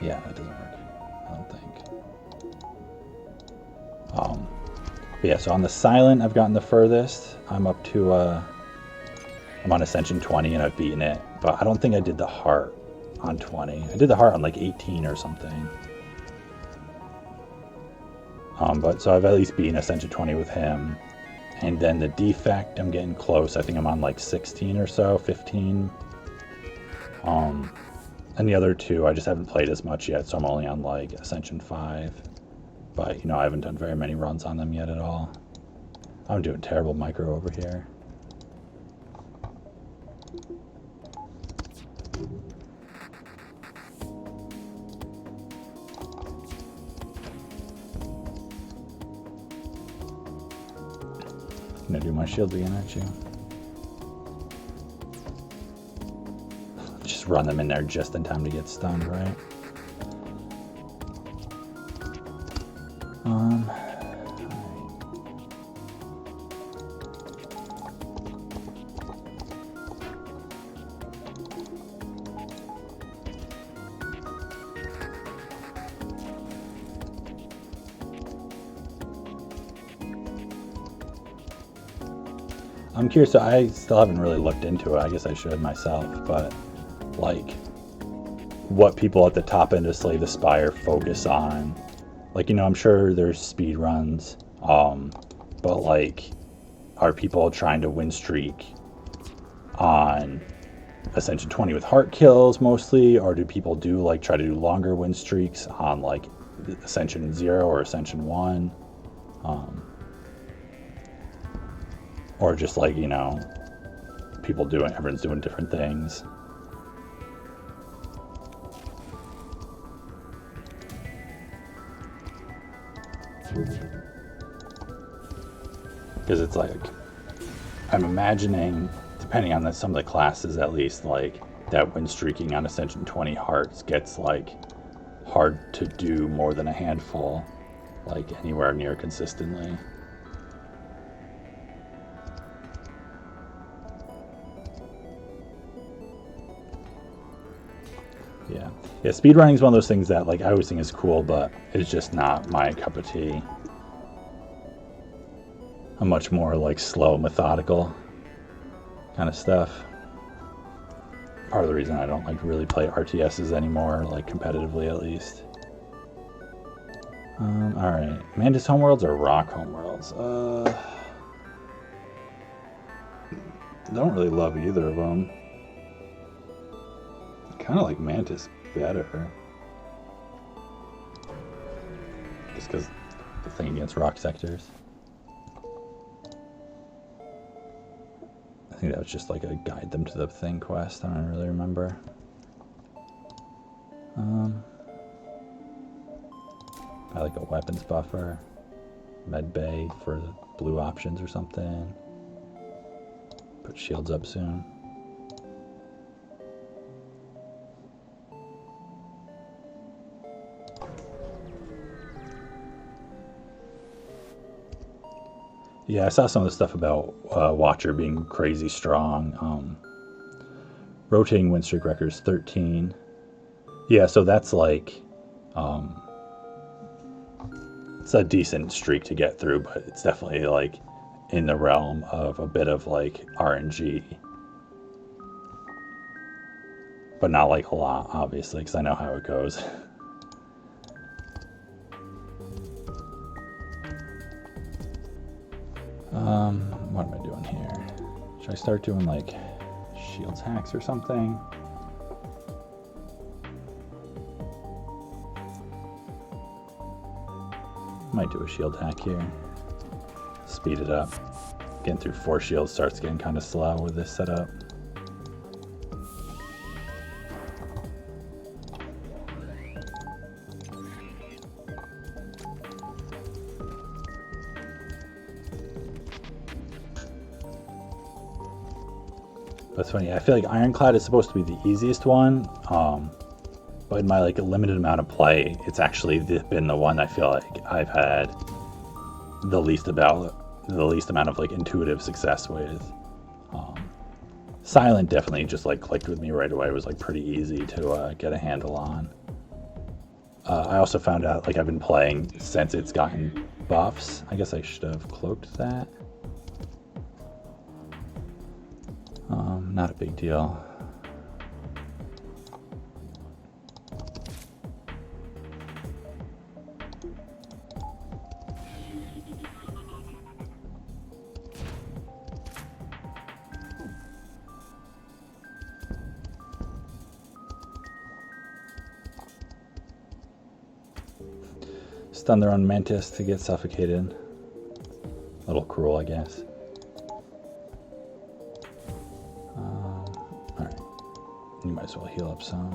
Yeah, that doesn't work. I don't think. But yeah, so on the silent, I've gotten the furthest. I'm up to, I'm on Ascension 20 and I've beaten it. But I don't think I did the heart on 20. I did the heart on like 18 or something. But so I've at least beaten Ascension 20 with him. And then the defect, I'm getting close. I think I'm on like 16 or so, 15. And the other two, I just haven't played as much yet, so I'm only on like Ascension 5. But, you know, I haven't done very many runs on them yet at all. I'm doing terrible micro over here. Gonna do my shields again, aren't you? Just run them in there just in time to get stunned, right? I'm curious, so I still haven't really looked into it. I guess I should myself, but like what people at the top end of Slay the Spire focus on. Like, you know, I'm sure there's speed runs, but like, are people trying to win streak on Ascension 20 with heart kills mostly, or do people do like try to do longer win streaks on like Ascension 0 or Ascension 1? Or just like, you know, everyone's doing different things. Because it's like, I'm imagining, depending on some of the classes at least, like that win streaking on Ascension 20 hearts gets like hard to do more than a handful, like anywhere near consistently. Yeah, speedrunning is one of those things that like I always think is cool, but it's just not my cup of tea. I'm much more like slow, methodical kind of stuff. Part of the reason I don't like really play RTSs anymore, like competitively at least. Alright, Mantis homeworlds or Rock homeworlds? I don't really love either of them. Kind of like Mantis better. Just because the thing against rock sectors. I think that was just like a guide them to the thing quest. I don't really remember. I like a weapons buffer, med bay for the blue options or something. Put shields up soon. Yeah, I saw some of the stuff about Watcher being crazy strong. Rotating win streak record is 13. Yeah, so that's like, it's a decent streak to get through, but it's definitely like in the realm of a bit of like RNG. But not like a lot, obviously, because I know how it goes. What am I doing here? Should I start doing like shields hacks or something? Might do a shield hack here. Speed it up. Getting through 4 shields starts getting kind of slow with this setup. That's funny. I feel like Ironclad is supposed to be the easiest one, but in my like limited amount of play, it's actually been the one I feel like I've had the least amount of like intuitive success with. Silent definitely just like clicked with me right away. It was like pretty easy to get a handle on. I also found out like I've been playing since it's gotten buffs. I guess I should have cloaked that. Not a big deal. Stun their own Mantis to get suffocated. A little cruel, I guess. Alright. You might as well heal up some.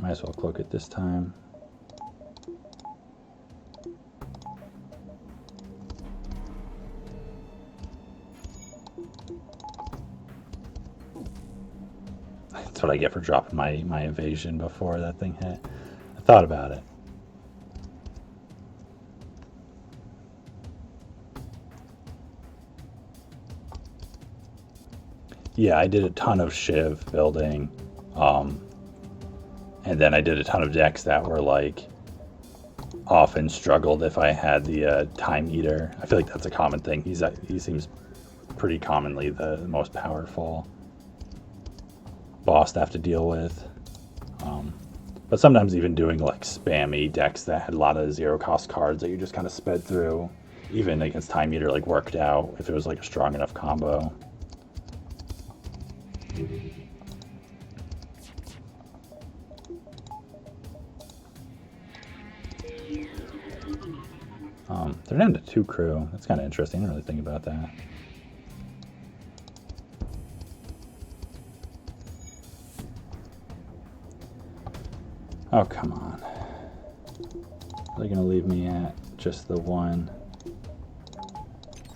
Might as well cloak it this time. That's what I get for dropping my evasion before that thing hit. I thought about it. Yeah, I did a ton of Shiv building. And then I did a ton of decks that were like often struggled if I had the Time Eater. I feel like that's a common thing. He seems pretty commonly the most powerful boss to have to deal with. But sometimes even doing like spammy decks that had a lot of 0-cost cards that you just kind of sped through, even against Time Eater, like worked out if it was like a strong enough combo. They're down to 2 crew. That's kind of interesting. I didn't really think about that. Oh, come on. Are they going to leave me at just the one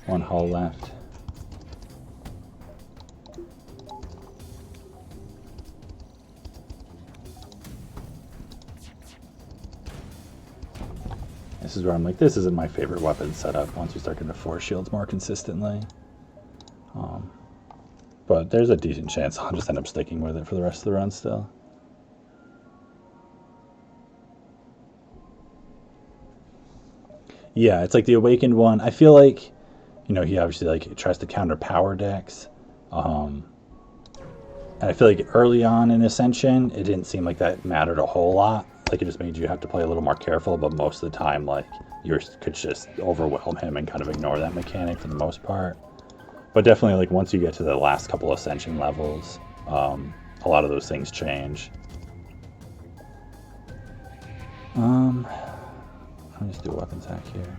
hull left? This is where I'm like, this isn't my favorite weapon setup once you start getting to 4 shields more consistently. But there's a decent chance I'll just end up sticking with it for the rest of the run still. Yeah, it's like the Awakened one. I feel like, you know, he obviously like tries to counter power decks. And I feel like early on in Ascension, it didn't seem like that mattered a whole lot. Like, it just made you have to play a little more careful, but most of the time, like, you could just overwhelm him and kind of ignore that mechanic for the most part. But definitely, like, once you get to the last couple Ascension levels, a lot of those things change. Let me just do a weapons hack here.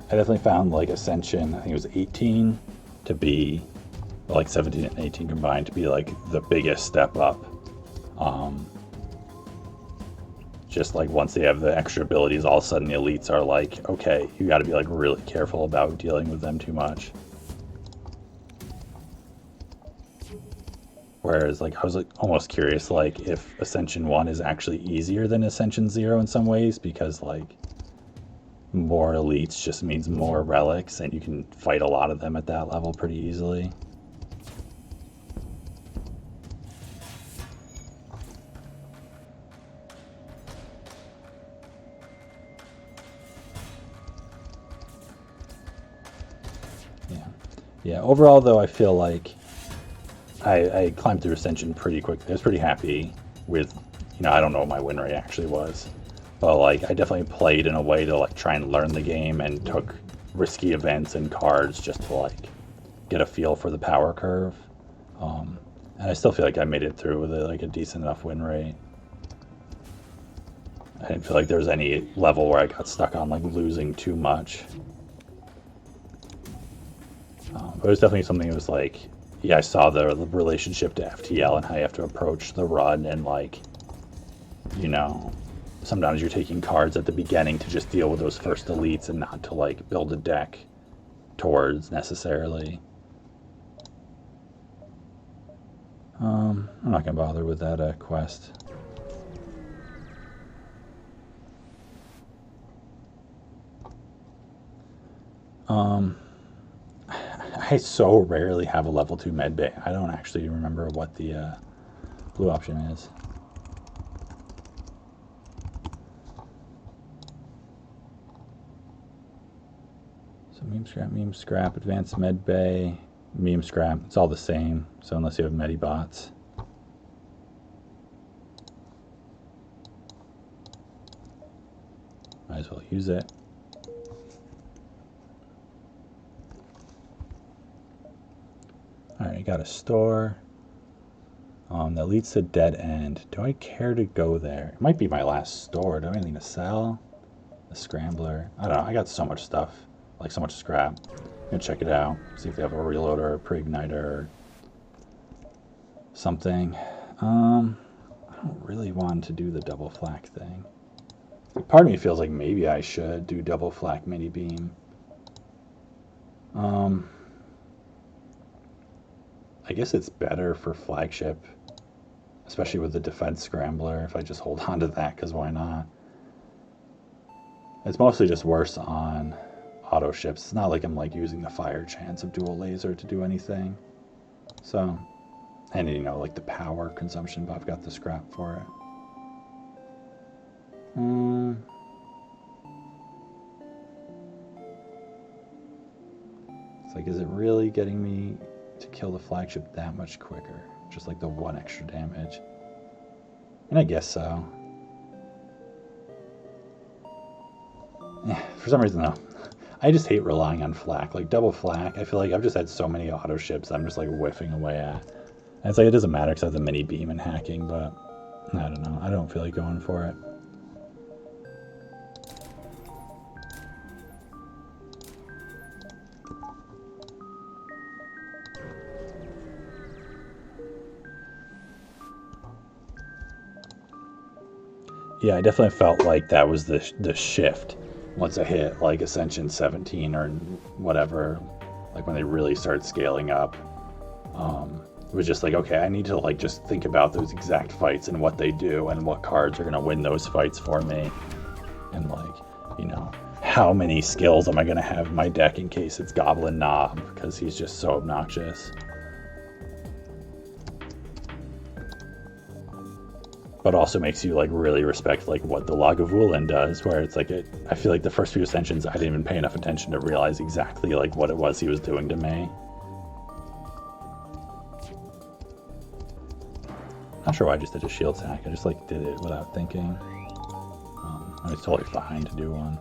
I definitely found, like, Ascension, I think it was 18, to be, like 17 and 18 combined, to be like the biggest step up. Just like once they have the extra abilities, all of a sudden the elites are like, okay, you got to be like really careful about dealing with them too much. Whereas, like, I was like almost curious, like, if Ascension 1 is actually easier than Ascension 0 in some ways, because like more elites just means more relics, and you can fight a lot of them at that level pretty easily. Yeah, overall though, I feel like I climbed through Ascension pretty quickly. I was pretty happy with, I don't know what my win rate actually was, but like I definitely played in a way to like try and learn the game and took risky events and cards just to like get a feel for the power curve. And I still feel like I made it through with like a decent enough win rate. I didn't feel like there was any level where I got stuck on like losing too much. But it was definitely something that was like, yeah, I saw the relationship to FTL and how you have to approach the run, and like, sometimes you're taking cards at the beginning to just deal with those first elites and not to like build a deck towards necessarily. I'm not gonna bother with that quest. I so rarely have a level 2 med bay. I don't actually remember what the blue option is. So meme scrap, advanced med bay, meme scrap. It's all the same. So unless you have medibots. Might as well use it. Alright, I got a store that leads to dead end. Do I care to go there? It might be my last store. Do I have anything to sell? The scrambler. I don't know. I got so much stuff, like so much scrap. I'm gonna check it out, see if they have a reloader or a pre-igniter or something. I don't really want to do the double flak thing. Part of me feels like maybe I should do double flak mini beam. I guess it's better for Flagship, especially with the defense scrambler, if I just hold on to that, because why not? It's mostly just worse on auto ships. It's not like I'm like using the fire chance of dual laser to do anything. So, and like the power consumption, but I've got the scrap for it. It's like, is it really getting me to kill the Flagship that much quicker? Just like the 1 extra damage. And I guess so. Yeah, for some reason though, I just hate relying on flak. Like double flak, I feel like I've just had so many auto ships I'm just like whiffing away at. And it's like, it doesn't matter because I have the mini beam and hacking, but I don't know. I don't feel like going for it. Yeah, I definitely felt like that was the shift once I hit like Ascension 17 or whatever, like when they really started scaling up. It was just like, okay, I need to like just think about those exact fights and what they do and what cards are going to win those fights for me. And like, how many skills am I going to have in my deck in case it's Goblin Knob, because he's just so obnoxious. but also makes you like really respect like what the Lagavulin does, where it's like I feel like the first few ascensions I didn't even pay enough attention to realize exactly like what it was he was doing to me. Not sure why I just did a shield attack. I just like did it without thinking. I was totally fine to do one.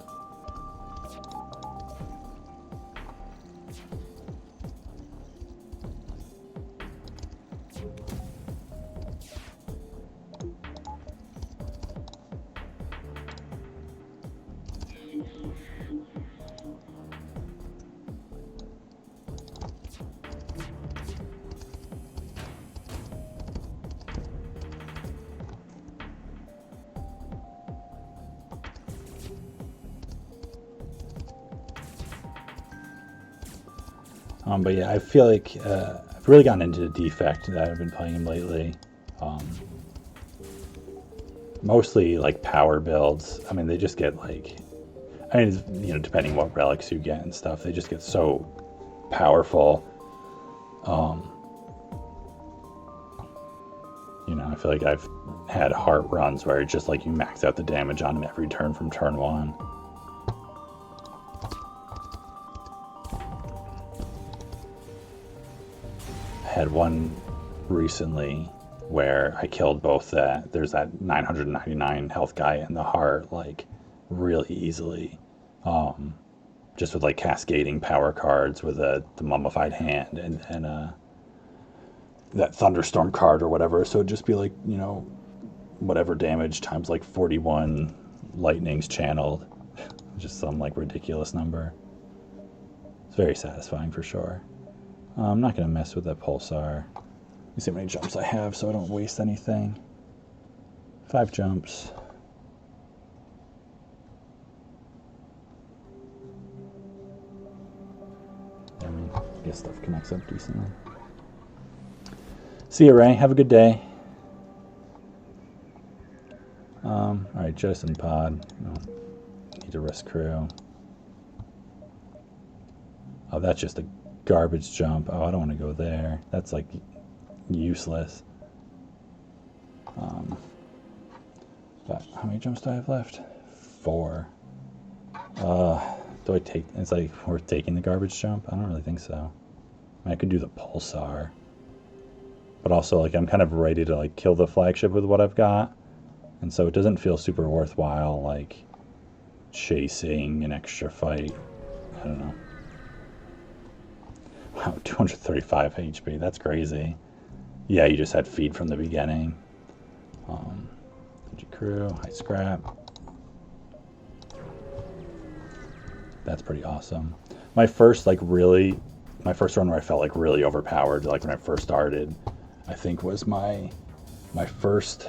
But yeah, I feel like I've really gotten into the defect that I've been playing him lately. Mostly like power builds. I mean, they just get like, I mean, you know, depending what relics you get and stuff, they just get so powerful. You know, I feel like I've had heart runs where it's just like you max out the damage on him every turn from turn one. Had one recently where I killed both there's that 999 health guy in the heart like really easily, just with like cascading power cards with the mummified hand and that thunderstorm card or whatever. So it'd just be like, you know, whatever damage times like 41 lightnings channeled, just some like ridiculous number. It's very satisfying for sure. I'm not going to mess with that pulsar. Let me see how many jumps I have so I don't waste anything. 5 jumps. I mean, I guess stuff connects up decently. See you, Ray. Have a good day. Alright, jettison pod. No, need to risk crew. Oh, that's just a garbage jump. Oh, I don't want to go there. That's like useless. But how many jumps do I have left? 4. Do I take? It's like worth taking the garbage jump? I don't really think so. I mean, I could do the pulsar, but also like I'm kind of ready to like kill the flagship with what I've got, and so it doesn't feel super worthwhile like chasing an extra fight. I don't know. Wow, 235 HP, that's crazy. Yeah, you just had feed from the beginning. Crew, high scrap. That's pretty awesome. My first run where I felt like really overpowered, like when I first started, I think was my first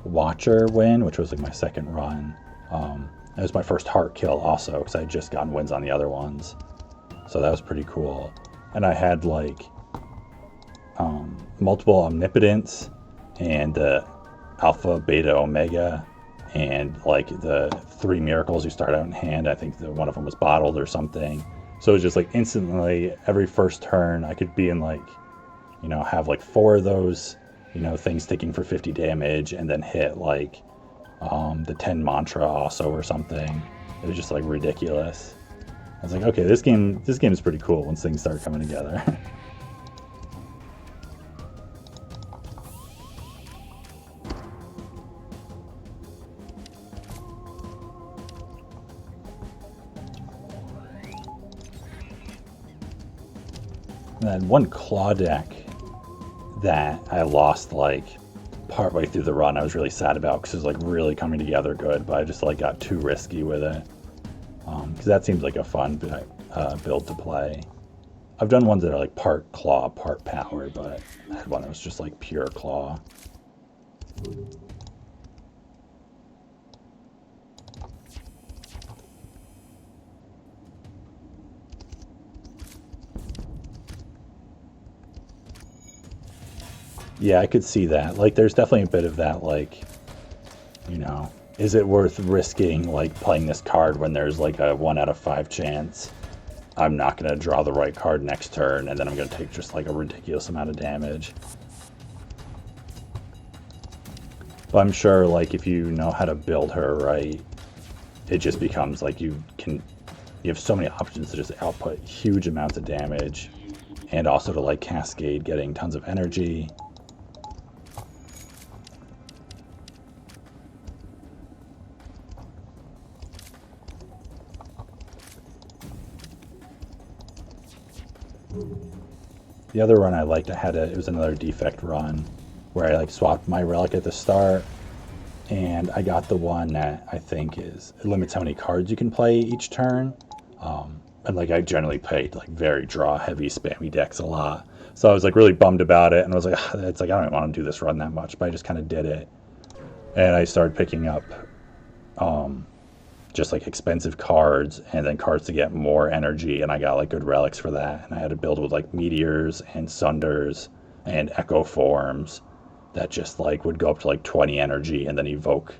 Watcher win, which was like my second run. It was my first heart kill also, because I had just gotten wins on the other ones. So that was pretty cool. And I had like multiple omnipotence and alpha, beta, omega, and like the 3 miracles you start out in hand. I think one of them was bottled or something. So it was just like instantly every first turn I could be in like, you know, have like 4 of those, you know, things ticking for 50 damage and then hit like the 10 mantra also or something. It was just like ridiculous. I was like, okay, this game is pretty cool once things start coming together. And then one claw deck that I lost like partway through the run I was really sad about because it was like really coming together good, but I just like got too risky with it. Because that seems like a fun build to play. I've done ones that are like part claw, part power, but I had one that was just like pure claw. Yeah, I could see that. Like, there's definitely a bit of that, like, you know, is it worth risking, like, playing this card when there's, like, a 1 out of 5 chance I'm not going to draw the right card next turn, and then I'm going to take just, like, a ridiculous amount of damage. But I'm sure like if you know how to build her right, it just becomes like you have so many options to just output huge amounts of damage, and also to like cascade getting tons of energy. The other run I liked, it was another defect run where I like swapped my relic at the start, and I got the one that I think it limits how many cards you can play each turn. And like I generally played like very draw heavy spammy decks a lot, so I was like really bummed about it, and I was like, it's like I don't want to do this run that much, but I just kind of did it, and I started picking up just like expensive cards, and then cards to get more energy, and I got like good relics for that, and I had to build with like meteors and sunders and echo forms that just like would go up to like 20 energy and then evoke,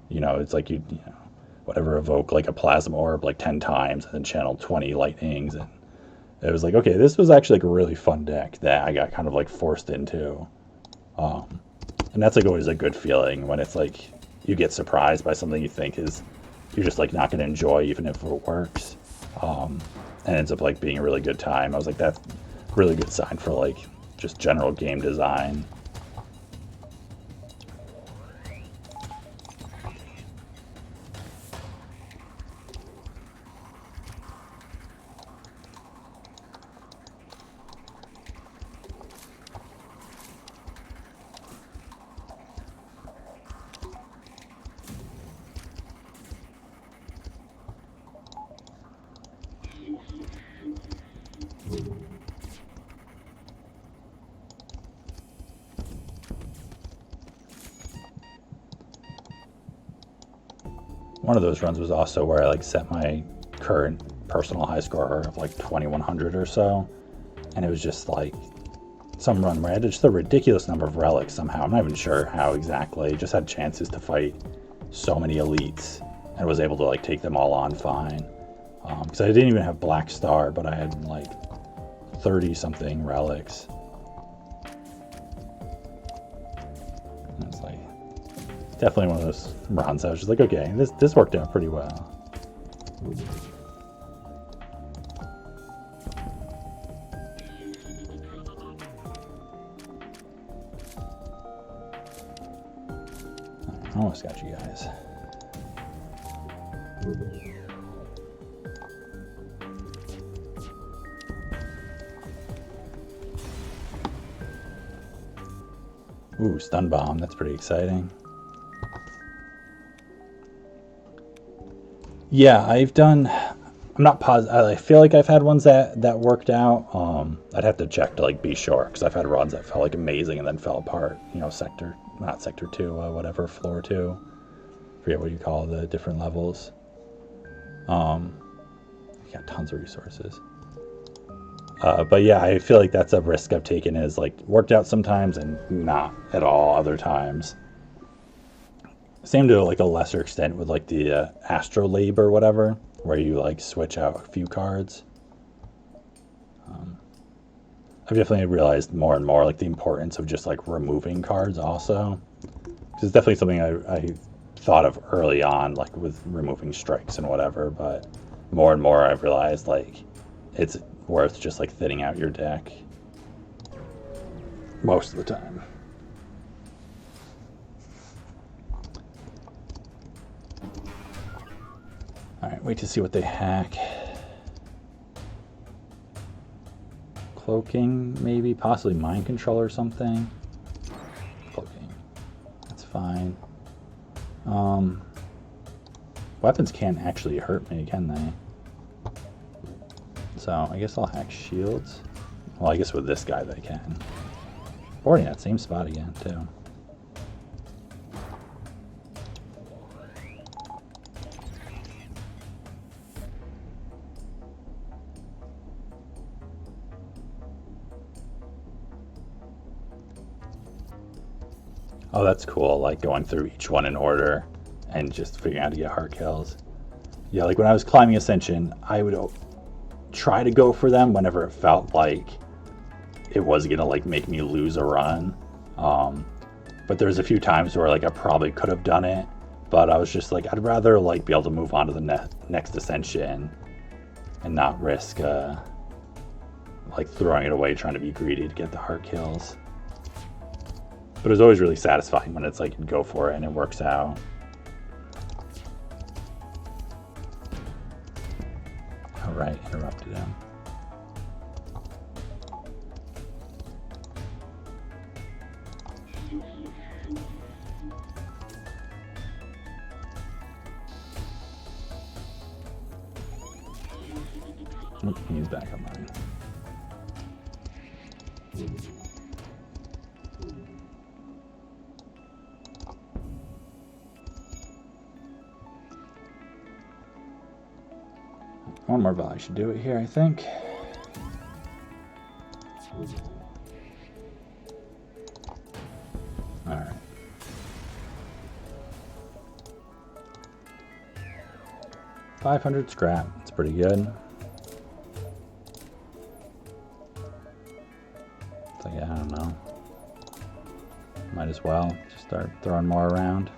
it's like you know whatever, evoke like a plasma orb like 10 times and then channel 20 lightnings. And it was like, okay, this was actually like a really fun deck that I got kind of like forced into, and that's like always a good feeling when it's like you get surprised by something you think you're just like not going to enjoy even if it works, and ends up like being a really good time. I was like, that's a really good sign for like just general game design. One of those runs was also where I like set my current personal high score of like 2100 or so, and it was just like some run where I had just a ridiculous number of relics somehow. I'm not even sure how exactly. Just had chances to fight so many elites and was able to like take them all on fine. Because I didn't even have Black Star, but I had like 30 something relics. And it's like definitely one of those runs I was just like, okay, this worked out pretty well. I almost got you guys. Ooh, stun bomb, that's pretty exciting. Yeah, I'm not positive. I feel like I've had ones that worked out. I'd have to check to like be sure, because I've had runs that felt like amazing and then fell apart. Not sector 2, whatever, floor 2. Forget what you call the different levels. You got tons of resources. But yeah, I feel like that's a risk I've taken, is like worked out sometimes and not at all other times. Same to like a lesser extent with like the Astrolabe or whatever, where you like switch out a few cards. I've definitely realized more and more like the importance of just like removing cards also. Because it's definitely something I thought of early on, like with removing strikes and whatever, but more and more I've realized like it's worth just like thinning out your deck most of the time. Alright, wait to see what they hack. Cloaking, maybe, possibly mind control or something. Cloaking, that's fine. Weapons can't actually hurt me, can they? So I guess I'll hack shields. Well, I guess with this guy they can. Or in that same spot again, too. Oh, that's cool, like going through each one in order and just figuring out how to get hard kills. Yeah, like when I was climbing Ascension, I would try to go for them whenever it felt like it was gonna like make me lose a run. But But there's a few times where like I probably could have done it, but I was just like, I'd rather like be able to move on to the next ascension and not risk like throwing it away trying to be greedy to get the heart kills. But it was always really satisfying when it's like you go for it and it works out. All right, interrupted him. He's back online. One more volley should do it here, I think. All right. $500 scrap. It's pretty good. So yeah, I don't know. Might as well just start throwing more around.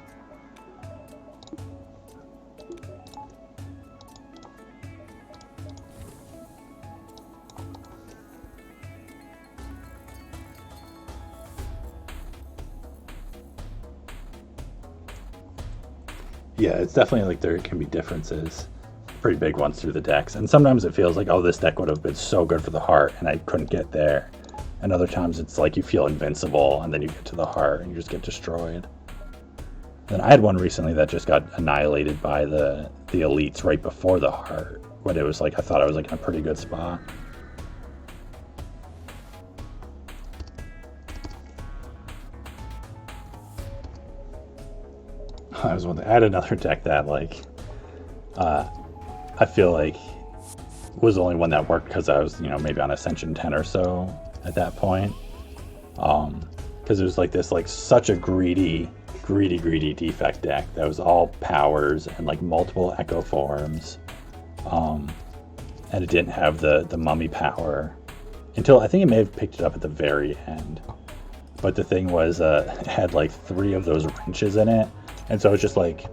Yeah, it's definitely like there can be differences, pretty big ones through the decks. And sometimes it feels like, oh, this deck would have been so good for the heart and I couldn't get there. And other times it's like you feel invincible and then you get to the heart and you just get destroyed. And I had one recently that just got annihilated by the elites right before the heart. But it was like, I thought I was like in a pretty good spot. I had another deck that like I feel like was the only one that worked because I was, you know, maybe on Ascension 10 or so at that point. Because it was like this, like such a greedy defect deck that was all powers and like multiple echo forms. And it didn't have the mummy power until I think it may have picked it up at the very end. But the thing was, it had like 3 of those wrenches in it. And so it's just like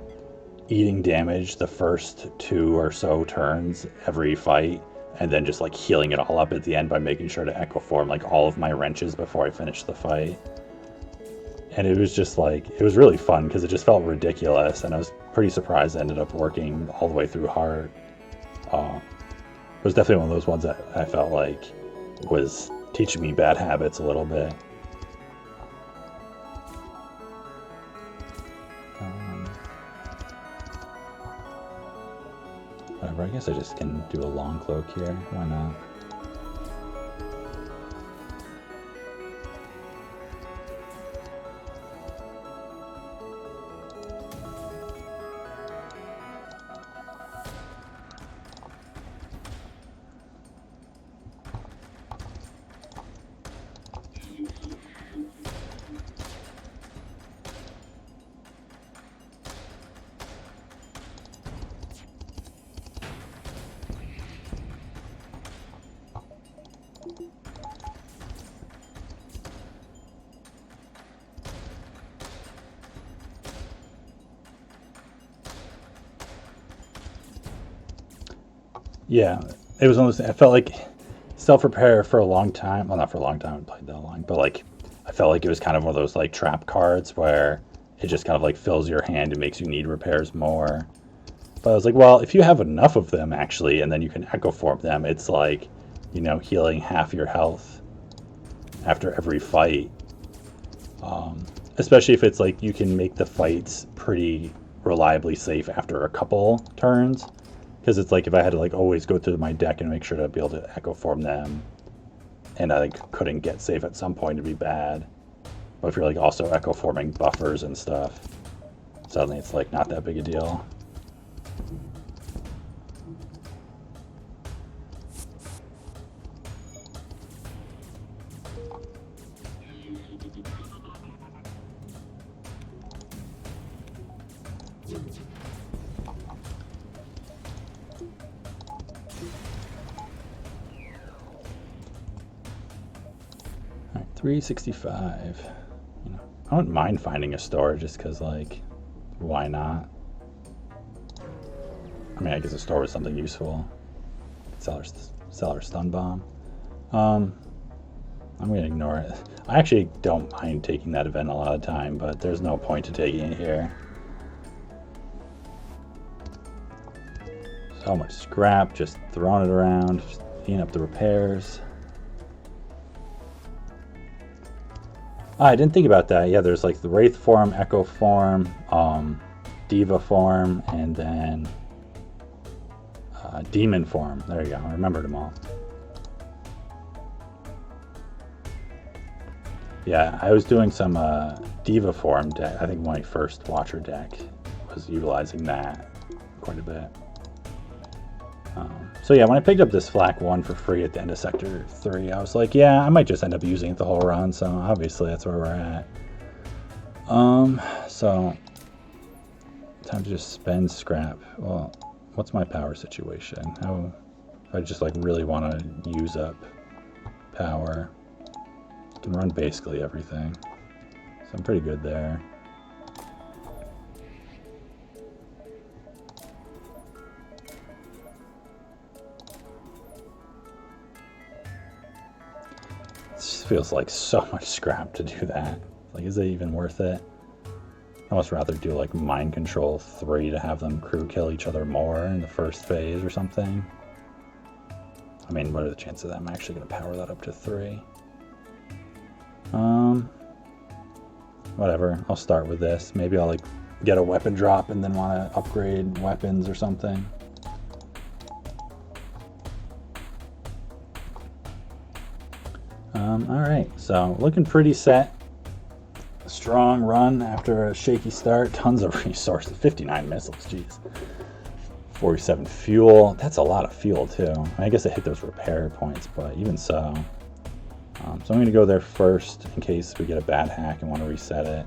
eating damage the first 2 or so turns every fight, and then just like healing it all up at the end by making sure to echo form like all of my wrenches before I finished the fight. And it was just like, it was really fun because it just felt ridiculous, and I was pretty surprised it ended up working all the way through hard. It was definitely one of those ones that I felt like was teaching me bad habits a little bit. Whatever, I guess I just can do a long cloak here. Why not? Yeah, it was almost, I felt like self-repair for a long time, well, not for a long time, I played that long, but like, I felt like it was kind of one of those like trap cards where it just kind of like fills your hand and makes you need repairs more. But I was like, well, if you have enough of them actually, and then you can echo form them, it's like, you know, healing half your health after every fight. Especially if it's like you can make the fights pretty reliably safe after a couple turns. Because it's like if I had to like always go through my deck and make sure to be able to echo form them, and I like couldn't get safe at some point, it'd be bad. But if you're like also echo forming buffers and stuff, suddenly it's like not that big a deal. All right, 365. You know, I wouldn't mind finding a store just because, like, why not? I mean, I guess a store was something useful. Sell our stun bomb. I'm gonna ignore it. I actually don't mind taking that event a lot of time, but there's no point to taking it here. So much scrap, just throwing it around, just eating up the repairs. Oh, I didn't think about that. Yeah, there's like the Wraith form, Echo form, Diva form, and then Demon form. There you go. I remembered them all. Yeah, I was doing some Diva form deck. I think my first Watcher deck was utilizing that quite a bit. So yeah, when I picked up this Flak 1 for free at the end of Sector 3, I was like, yeah, I might just end up using it the whole run, so obviously that's where we're at. So, time to just spend scrap. Well, what's my power situation? How, if I just like really want to use up power, I can run basically everything. So I'm pretty good there. Feels like so much scrap to do that. Like, is it even worth it? I'd almost rather do like Mind Control 3 to have them crew kill each other more in the first phase or something. I mean, what are the chances that I'm actually going to power that up to 3? Whatever, I'll start with this. Maybe I'll like get a weapon drop and then want to upgrade weapons or something. Alright, so looking pretty set. A strong run after a shaky start. Tons of resources. 59 missiles, jeez. 47 fuel. That's a lot of fuel, too. I guess I hit those repair points, but even so. So I'm going to go there first in case we get a bad hack and want to reset it.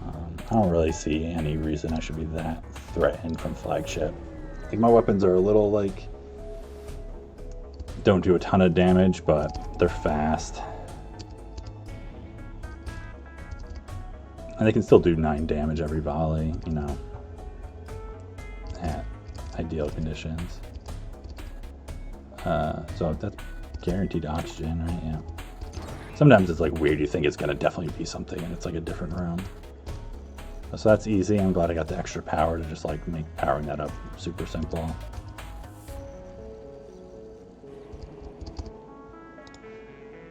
I don't really see any reason I should be that threatened from Flagship. I think my weapons are a little, like, don't do a ton of damage, but they're fast. And they can still do 9 damage every volley, you know, at ideal conditions. So that's guaranteed oxygen, right? Yeah. Sometimes it's like weird, you think it's gonna definitely be something and it's like a different room. So that's easy. I'm glad I got the extra power to just like make powering that up super simple.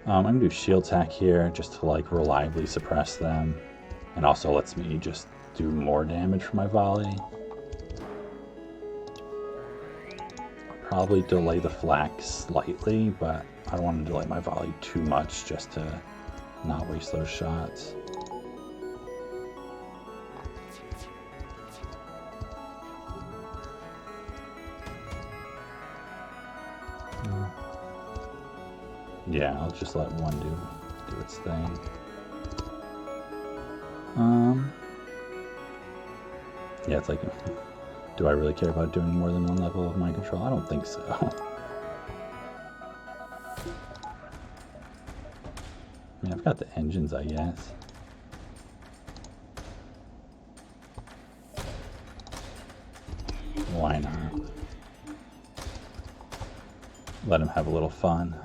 I'm going to do shield attack here just to like reliably suppress them, and also lets me just do more damage for my volley. I'll probably delay the flak slightly, but I don't want to delay my volley too much just to not waste those shots. Yeah, I'll just let one do its thing. Yeah, it's like, do I really care about doing more than one level of mind control? I don't think so. I mean, I've got the engines, I guess. Why not? Let him have a little fun.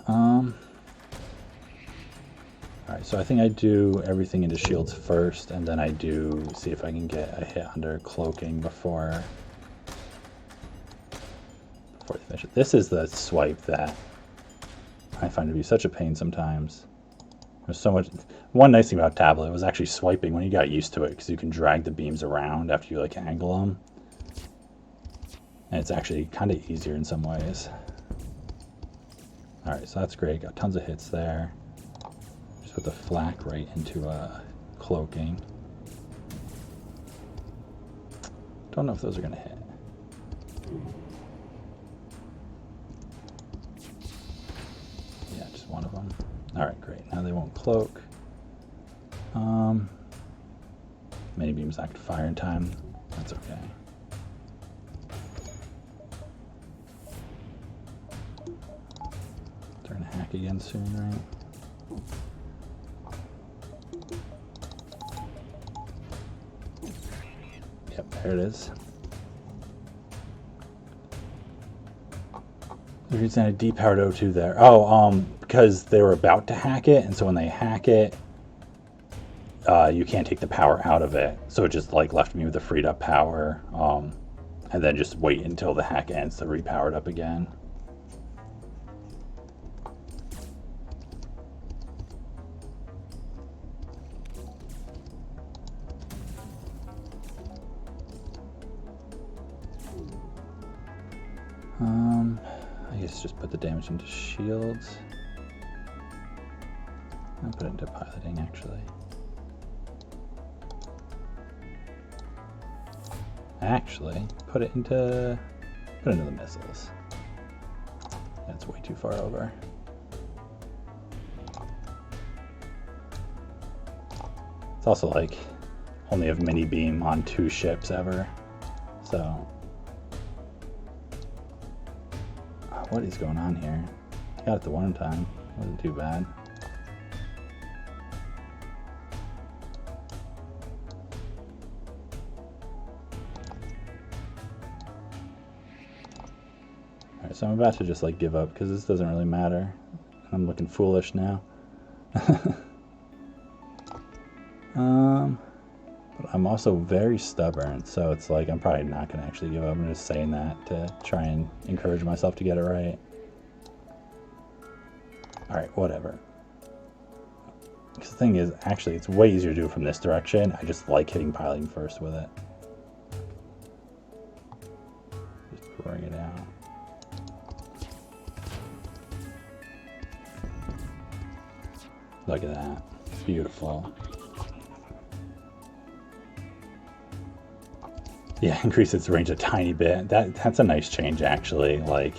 Alright, so I think I do everything into shields first, and then I do see if I can get a hit under cloaking before they finish it. This is the swipe that I find to be such a pain sometimes. There's so much. One nice thing about tablet was actually swiping when you got used to it, because you can drag the beams around after you like angle them, and it's actually kind of easier in some ways. Alright, so that's great. Got tons of hits there. Just put the flak right into cloaking. Don't know if those are going to hit. Yeah, just one of them. Alright, great. Now they won't cloak. Many beams act fire in time. That's okay. They're gonna hack again soon, right? There it is. The reason I depowered O2 there. Oh, because they were about to hack it, and so when they hack it, you can't take the power out of it. So it just like left me with the freed up power, and then just wait until the hack ends to repower it up again. I guess just put the damage into shields. I'll put it into piloting actually. Put it into the missiles. That's way too far over. It's also like only have mini beam on 2 ships ever, so. What is going on here? I got it the one time. Wasn't too bad. Alright, so I'm about to just like give up because this doesn't really matter. I'm looking foolish now. But I'm also very stubborn, so it's like I'm probably not going to actually give up. I'm just saying that to try and encourage myself to get it right. Alright, whatever. Because the thing is, actually, it's way easier to do it from this direction. I just like hitting piloting first with it. Just pouring it out. Look at that. Beautiful. Yeah, increase its range a tiny bit. That's a nice change, actually. Like,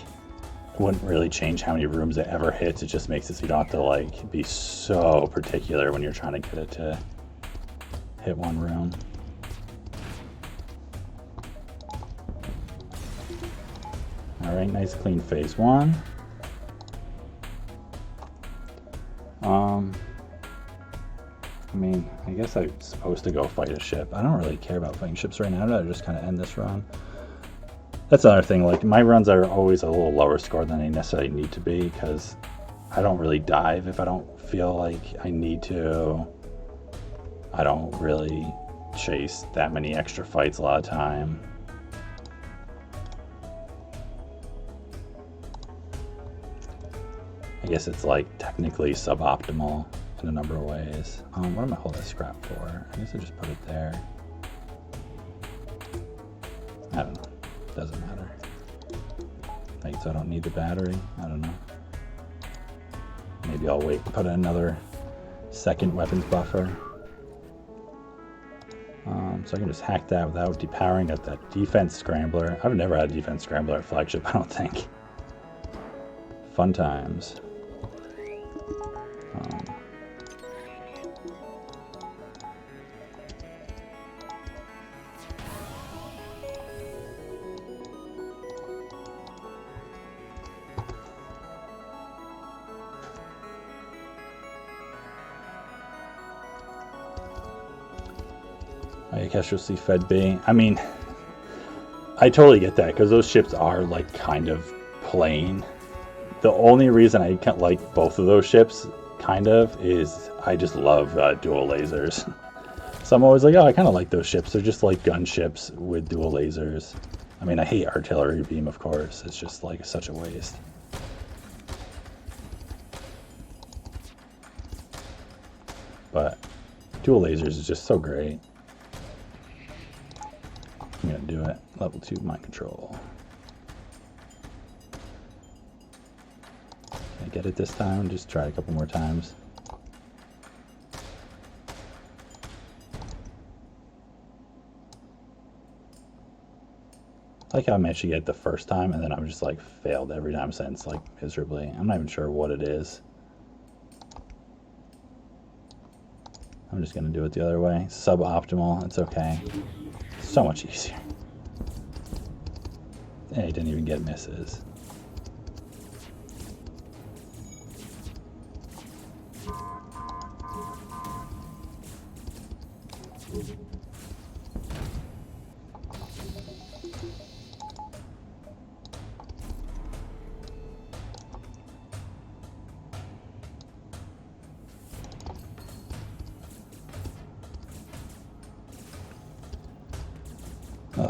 it wouldn't really change how many rooms it ever hits. It just makes it so you don't have to, like, be so particular when you're trying to get it to hit one room. Alright, nice clean phase 1. I mean, I guess I'm supposed to go fight a ship. I don't really care about fighting ships right now. I'd rather just kind of end this run. That's another thing. Like, my runs are always a little lower score than they necessarily need to be because I don't really dive if I don't feel like I need to. I don't really chase that many extra fights a lot of time. I guess it's like technically suboptimal in a number of ways. What am I holding scrap for? I guess I just put it there. I don't know. Doesn't matter. Like, so I don't need the battery. I don't know. Maybe I'll wait and put in another second weapons buffer. So I can just hack that without depowering at that defense scrambler. I've never had a defense scrambler at Flagship, I don't think. Fun times. I guess you'll see Fed B. I mean, I totally get that because those ships are like kind of plain. The only reason I can't like both of those ships, kind of, is I just love dual lasers. So I'm always like, oh, I kind of like those ships. They're just like gunships with dual lasers. I mean, I hate artillery beam, of course. It's just like such a waste. But dual lasers is just so great. I'm gonna do it. Level 2 mind control. Can I get it this time? Just try it a couple more times. I like how I managed to get it the first time, and then I've just like failed every time since, like miserably. I'm not even sure what it is. I'm just gonna do it the other way. Suboptimal. It's okay. So much easier. And he didn't even get misses.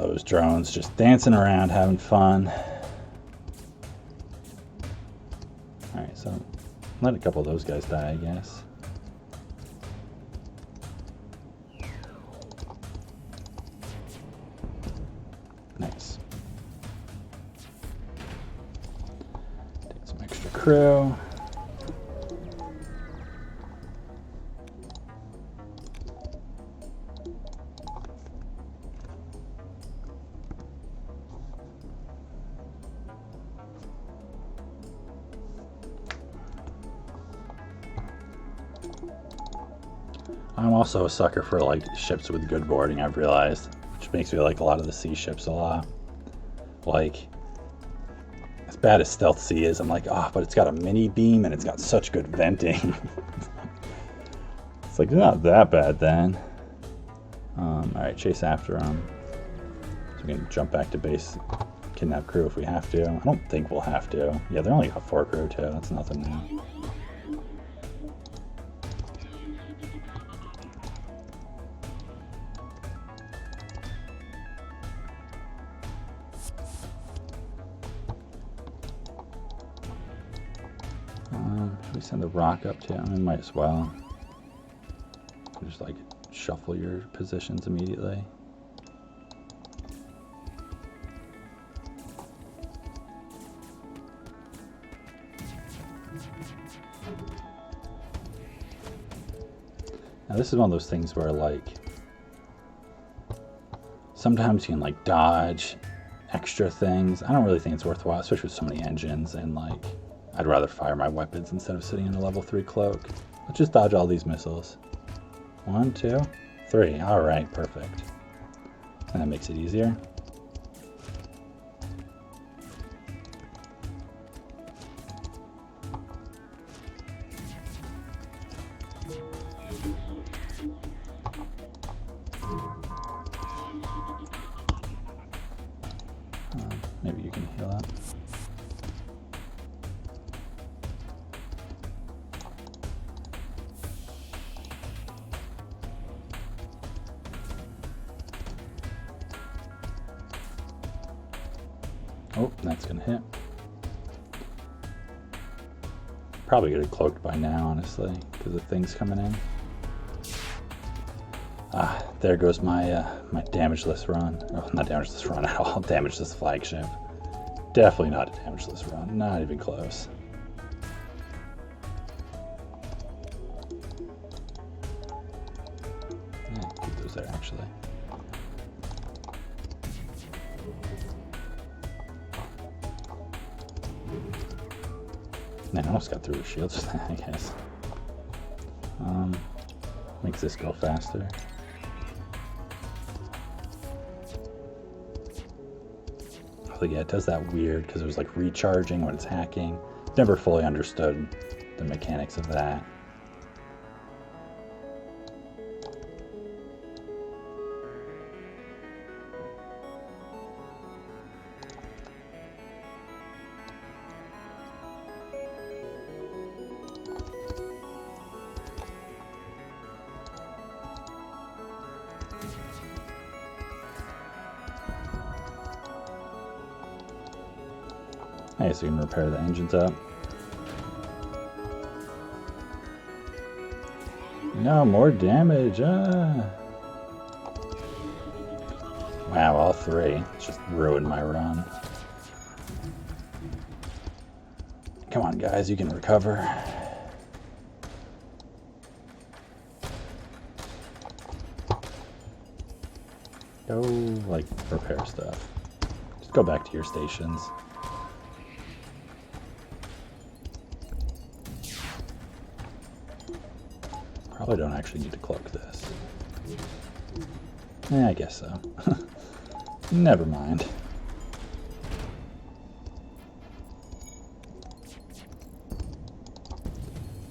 those drones just dancing around, having fun. Alright, so let a couple of those guys die, I guess. Nice. Take some extra crew. I'm also a sucker for like ships with good boarding, I've realized, which makes me like a lot of the sea ships a lot. Like, as bad as Stealth Sea is, I'm like, oh, but it's got a mini beam and it's got such good venting. It's like, not that bad then. Alright, chase after them. So we can jump back to base, kidnap crew if we have to. I don't think we'll have to. Yeah, they only got 4 crew too, that's nothing new. Should we send the rock up to him? We might as well. Just like shuffle your positions immediately. Now this is one of those things where like sometimes you can like dodge extra things. I don't really think it's worthwhile, especially with so many engines, and like I'd rather fire my weapons instead of sitting in a level 3 cloak. Let's just dodge all these missiles. 1, 2, 3. Alright, perfect. And that makes it easier. Maybe you can heal up. Oh, that's gonna hit. Probably get it cloaked by now, honestly, because the thing's coming in. Ah, there goes my my damageless run. Oh, not damageless run at all. Damageless flagship. Definitely not a damageless run. Not even close. Yeah, keep those there, actually. Man, I almost got through the shields, I guess. Makes this go faster. So yeah, it does that weird, because it was like recharging when it's hacking. Never fully understood the mechanics of that. Hey, so you can repair the engines up. No, more damage. Wow, all 3. It's just ruined my run. Come on, guys, you can recover. Go, like, repair stuff. Just go back to your stations. Probably don't actually need to cloak this. I guess so. Never mind.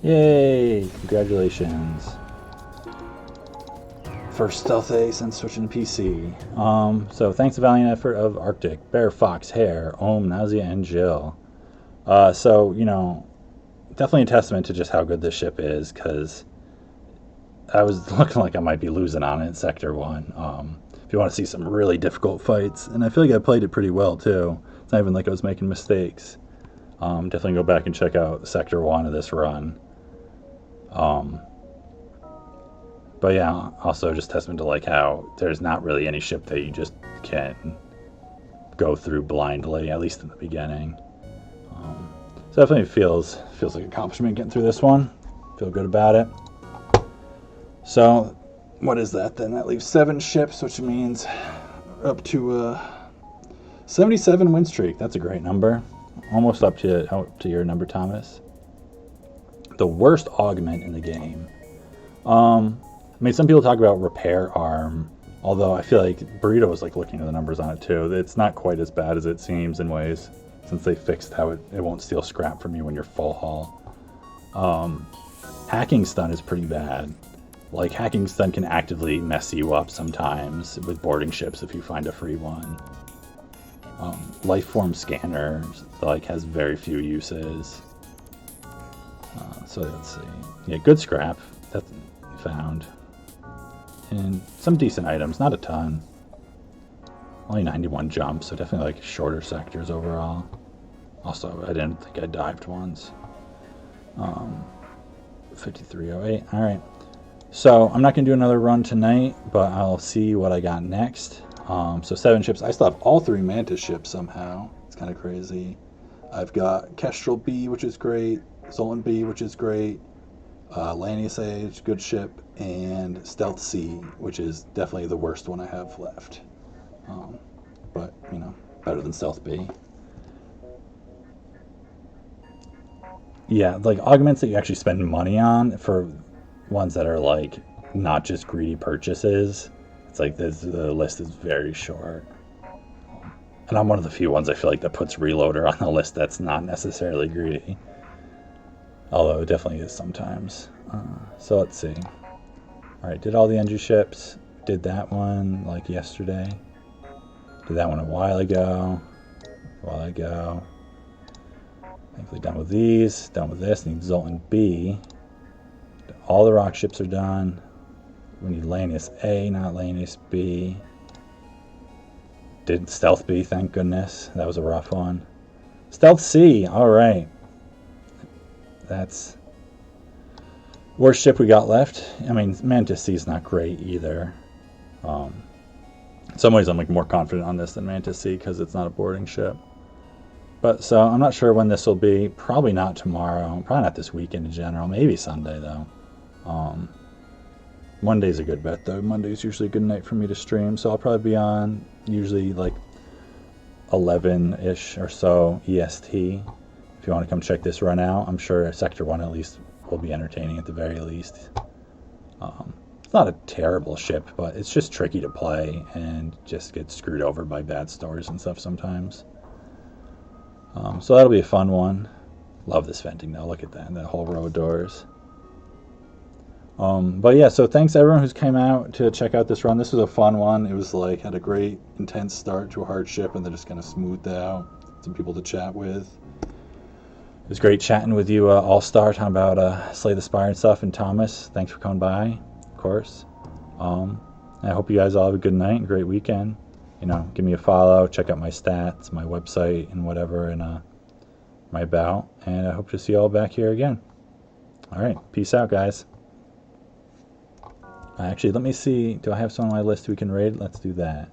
Yay! Congratulations. First stealth A since switching to PC. So thanks to valiant effort of Arctic, Bear, Fox, Hare, Ohm, Nausea, and Jill. So, you know, definitely a testament to just how good this ship is, because I was looking like I might be losing on it in Sector 1. if you want to see some really difficult fights. And I feel like I played it pretty well too. It's not even like I was making mistakes. Definitely go back and check out Sector 1 of this run. But yeah, also just testament to like how there's not really any ship that you just can go through blindly, at least in the beginning. So definitely feels like an accomplishment getting through this one. Feel good about it. So what is that then? That leaves 7 ships, which means up to 77 win streak. That's a great number. Almost up to your number, Thomas. The worst augment in the game. I mean, some people talk about repair arm, although I feel like Burrito was like looking at the numbers on it too. It's not quite as bad as it seems in ways, since they fixed how it won't steal scrap from you when you're full haul. Hacking stun is pretty bad. Like, hacking stun can actively mess you up sometimes with boarding ships if you find a free one. Lifeform scanner like has very few uses. So let's see. Yeah, good scrap that's found. And some decent items, not a ton. Only 91 jumps, so definitely like shorter sectors overall. Also, I didn't think I dived once. 5308. All right. So I'm not going to do another run tonight, but I'll see what I got next. So 7 ships. I still have all 3 Mantis ships somehow. It's kind of crazy. I've got Kestrel B, which is great. Zolan B, which is great. Lanius Age, good ship. And Stealth C, which is definitely the worst one I have left. But, you know, better than Stealth B. Yeah, like augments that you actually spend money on for ones that are like not just greedy purchases. It's like the list is very short. And I'm one of the few ones I feel like that puts Reloader on the list that's not necessarily greedy. Although it definitely is sometimes. So let's see. Alright, did all the NG ships. Did that one like yesterday. Did that one a while ago. Thankfully done with these. Done with this. Need Zoltan B. All the rock ships are done. We need Lanius A, not Lanius B. Did Stealth B, thank goodness. That was a rough one. Stealth C, alright. That's worst ship we got left. I mean, Mantis C is not great either. In some ways I'm like more confident on this than Mantis C because it's not a boarding ship. But so I'm not sure when this will be. Probably not tomorrow. Probably not this weekend in general. Maybe Sunday though. Monday's a good bet though. Monday's usually a good night for me to stream, so I'll probably be on usually like 11-ish or so EST. If you want to come check this run out, I'm sure Sector 1 at least will be entertaining at the very least. It's not a terrible ship, but it's just tricky to play and just get screwed over by bad stores and stuff sometimes. So that'll be a fun one. Love this venting though. Look at that whole row of doors. But yeah, so thanks everyone who's came out to check out this run. This was a fun one. It was like, had a great intense start to a hard ship and then just kind of smoothed out. Some people to chat with. It was great chatting with you, All-Star, talking about Slay the Spire and stuff. And Thomas, thanks for coming by, of course. I hope you guys all have a good night and great weekend. You know, give me a follow, check out my stats, my website, and whatever, and my about. And I hope to see you all back here again. All right, peace out, guys. Actually, let me see. Do I have some on my list we can raid? Let's do that.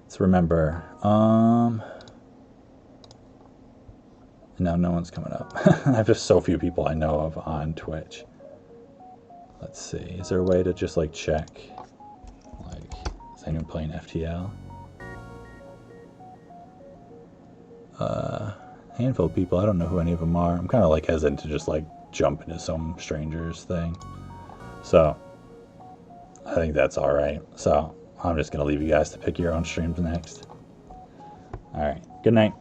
Let's remember. No, no one's coming up. I have just so few people I know of on Twitch. Let's see. Is there a way to just like check? Like, is anyone playing FTL? Handful of people. I don't know who any of them are. I'm kind of like hesitant to just like jump into some stranger's thing. So I think that's all right. So I'm just gonna leave you guys to pick your own streams next. All right. Good night.